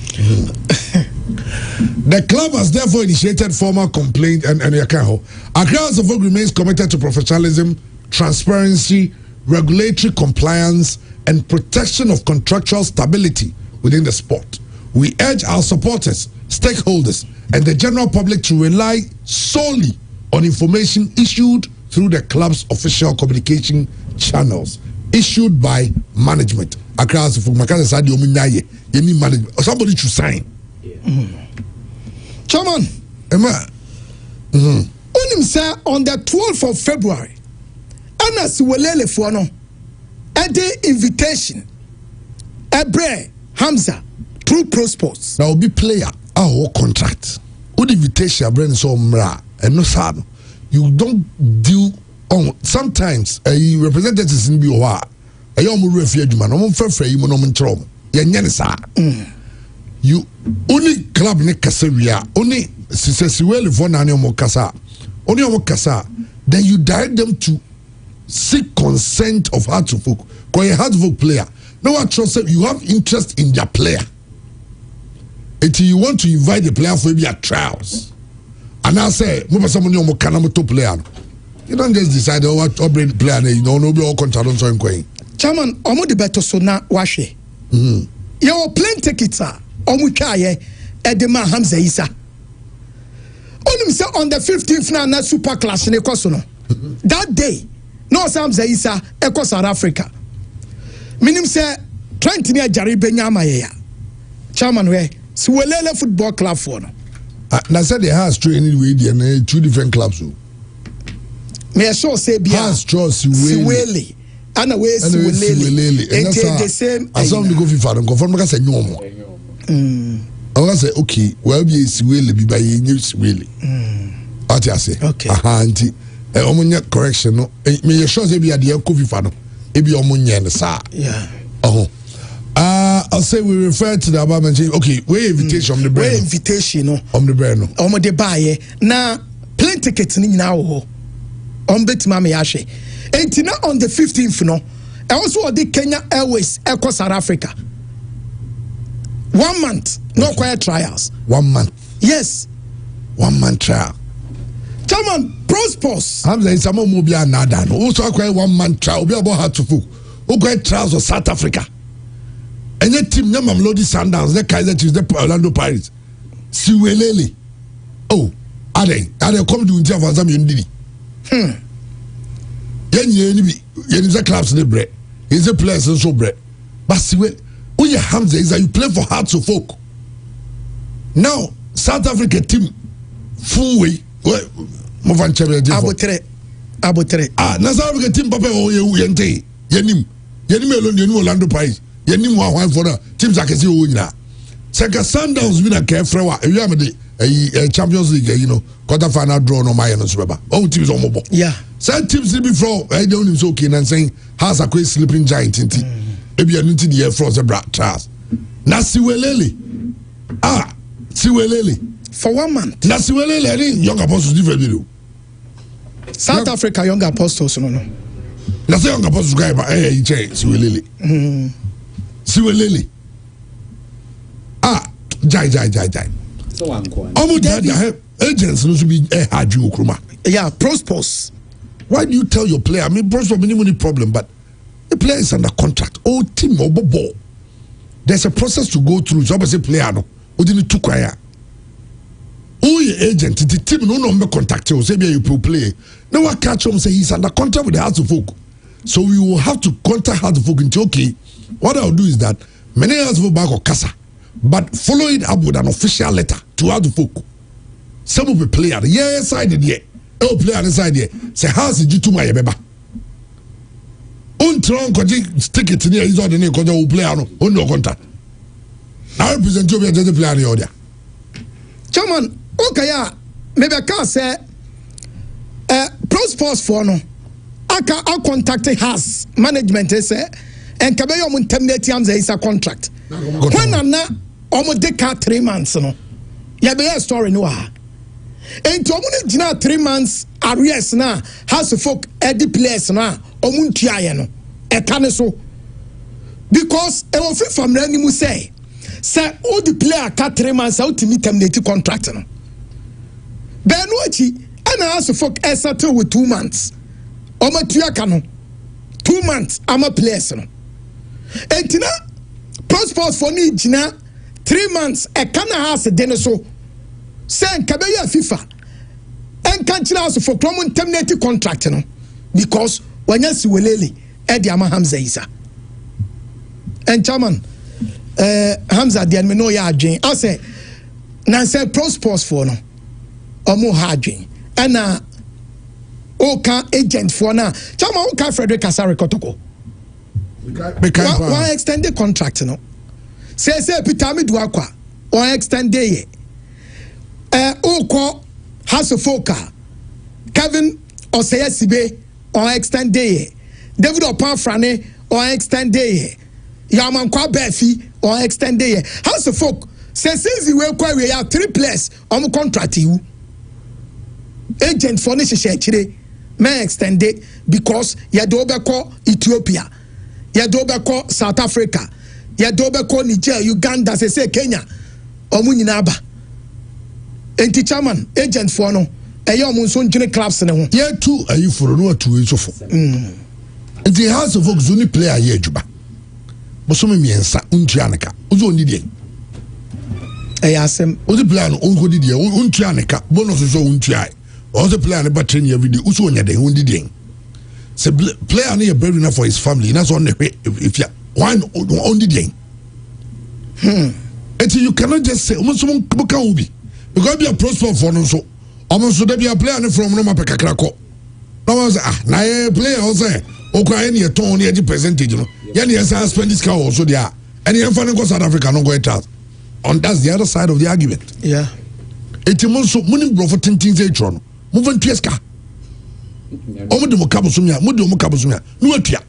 The club has therefore initiated formal complaint and Accra Hearts of Oak remains committed to professionalism, transparency, regulatory compliance, and protection of contractual stability within the sport. We urge our supporters, stakeholders, and the general public to rely solely on information issued through the club's official communication channels, issued by management. Across the management. Somebody should sign. Chairman, on the 12th of February, Anas Welele Fuano, a day invitation, Ebre Hamza, through Pro Sports. Now, be player, our contract. Good invitation, bring so mra, and no sad. You don't deal on sometimes a representatives in Biwa, a young refugee man, I'm fair, you monument trauma. You only club ne Casaria, only Sissuel von Animo Casa, only our Casa, then you direct them to seek consent of Hartford, because a Hartford player. No one trusts them, you have interest in their player. Until you want to invite the player for maybe a trials. And I say, someone you to player. You don't just decide what bring the player, you know, no be all contract on so going. Chairman, omo de beto so na washe. Your plane tickets are Omuchaye Edema Hamza Isa. Only say on the 15th na super clash in Ekosono. That day, no Hamza Isa Eko South Africa. Minim say 20 near Jaribe Nyama. Chairman, we Siwelele Football Club for no. Now said they has training with and 2 different clubs. May I show say Bia has trust Siwele. And away Siwelele. And the same. I saw me go FIFA and confirm I say no more. I was say okay, well be Siwele be by new Siwele. What you say? Okay. Auntie, omunya correction no. Me you sure say be the FIFA no. E be omunya no sa. Yeah. Oh. I'll say we refer to the above mentioned. Okay, we invitation on the brand. We invitation no. On the brand no. Omo de buy na plane tickets ni na wo. On bet mama yashe. And now on the 15th no. I also the Kenya Airways Eco South Africa. 1 month, no quiet trials. 1 month. Yes. 1 month trial. Chairman, Pro Sports. I'm saying some more be another. Also quiet 1 month trial. Be about how to fool. Who quiet trials of South Africa. And your team name Lodi Sundowns, the Kaiser Chiefs, the Orlando Pirates. Siwelele. Oh, are they come to India for some unity? Yen clubs in the bread. He's a player so bread. But Siwele, who you Hamza is that you play for Hearts of Folk. Now, South Africa team, full way. Abotre. Now South Africa team, Papa, oh, Yente, Yenim alone, you know Orlando Pirates. Yenim one for the teams I can see who now. Saka Sundowns win a Kefrewa. You have a Champions League, you know, quarter-final draw no my and Super. All teams on mobile. Yeah. Some teams before I don't even so keen and saying has a great sleeping giant in tea. Maybe a new to the air for the brat Charles. Nasiwelele. Siwelele. For 1 month. Nasiwelele, I think young apostles different video. South Africa young apostles no. Nasi young apostles guy but Siwelele. Siwelele. Jai. So I'm going. Agents no should be hard Kruma. Yeah, Pro Sports. Why do you tell your player? I mean, Pro Sports minimum problem, but the player is under contract. Oh, team or ball. There's a process to go through. So I say player no. What do you do? Oh, your agent, the team no number contact you. Say you play. Now I catch him say he's under contract with the Hearts of Folk. So we will have to contact Hearts of Folk and say, okay, what I'll do is that many Hearts of Folk back or Casa, but follow it up with an official letter to Hearts of Folk. Some of the player, yeah, side yeah. Oh, player inside here. Say, how's it you to my beba? Tron stick it near his other name because they will play on no contract. I represent you as a player in the order. Chairman, okay, maybe I can't say Pro Sports for no. I contacted has management say and Kabeyo mun terminate him is a contract. When na almost decade 3 months no. Ya be a story no ha. And to omun gina 3 months arrears na House of Folk edi players na omun tuaye no. E kan so because e wo fi family ni mu say all the player ka 3 months out to meet terminate contract no. Benu achi ana House of Folk settle with 2 months. Omo tuaka no 2 months ama players no. Entina Prospect for ni jina 3 months e kana house de so sen ka be ya FIFA en kan chira house for common terminate contract no because wanya siwelele e di ama Hamza Isa and chairman Hamza de me no ya adwen I say na say Prospect for no omo ha adwen na oka agent for na chairman oka Frederick Asare Kotoko one extended contract no say Peter Midwakwa one extended oko Hasofoka Kevin Oseyesibe on extended David Opanfrane on extended Yamankwa Befi on extended Hasofok say since we were we are 3 players on contract you agent for this share may extended because Yadobeko Ethiopia Yadobeko South Africa Yadobeko Niger Uganda say Kenya Omunyinaba enti chairman agent for no eyo omunso njine clubs ne ho ye tu ayi foro no atu eso fo enti house of folks only player ye adwuba bosomi miensa untuaneka uzo onidie asem ozi player no onko didie untuaneka bonus so untuai ozi player no ba train every day uzo onyade ondidie se player no ye breadwinner for his family na so on if ya why ondidie enti you cannot just say omo so buka ubi because be a Prospect for no so almost there be a player from no mapeka krako no was na player also o kwa any ton any percentage no ya na spend this car also there and you find go South Africa no go it out on that's the other side of the argument it so money bro for tintin say tro no move on tieska o mo de mo kabo sumia mo de mo kabo sumia no atua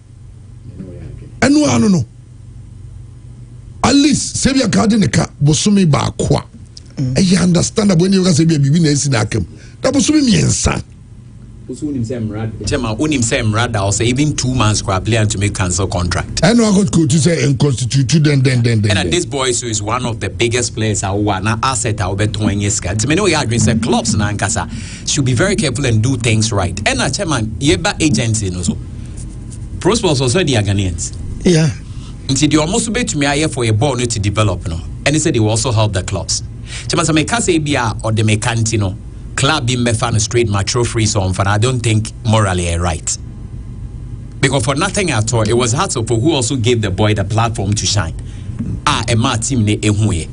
enu anu no at least se bia ka de ne ka bosumi ba kwa I understand that when you guys say bibi na esi na akam that was me miensa usu unim say mrad chema unim say mrad or say even 2 months for a player to make cancel contract I know I got coach to say inconstitute then and this boy so is one of the biggest players na asset beton yeska to me know you agree say clubs na nkasa should be very careful and do things right and chairman yeba agency no so Prospect also the Ghanaians until they almost bet to me here for a ball to develop no and he said they will also help the clubs Chama some say bia or the mecantino club be mefan straight mature free so on I don't think morally right because for nothing at all it was Hartsopo who also gave the boy the platform to shine a ma team ne ehuye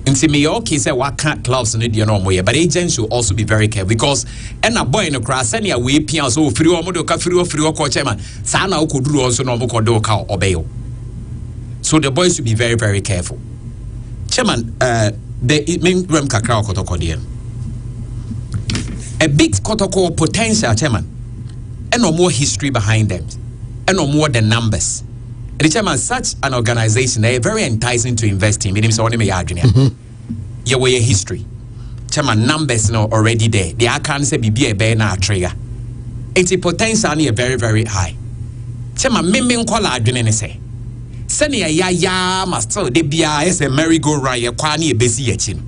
nti me okay say what can't clubs ne dey no moye but agents should also be very careful because a boy no crass any we pia so free o mo do ka free o ko chairman sa na okoduru also no mo ko do ka obeyo so the boys should be very very careful chairman the main rem kakra kotoko there a big kotoko potential chairman and no more history behind them and no more the numbers the chairman such an organization they are very enticing to invest in meaning so only me adwene your way history chairman numbers no already there the can say be a bear na trigger it's a potential near very very high chairman me nkola adwene ne say senior ya master de bia is a merry go round ye kwa na ebesi yachin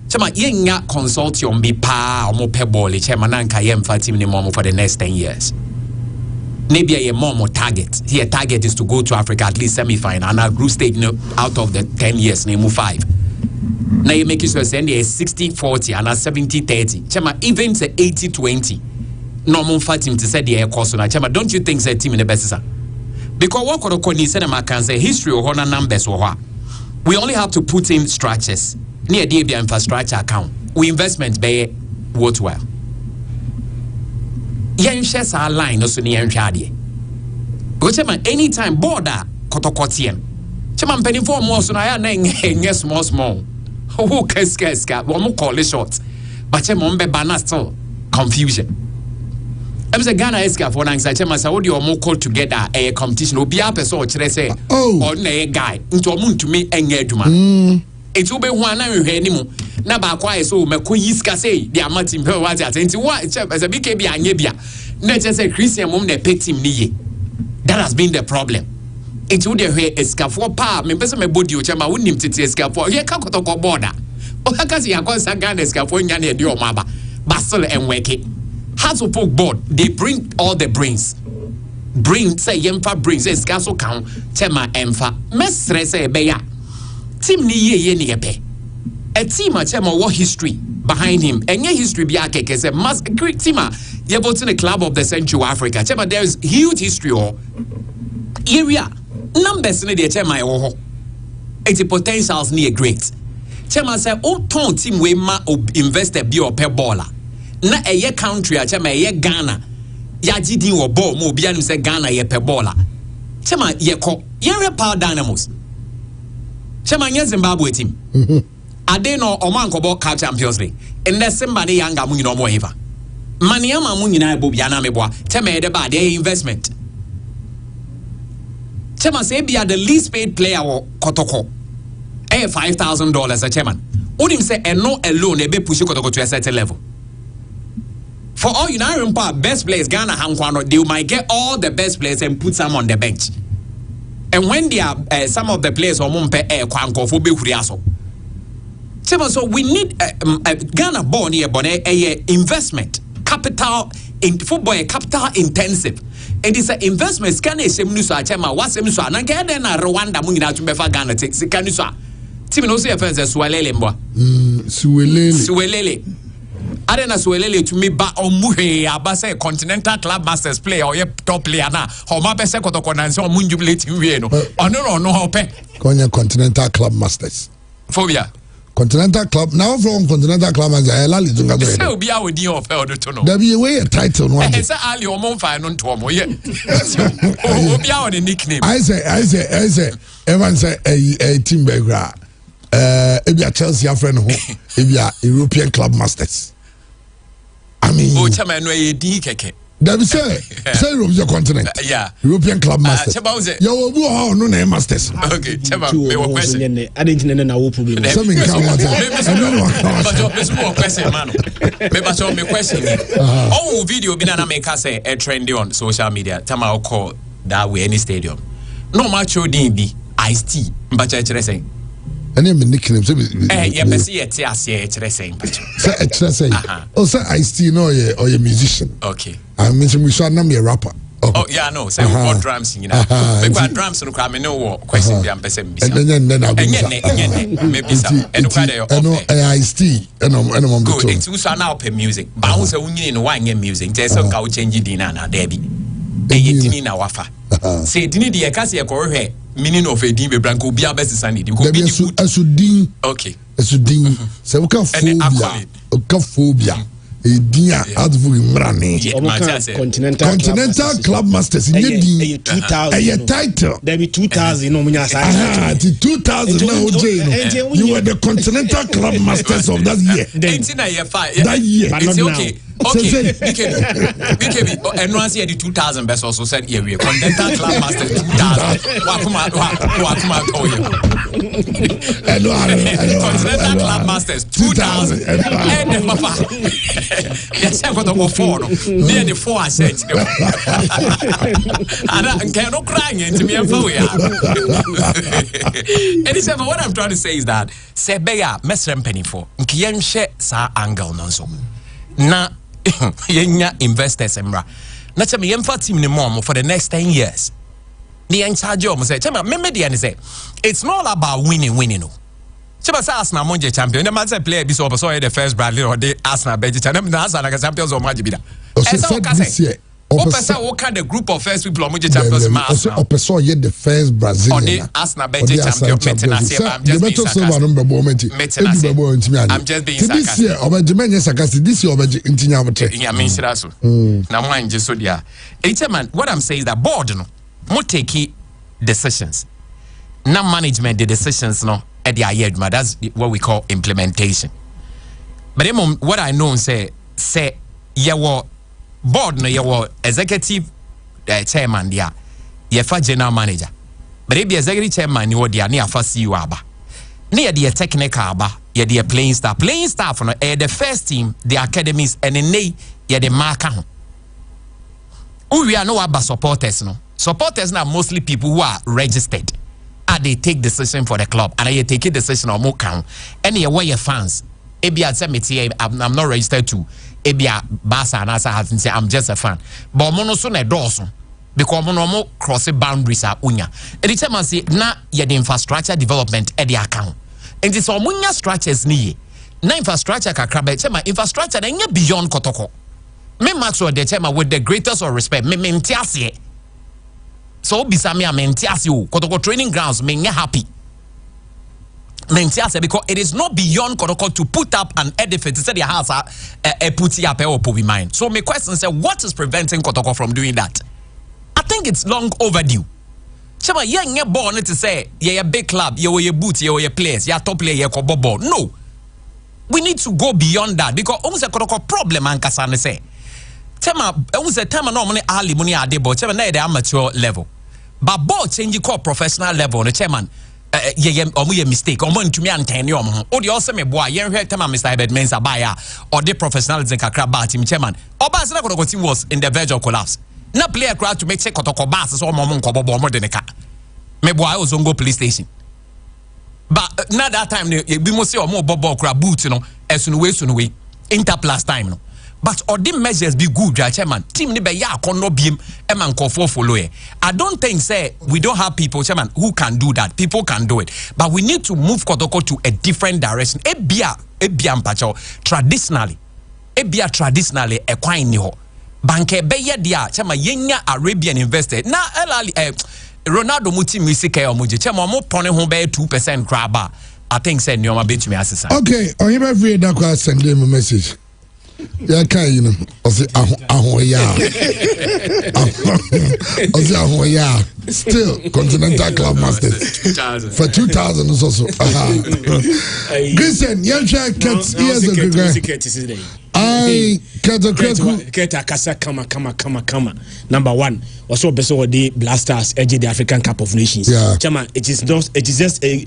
chama yenya consortium bi pa omo peball chama nanka ye mfa team ni mom for the next 10 years maybe a mom target here target is to go to Africa at least semi-final and a group stage out of the 10 years name 5 now you make it so send a 60-40 and a 70-30 chama even say 80-20 normal mfa team to say the course na chama don't you think say team in the best because what could you say can say history or honor numbers or what we only have to put in structures near the infrastructure account we investment be worthwhile yen shares our line also near chadie which anytime border kotokotian chairman penny for more so na yes small who can one call it short but chairman be banner still confusion. I'm saying Ghana is for an anxiety. I said, "You more call together a competition. Obi a person or say, or a guy into a moon to me and man. It will be one hour anymore. Na ba kwa so me ko yiska say they are matim her what at what as a big be anyebia. Na just say Christian mom na pet him niye. That has been the problem. It would have escafo pa me person me body o chama wonim tete escafo. Ye ka kotoko border. O ka kasi ya kon sa Ghana escafo nya na e de o maba. Basel and work it. How to poke board, they bring all the brains. brain say yemfa brain say scaso count tema emfa mesre say beya team ni ye ni yepe a team a tema what history behind him and history be akeke say mas team ye voting the club of the Central Africa tema there is huge history or area numbers in the tema ho its potentials near great tema say o ton team we ma investor be or per baller na a country a tema ye Ghana ya gidi wo ball mo bia nim say Ghana ye pe baller tema ye ko ye Power Dynamos tema nye Zimbabwe team ade no o man ko ball CAF Champions League and the somebody yanga mu nyina mo eva maniama mu nyina bo bia na meboa tema ye de ba de investment tema say bia the least paid player wo Kotoko $5,000 a chairman onim say no alone e be push Kotoko to a certain level. For all United best players, Ghana they might get all the best players and put some on the bench. And when they are some of the players or so we need Ghana born here, but a investment capital in football, capital intensive. And it's an investment. Ghana is what's and get then Rwanda Mungina to befa Ghana Sikanusa. Tim no say first Suwelele mbo. Suwelele. Arena Suwelele to me ba omuhe abase Continental Club Masters player or top player na ho ma pese Kotoko na nso munjubilate wie no ono no ho pe konya Continental Club Masters phobia Continental Club now from Continental Club Masters elali dunga do say obi a wodi of do to no there be way a title no say ali o mon fa no nto omo ye obi a on nickname I say Evan say a team background ebia Chelsea friend ho ebia European Club Masters. I mean, oh, chama no e di keke. That be say European continent. Yeah. European Club Masters. You obu ho no na masters. Okay, chama me wo question. I didn't know na wo problem. Some in come out. But me small question man. Me ba so me question. Oh, video bi na make say a trendy on social media. Tama call that way any stadium. No match din bi Ice-T. Mba chere say. And then nickname say yeah, but see it say saying say oh say Ice-T no or a musician. Okay. I mean we saw na me rapper. Oh yeah, no, say we drums you know. Because drums no kwa me no question bi am pese mbisa. And then maybe some and Ice-T and I'm good. It's also now per music. Ba wo say wunyini no wan music. Just so ka wo change din na there bi. Dini na wafa. Say dini de ka say ko hwe meaning of a din be branco be abesisani ko be asudin. Okay. Asudin. Say we can phobia. A dia advu imrani. Continental Club Masters in the 2000. A title. There be 2000 no munya sa. 2000 now you were the Continental Club Masters of that year. That year. It's okay. Okay, BKB, and once here the 2000 best also said here we Continental Club Masters 2000. Wakuma Continental Club Masters 2000. And papa, yes, I got the 4. Near the 4 I said. And cannot crying into me and and it's what I'm trying to say is that Sebeya Mesrem Penny for Kien share sa angle nonso. Na yenya investors emra na chama yemfa team ne mom for the next 10 years ni en charge o mo say chama me media ni say it's not about winning no chama say Arsenal monje champion the man say player bi so the first Bradley or the Arsenal bench chama na Arsenal champions o ma jibi da so this year Opesa woka the group of first people monje champions ma Arsenal Opesa ye the first Brazilian or the Arsenal bench champion metenase I'm just being this year obajimenye sakasi this year obaji intinya abotre ya menshira so na mwanje so dia man what I'm saying is that board no mo take decisions na management the decisions no at the ayedma that's what we call implementation but what I know say yawo board no yawo executive chairman dia yefa general manager but if the executive chairman ni dia ni afa CEO aba ni the technical aba ye the playing staff no the first team the academies and then ye the marker we are no aba supporters now mostly people who are registered and they take decision for the club and they take a decision or more count and ye where your fans I'm not registered to Ebia Basa and Asa has say I'm just a fan. But mono so na doso. because mo cross boundaries are unya. Every time I say na ye the infrastructure development at the account. And it's omunya structures ni na infrastructure kakrabe chema infrastructure na nye beyond kotoko. Me maxo de chema with the greatest of respect me mentiase. So bisa me mentiase o kotoko training grounds me nye happy. Mentiase because it is not beyond kotoko to put up an edifice to say the house put up or mine. So my question is what is preventing kotoko from doing that? I think it's long overdue. Chema ye born to say ye a big club, ye boot, ye players, ye top player, ye kobobo. No. We need to go beyond that because almost a kotoko problem and kasane say. Chema almost a time normally early money adebo, chema na the amateur level. But ball change call professional level, the chairman. Ye mistake or to me and 10 years. Or the also me boy, you heard Mr. Ibed Mensa buyer or the professionalism crab team chairman. Obas team was in the verge of collapse. Na player crowd to make check kotoko bass or momon kobo more than a car. Me boy was on go police station. But not that time we must say or more bobo crab boots, as soon way interplus time. No. But all the measures be good, chairman. Team ni be ya kono biem e man ko follow. I don't think say we don't have people, chairman, who can do that. People can do it, but we need to move Kotoko to a different direction. Ebia mpacho traditionally e kwine ni ho. Banke be ye dia, chairman yenya Arabian investor. Na Ronaldo muti misike o muje. Chairman mo pone ho be 2% craba. I think say nyoma bet me asesa. Okay, on you every day that send them a message. Yeah, you know, still Continental Club Masters for 2000 is also. Listen, young child cats ears of the I Keta Kasa Kama. Number one, also beso the Blasters edge the African Cup of Nations. Yeah, Chama, it is just a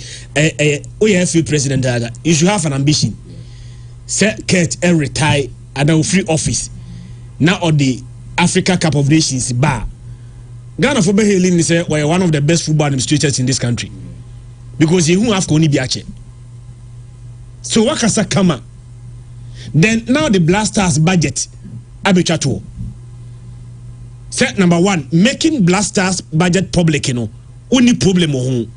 OFU president that you should have an ambition. Set Kate and retire at our free office. Now on the Africa Cup of Nations bar. Ghana for Beheli say we're one of the best football administrators in this country. Because you have Koni Biache. So Wakasa Kama. Then now the Blasters budget Abichato. Set number one, making Blasters budget public, only problem home.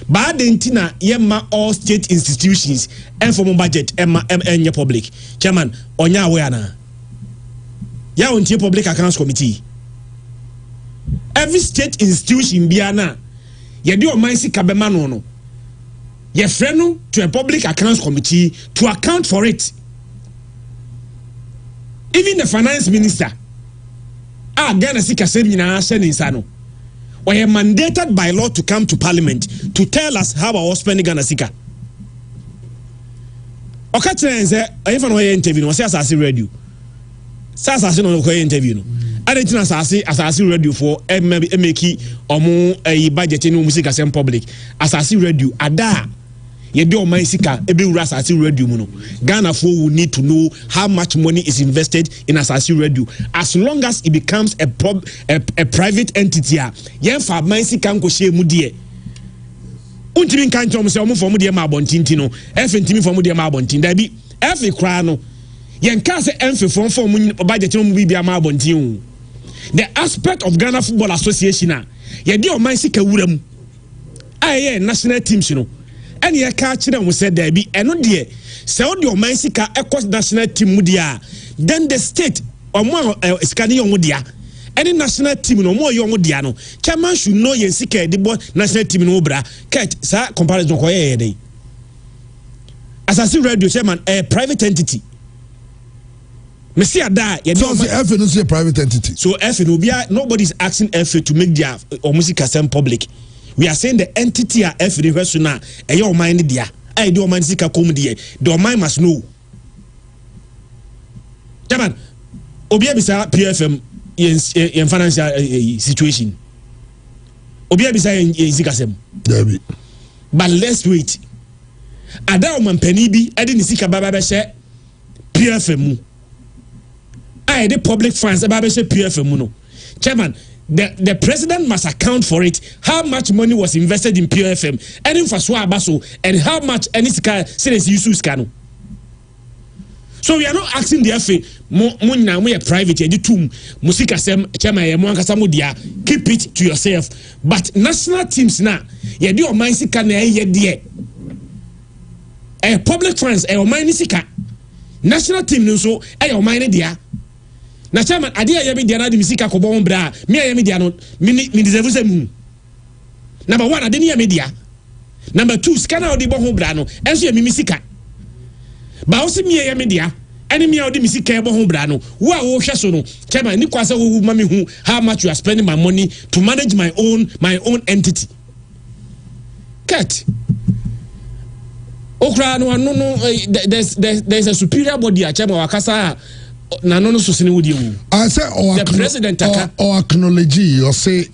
But Argentina, yema all state institutions and for budget and public. Chairman, onya weana. Ya untie public accounts committee. Every state institution biana. Ye do omansi kabemano no. Ye freno to a public accounts committee to account for it. Even the finance minister. Ghana sika semina shen insano. We are mandated by law to come to parliament to tell us how our spending Ghana sika. Okachire nse ayefa no interview no say asase radio. Say asase no interview no. Argentina asase radio for make omo budget no music sem public. Asase radio ada ye do man sika ebe ura asase radio mu no. Ghana for will need to know how much money is invested in asase radio. As long as it becomes a private entity, yen fa man sika nko hye mu de. Untimi kan tom se omo form de ma abontinti no. Efe ntimi form de ma abontin da bi. Efe kra no. Yen ka se enfe form budget no mu bibia ma abontin. The aspect of Ghana Football Association ye de o man sika wura mu. Aye national teams no. And ye catch them we said there be eno de se o de o man sika ekos national team mu dia then the state o mo scanning on dia any national team no mo yo dia no chairman should know yen sika de bo national team no bra ket sa comparison ko ye dey asasi radio chairman a private entity me see ada ye so FA no say private entity so FA no bia nobody is asking FA to make their music asem public. We are saying the entity are every person now. Your mind dia. I do mind sika come dia. The mind must know. Chairman, Obia bisa PFM in financial situation. Obia bisa in sikasem. But let's wait. Ada man penibi edi ni sika baba be share PFM mu. I the public funds baba be share PFM mu no. Chairman, the president must account for it. How much money was invested in PFM? And in Faswa Abaso, and how much any sika use cano. So we are not asking the FA mo private e tum musika sem chairman e mo ankasa mo dia keep it to yourself but national teams na ye di o man sika na ye de public funds e o man sika national team no so e o man dia na chairman ade ye be dia na de sika ko bo bra me ye me dia no me deserve sem number 1 ade ye me dia number 2 scanner odi bo ho bra no enso ye me sika ba o se me ye me dia enemy odi me sika bo ho bra no wo a wo hwe so no chairman ni kwase wo ma me hu how much you are spending my money to manage my own entity cat okra no there's a superior body a chairman wakasa na no so sini wudi wu I say the president or acknowledge or say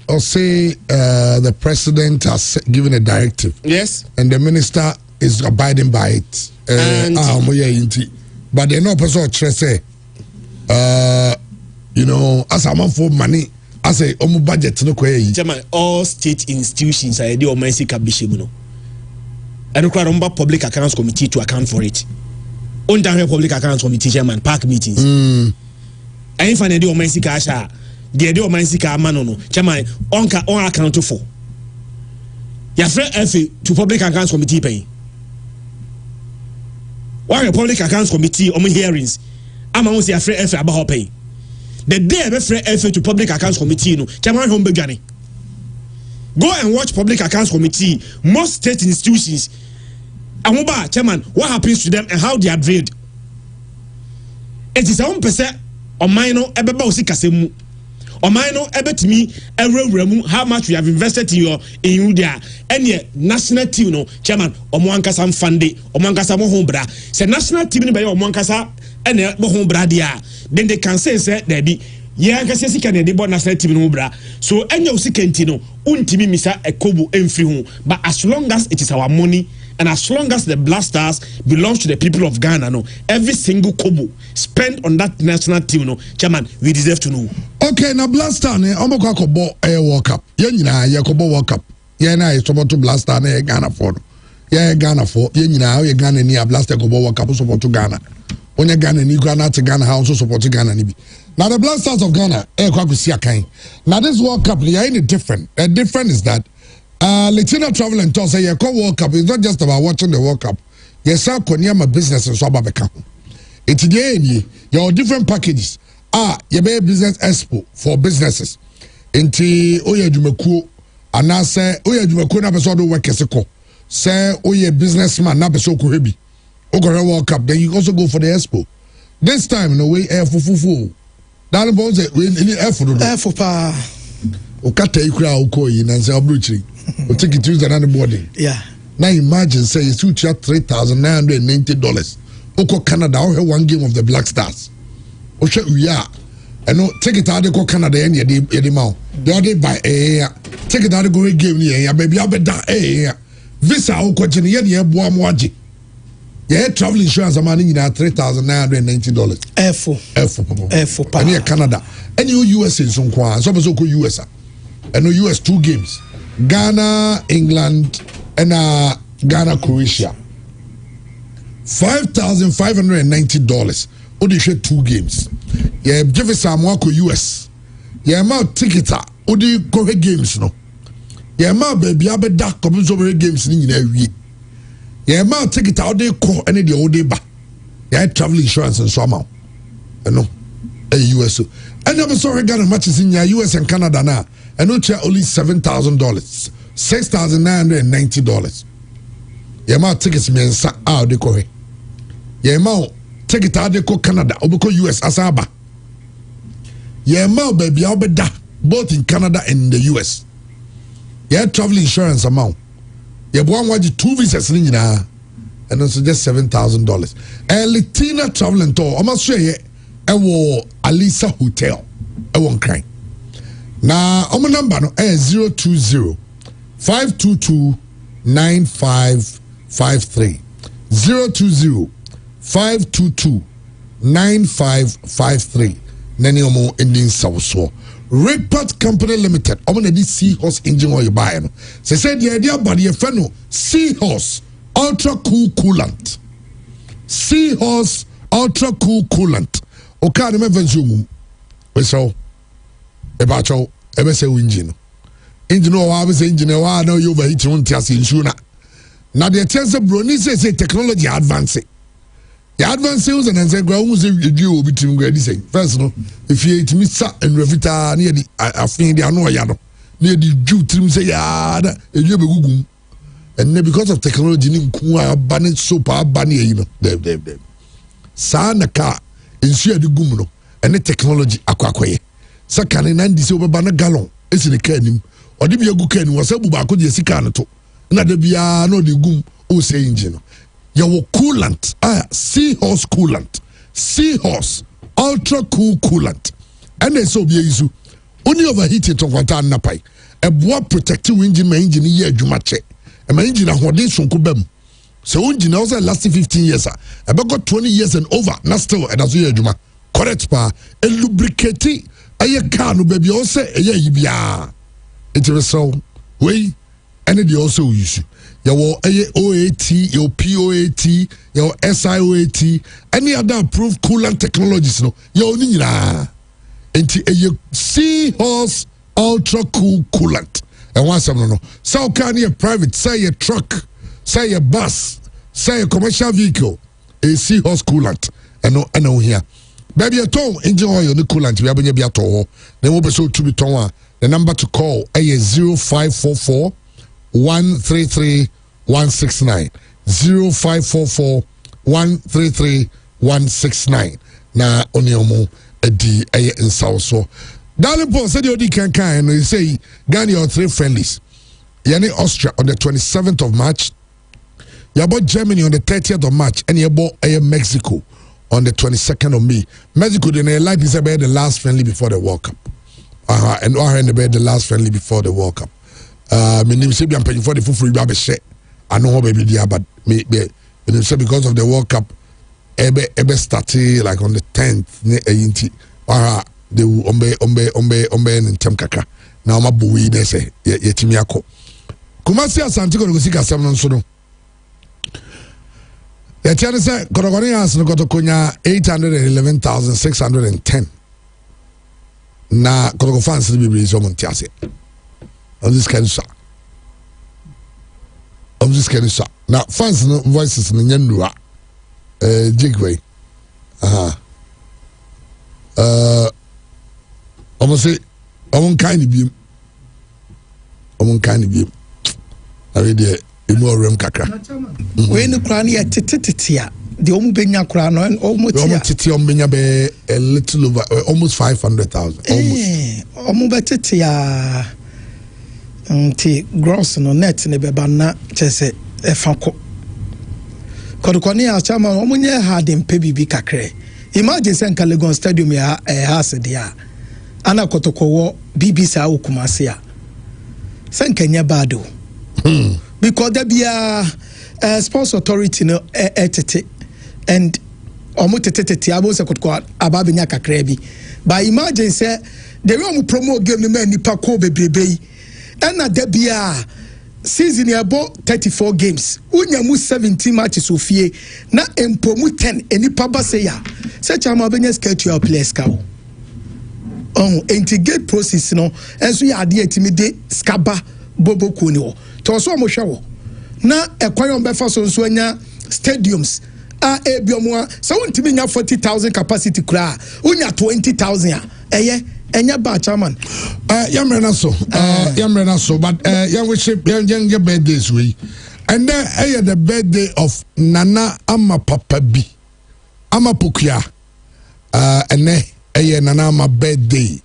the president has given a directive, yes, and the minister is abiding by it. But they no person say you know, as a man for money, as a budget no kwai. Chairman, all state institutions are the omansi kabishimuno. And require public accounts committee to account for it. On the public accounts committee chairman park meetings. I find the omansi kasha. The omansi ka manono. Chairman on account for. Ya friend FA to public accounts committee pay. Why a public accounts committee on hearings? I'm on say a friend FA about pay. The day I friend FA to public accounts committee no. Chairman home begani. Go and watch public accounts committee. Most state institutions. Amoba, chairman, what happens to them and how they are drilled? It is 1% on minor ebeba osikasemu. On minor ebetimi every how much we have invested in you there. Any national team no chairman omwankasa mfande omwankasa mo hombra. Say national team ni ba omwankasa ene mo hombra dia. Then they can say there be yeah, I see can the national team no bra. So any usikenti no untimi misa ekobo emfri hu. But as long as it is our money and as long as the Black Stars belongs to the people of Ghana, no, every single kobo spent on that national team, no, chairman, we deserve to know. Okay, now Black Star, ne, omo kobo World Cup. Ye nyina ye kobo World Cup. Ye na ye support to Black Star ne Ghana for. Ye Ghana for. Ye nyina ye Ghana ni a Black Star kobo World Cup support to Ghana. Onye Ghana ni Ghana to Ghana also support to Ghana ni bi. Now the Black Stars of Ghana, now this World Cup, they are in different. The difference is that Latina Travel and Tour say you call World Cup. It's not just about watching the World Cup. Yes, sir. My business and so babeka. It's the your different packages. You be business expo for businesses. Inti oye jumeku anase oye jumeku na beso do work eseko. Say oye businessman na beso ko hebi. Ogo World Cup. Then you also go for the expo. This time in a way fufu. That bones for pa. Okata ikura ukoyi na say obruchi. We take it to another body. Yeah. Now imagine say you shoot $3,990. Oko Canada or 1 game of the Black Stars. Oshe uya. And no take it out of Canada and yedi mount. The other by take it out of go game here, baby. Abeda visa oko jeni ye boa mwaji. Yeah, travel insurance amani na $3,990. F pa. And Canada. And you USA in some kwa. So go USA. And no US 2 games. Ghana, England, and Ghana, Croatia. $5,590. Odi share 2 games. Yeah, give us some more US. Yeah, ma ticket. Odi go games no. Yeah, ma baby abeda come so many games ni na wi. Yeah, ma ticket odi ko any the odi ba. Yeah, travel insurance and so amount. No. US. And I'm sorry Ghana matches in US and Canada now. And no chair only $7,000, $6,990. Yama tickets me out de kohe. Yama ticket out de ko Canada, obeko US asaba. Yama baby albeda both in Canada and in the US. Yeah, travel insurance amount. Yeah, one waji 2 visas ni na, and also just $7,000. And Latina travel and tour. I'ma show you. Ewo Alisa Hotel. Ewo crying. Now, our number no 020-522-9553. 020-522-9553. Nani omo ending so. Report Company Limited. Omo na di Seahorse engine oil buy no. Se said the idea about the feno Seahorse Ultra Cool Coolant. Seahorse ultra cool coolant. Okay, the mevensu we saw about your engine. Engine or I was engine or I know you overheat on Tias in Shuna. Now the chance of Bruni says technology advancing. The advances and then say, go on, you between Grady saying, first, no, if you eat Missa and Revita near the Afin de Anoyano, near the Jew trim say, and you be Google. And then because of technology, Nkua banning super banny, you know, them. Sana car, ensure the gumuno, and the technology aquaque. Sakan and Andy over banner gallon, it's in the canim, or the be a good can was a bubaco de Sicanato. Not the Bia no the gum, who say engine. Your coolant, seahorse coolant, seahorse ultra cool coolant, and then so be you only overheated of what I'm napai. A boa protective engine, my engine year jumache, and my engine a hodin from Kubem. So engine also lasted 15 years, about got 20 years and over, not still and as year juma. Correct pa, a lubricate, a car no baby also a year. It was so way, and it also use. Your OAT, your POAT, your SIOAT, any other approved coolant technologies, no, your nina. And a seahorse ultra cool coolant. And once I'm no, so can you private, say a truck, say a bus, say a commercial vehicle, a seahorse coolant, and no here. Baby, a tone, engine oil, the coolant, we have been a to then we'll be so to be tongue. The number to call is 0544 133 169 0544 133 169. Na oniomo edi eye insaw so. Dalipo said you can and you say Ghana your 3 friendlies. Yani Austria on the 27th of March. You bought Germany on the 30th of March, and you bought Mexico on the 22nd of May. Mexico they like this about the last friendly before the World Cup. And about the last friendly before the World Cup. My name is I'm paying for the free baby share. I know how baby dear, but me because of the World Cup, ebe started like on the 10th. They will ombe and temkaka. Now my boy they say yetimiako. Kumasi asante ko ngusika sam no so no. The channel say Korogoni has no got konya 811,610. Na Korogo fans be be so montiase. On this kind of now fans no voices no nyandua jigway almost say kind of beam I read the more room kakra when the crown ya tititia the omu benya crown and almost titi benya be a little over almost 500,000 almost betitia nti gross no net ne beba na chese efako kodukoni ya chama omunye hard mpe bibi kakre imagine sen Legon stadium ya has dia ana kotokowo BBC awokumase ya sen kenya bado because there be a sports authority no etete and omotetete abo se kotoko ababenya kakre bi but imagine say the way omo promote game no man nipa ko bebrebe and na debia season about 34 games unya mu 17 matches ofie na empo mu 10 enipa ba say ya say chama benya schedule players ka integrate process no enso ya ade atimide skaba bobo ko ni ho to so mo hwe na ekwan on befa so nso anya stadiums a ebiomo so untimi nya 40,000 capacity kura unya 20,000 eye enya ba chairman yamrena so but we shape your birthdays we and then the birthday of Nana Ama Papa B Ama Pukia and then Nana Ama birthday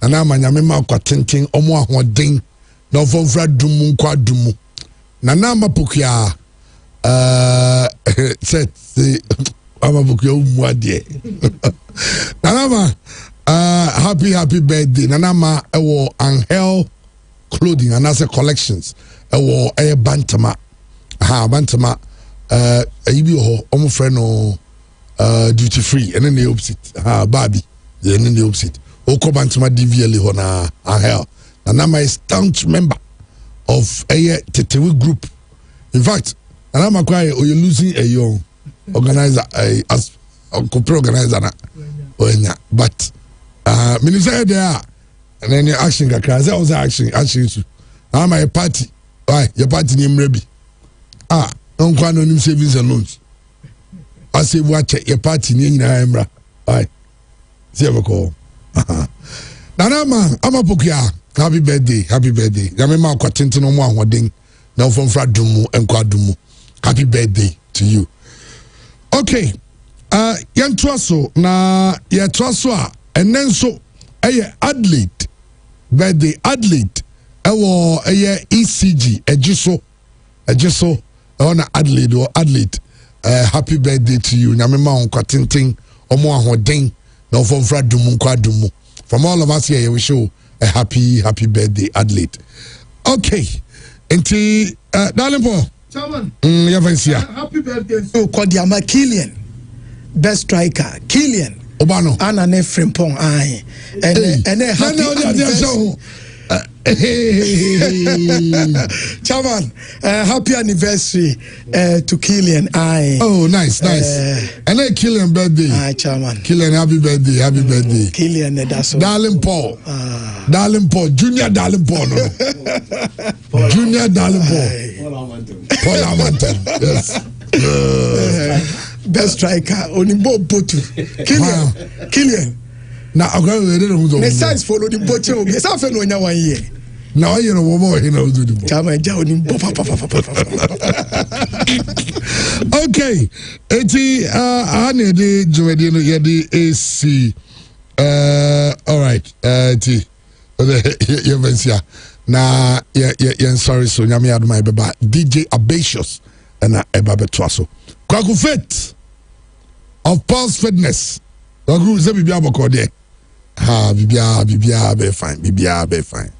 Nana Ama nyamema kwa tintin omo ahoden na ofofra dumu kwa dumu Nana Ama Pukia set Ama Pukia umwadie Nana Ama happy birthday Nanama ewo Angel clothing and as collections ewo bantama bantama ibi ho omo friend no duty free and then the opposite Barbie and then the opposite oko bantama DVL ho na Angel Nanama is staunch member of Tetewe group. In fact Nanama kwa you losing a young organizer as ko organizer na onya but minister there and then action kakra say was action too my party why your party ni mrebi don't kwa no nim savings and loans I say watch your party ni nyina emra why see we call nana man amapokia happy birthday ya me ma kwatente no mo ahoden na ofomfra dumu enkwa dumu happy birthday to you okay yantuaso na yatwaso a enenso Adelaide birthday Adelaide ewo ECG ejiso on Adelaide happy birthday to you nyame ma onkwatenten omo ahoden na ofomfra dumu nkwa dumu from all of us here we show a happy birthday Adelaide okay enti darling Paul chairman happy birthday to Kodiama Coolant best striker Coolant Obano ana ne frimpong ai and happy anniversary chairman happy anniversary to Coolant ai oh nice and then Coolant birthday chairman Coolant happy birthday Coolant that's darling Paul junior darling Paul no junior darling Paul Amantan yes best striker onimbo botu Coolant na agora we dey no the size follow the boche o be sa fe no nya 1 year na wa yero wo mo he na odu di chama ja onimbo papa okay eti ane de jomedi no ye de AC all right eti ye vensia na ye sorry so nyame adoma beba DJ Abatious na eba betwaso kwaku fit of Pulse Fitness kwaku ze bibia boko de bibia be fine